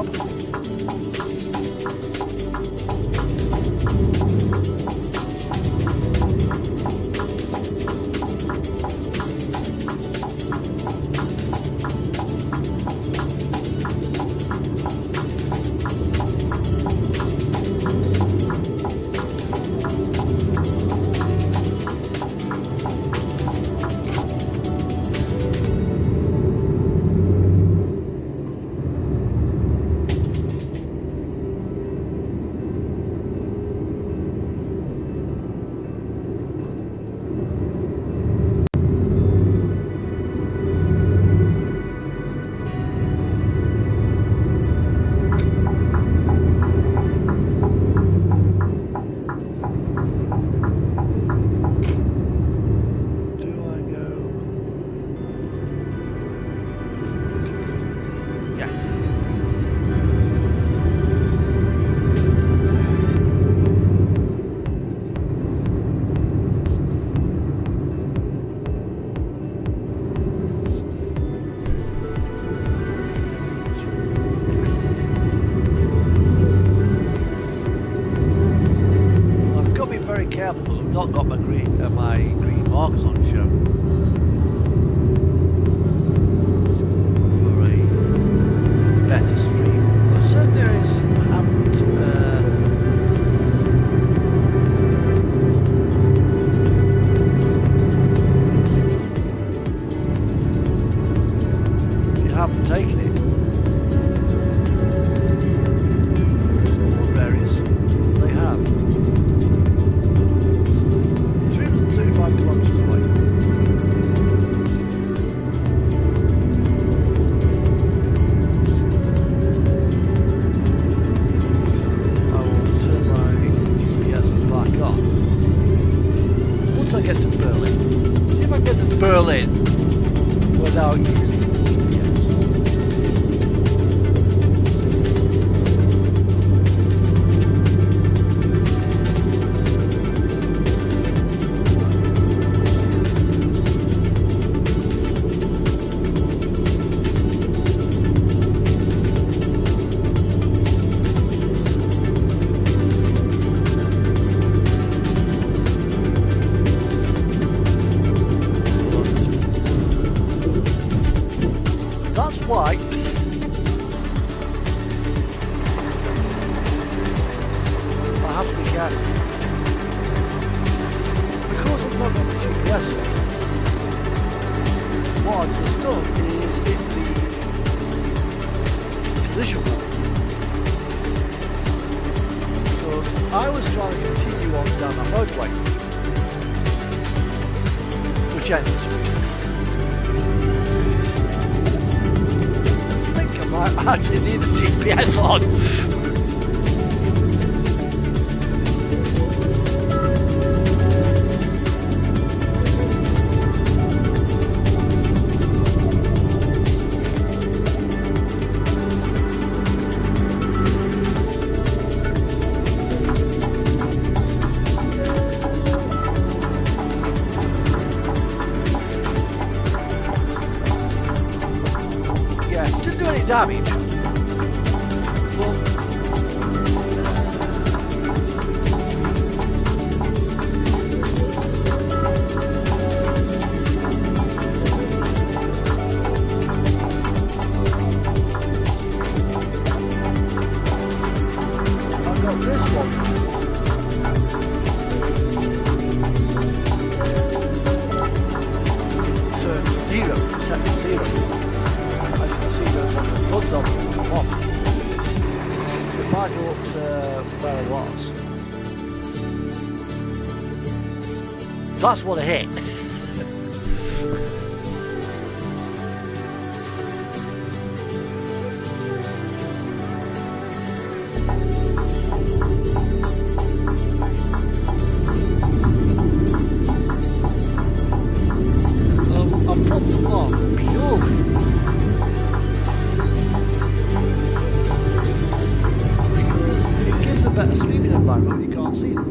Speaker 2: job. Not got my green markers on show for a better stream. But certain areas haven't you haven't taken it. Other areas they have. 335 kilometers away. I will turn my GPS back on. Once I get to Berlin, see if I can get to Berlin without using GPS. Why? I have to be careful. Because I'm not on the GPS, what I've just done is hit the collision wall. Because I was trying to continue on down that motorway, which ends. I actually need the GPS on. Yeah, didn't do any damage. That's what I hit. I put them on purely because it gives a better streaming environment when you can't see them.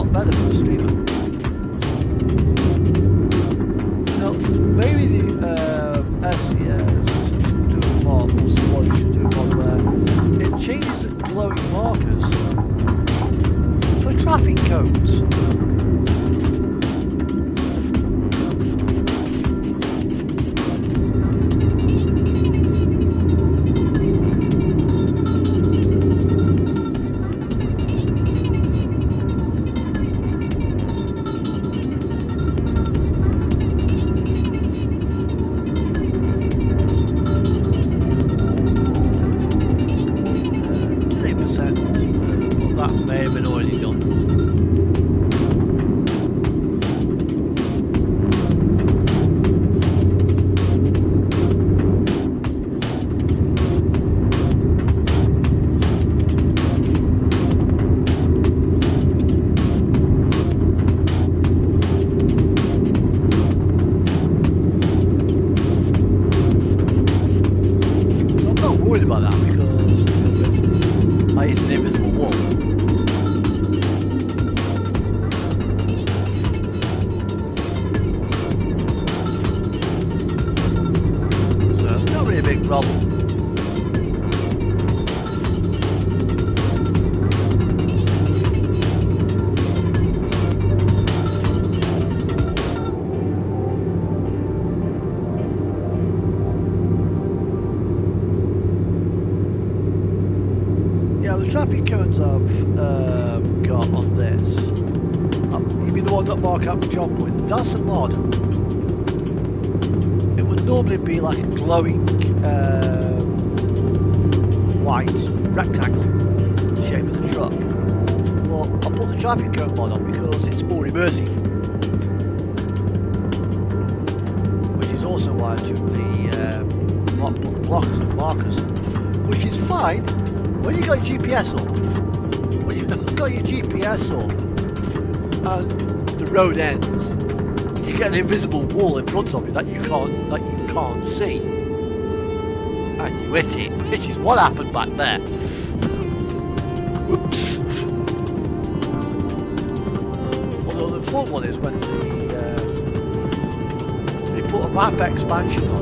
Speaker 2: lot better for the streamer. Now, maybe the SCS do a mod, or somebody should do a mod where it changes the glowing markers for traffic cones. Traffic cones I've got on this. You mean the one that mark up the job point? That's a mod. It would normally be like a glowing white rectangle shape of the truck. But I put the traffic cone mod on because it's more immersive. Which is also why I took the blockers and markers. Which is fine. When you got your GPS on, when you've not got your GPS on, and the road ends, you get an invisible wall in front of you that you can't see, and you hit it, which is what happened back there. Whoops. Although the fun one is when they put a map expansion on.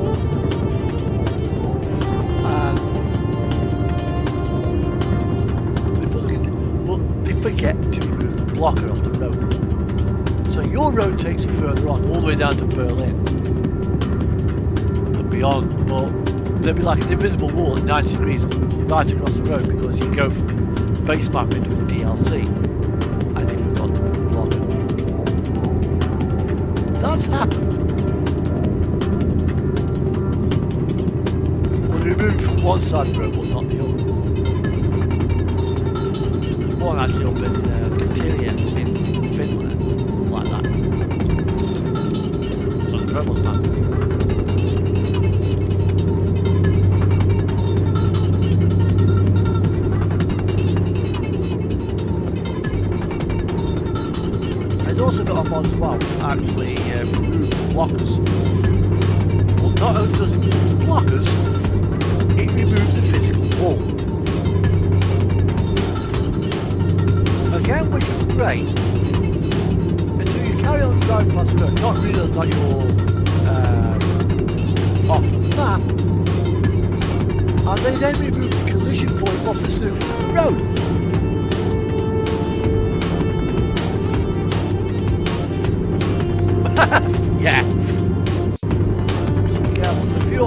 Speaker 2: Forget to remove the blocker off the road. So your road takes you further on, all the way down to Berlin and beyond, but there'll be like an invisible wall at 90 degrees right across the road because you go from base map into a DLC and they forgot the blocker. That's happened. Well, removed from one side of the road but not the other. One actually up in Cantilia in Finland, like that. On the Rebels map. I'd also got a mod as well, which actually removes blockers. Well, not only does it remove blockers, it removes the physical wall. Again, which is great, until you carry on driving past the road, not realise that you're off the map, and they then remove the collision point off the surface of the road. Yeah. So be careful.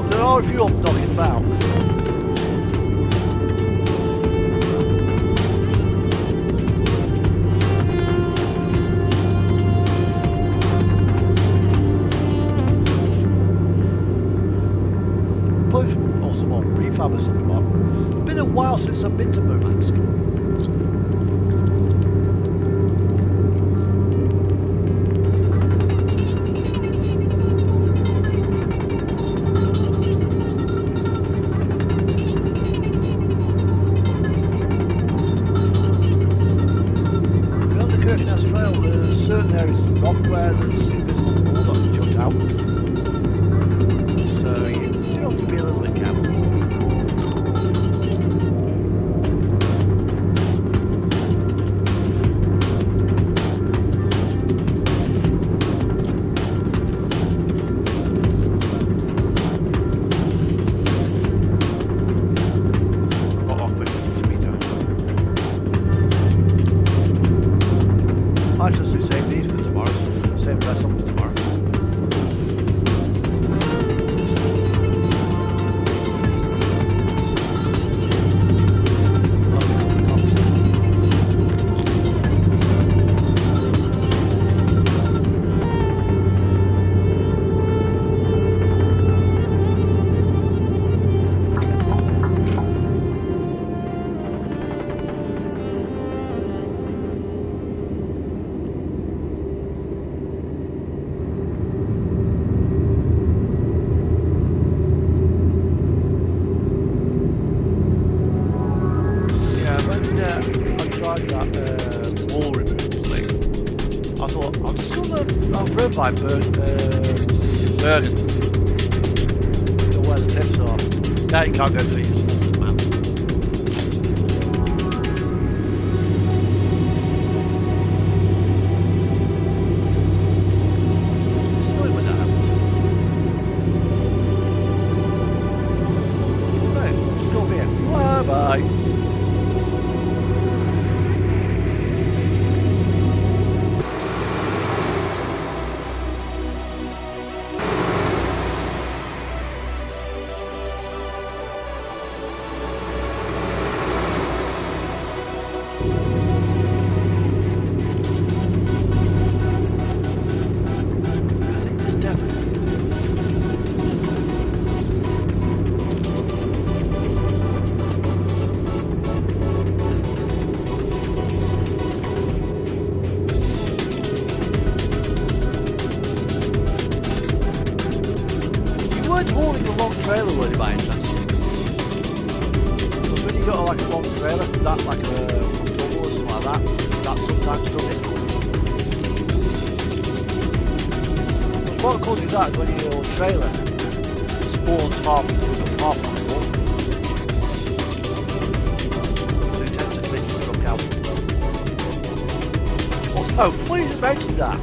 Speaker 2: There are a few of them knocking about. It's been a while since I've been to Murmansk. Beyond the Kirkenes Trail, there's certain areas of rock where there's invisible bulldogs chucked out. So you do have to be a little bit careful. tried that wall removal thing. I thought, I'll just go to road by Bergen. You know where the cliffs are. Now you can't go to it, you just fall to the map. It's annoying when that happens. Right, let's go over here. Bye bye. Holding a long trailer were you by any chance? Because when you got like a long trailer, that's like a double or something like that sometimes does it. What causes that is when your trailer spawns half on the wall. So it tends to glitch the truck out. Oh, please mention that.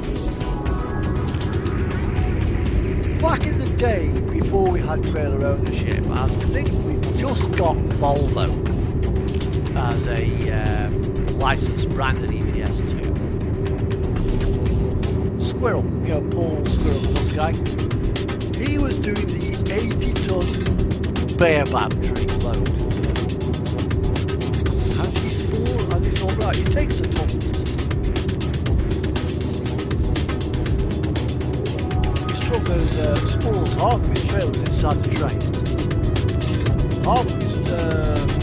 Speaker 2: Back in the day, before we had trailer ownership, I think we just got Volvo as a licensed brand in ETS2. Squirrel, you know, Paul Squirrel, this guy. He was doing the 80-ton baobab tree load. And he's all right. He takes a ton. Goes spawns half of his trailer was inside the train. Half of his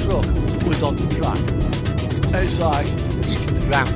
Speaker 2: truck was on the track. And it's like eating the ground.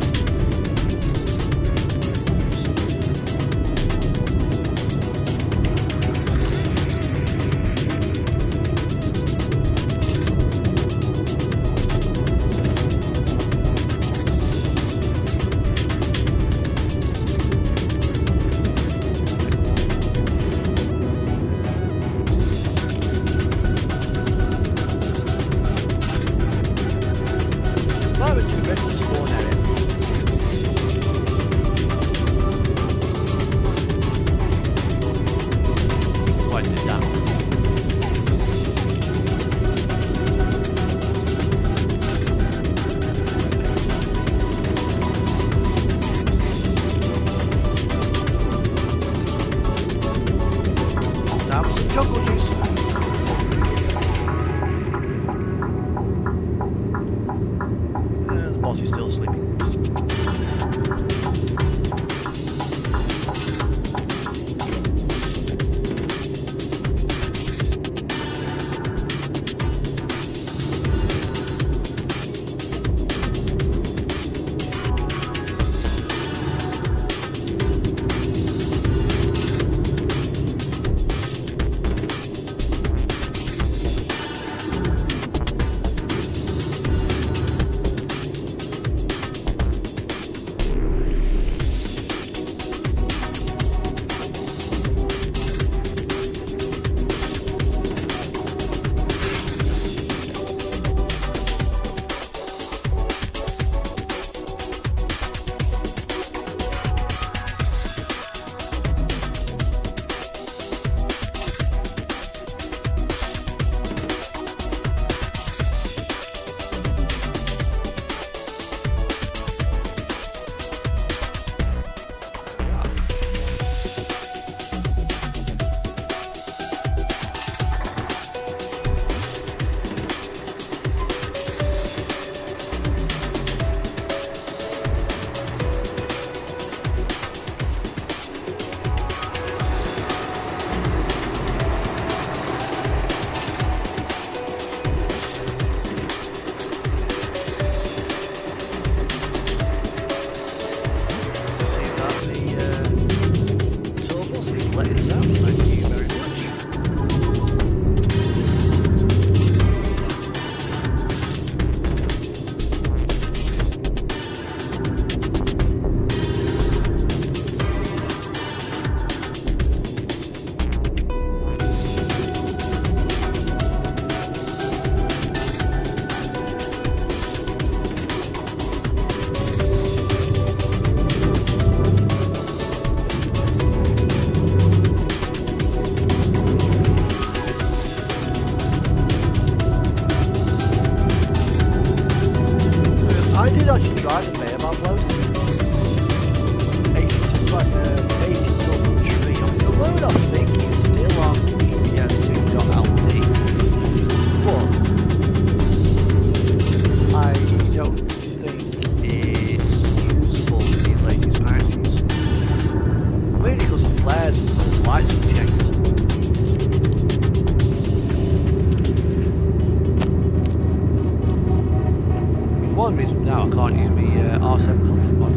Speaker 2: one reason now I can't use my R700 mod.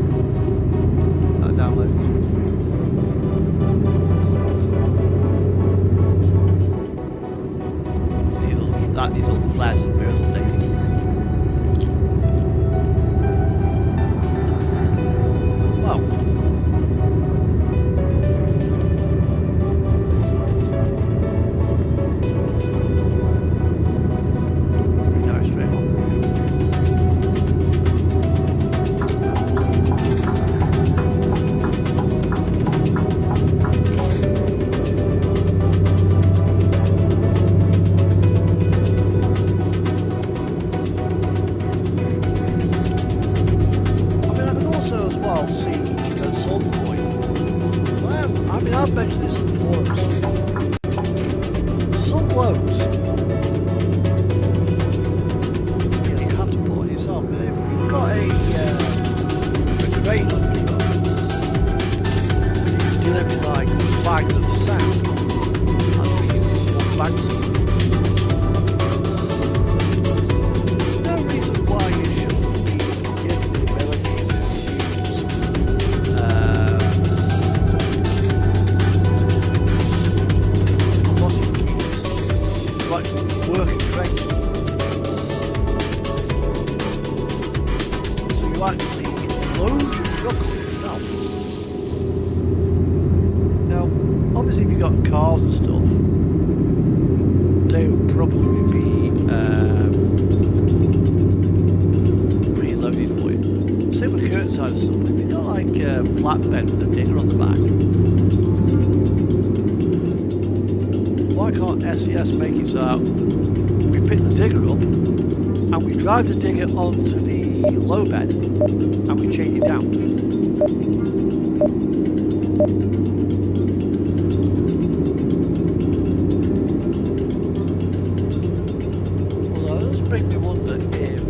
Speaker 2: That downloads. That needs all the flares and mirrors updating. Wow. I've mentioned this in the forums. Some blokes, you have to put on yourself. If you've got a crane on your truck, you deliver like bags of sand, and you want bags of no reason why you shouldn't be given the ability to working crane. So you actually load your truck up yourself. Now, obviously if you've got cars and stuff, they would probably be preloaded for you. Same with curtain-side and stuff, but if you've got like a flatbed with a digger on the back, why can't SES make it so that we pick the digger up and we drive the digger onto the low bed and we chain it down? Although it does make me wonder if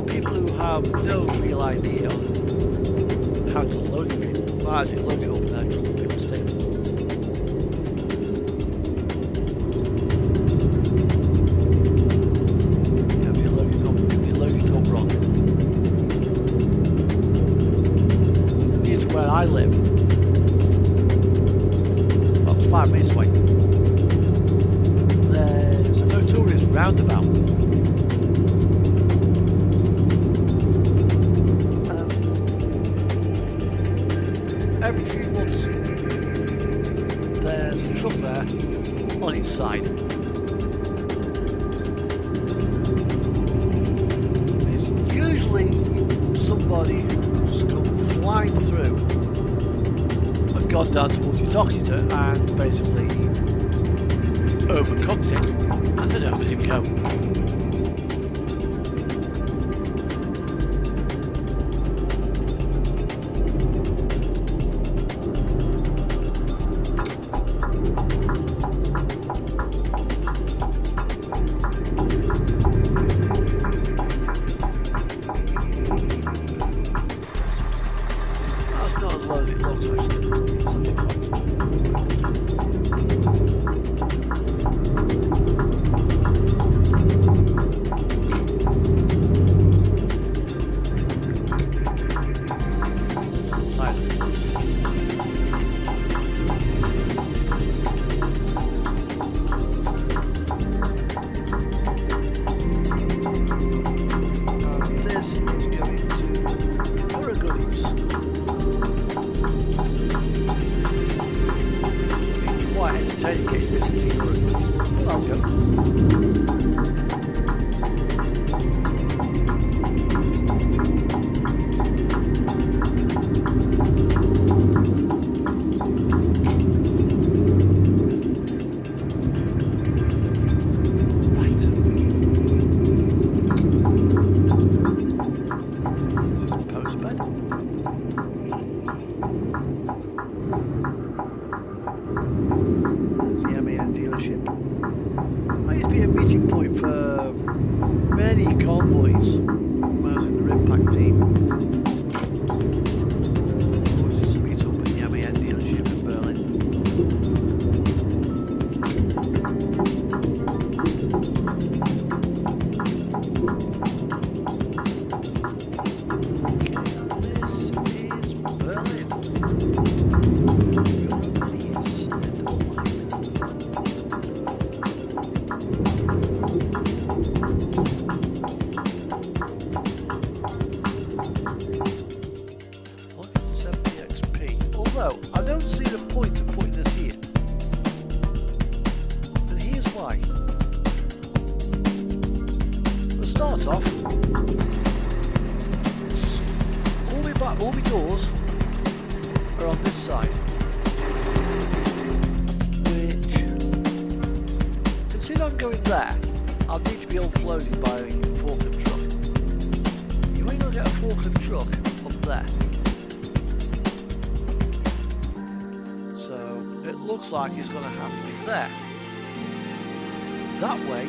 Speaker 2: people who have no real idea of how to load it might actually load it up in their truck and pick the stable. I live about 5 minutes away. There's a notorious roundabout. Every few months there's a truck there on its side. It's usually somebody who's come flying through, gone down towards your toxiter and basically overcooked it and then let him go. That's not as low as it looks actually. plans off. All my doors are on this side, which, considering I'm going there, I'll need to be offloaded by a forklift truck. You ain't gonna get a forklift truck up there. So it looks like it's gonna have to be there. That way.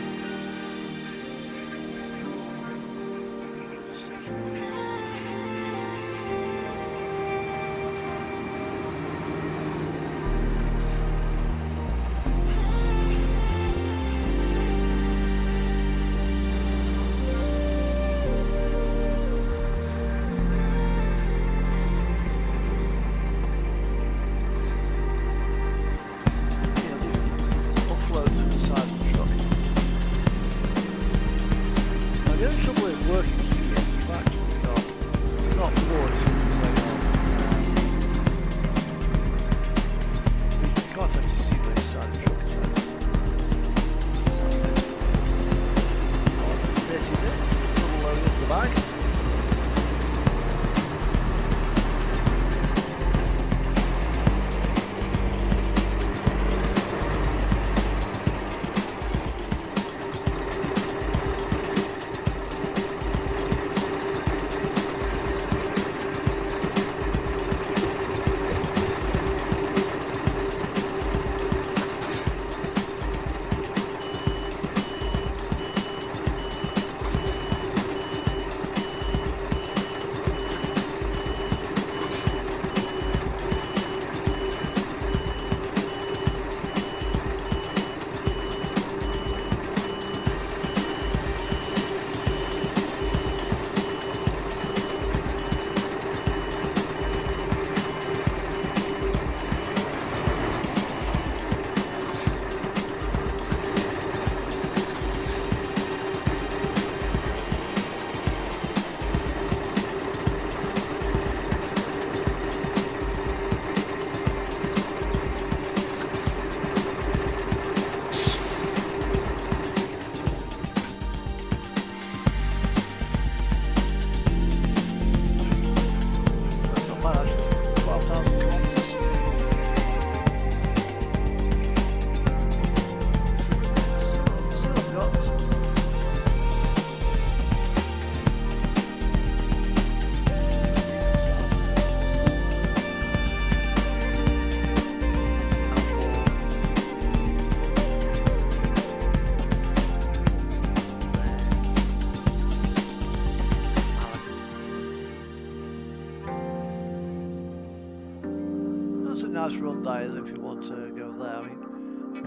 Speaker 2: Nice run that is if you want to go there. I mean,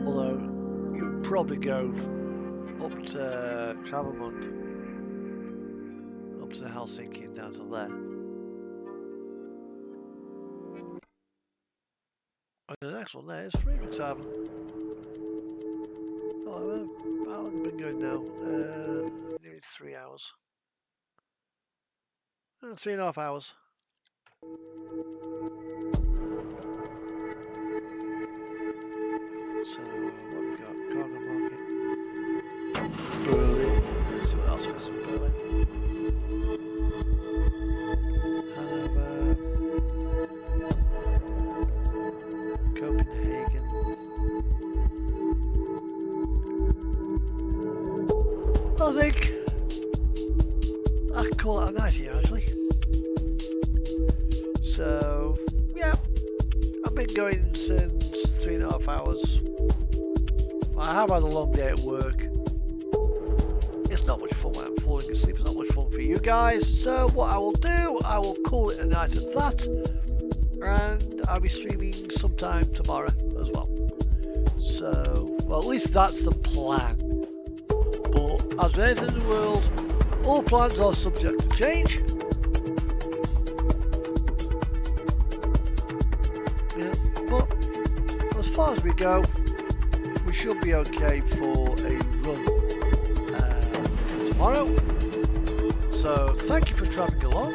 Speaker 2: although you'd probably go up to Travemund, up to Helsinki and down to there. And the next one there is Frederikshavn. Oh, how long have I been going now? Nearly 3 hours. 3.5 hours. So, what we got? Cargo market. Berlin. Let's see what else there is in Berlin. Hanover. Copenhagen. I think I could call it a night here actually. So, yeah. I've been going since 3.5 hours. I have had a long day at work. It's not much fun when I'm falling asleep. It's not much fun for you guys. So what I will do, I will call it a night at that. And I'll be streaming sometime tomorrow as well. So, well, at least that's the plan. But as with anything in the world, all plans are subject to change. Yeah, but as far as we go, we should be okay for a run tomorrow. So thank you for travelling along.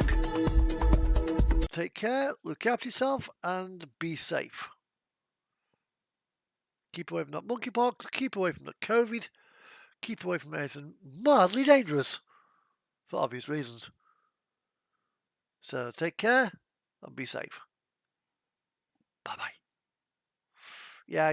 Speaker 2: Take care, look after yourself, and be safe. Keep away from that monkeypox, keep away from the COVID, keep away from anything mildly dangerous. for obvious reasons. So take care and be safe. Bye bye. Yeah.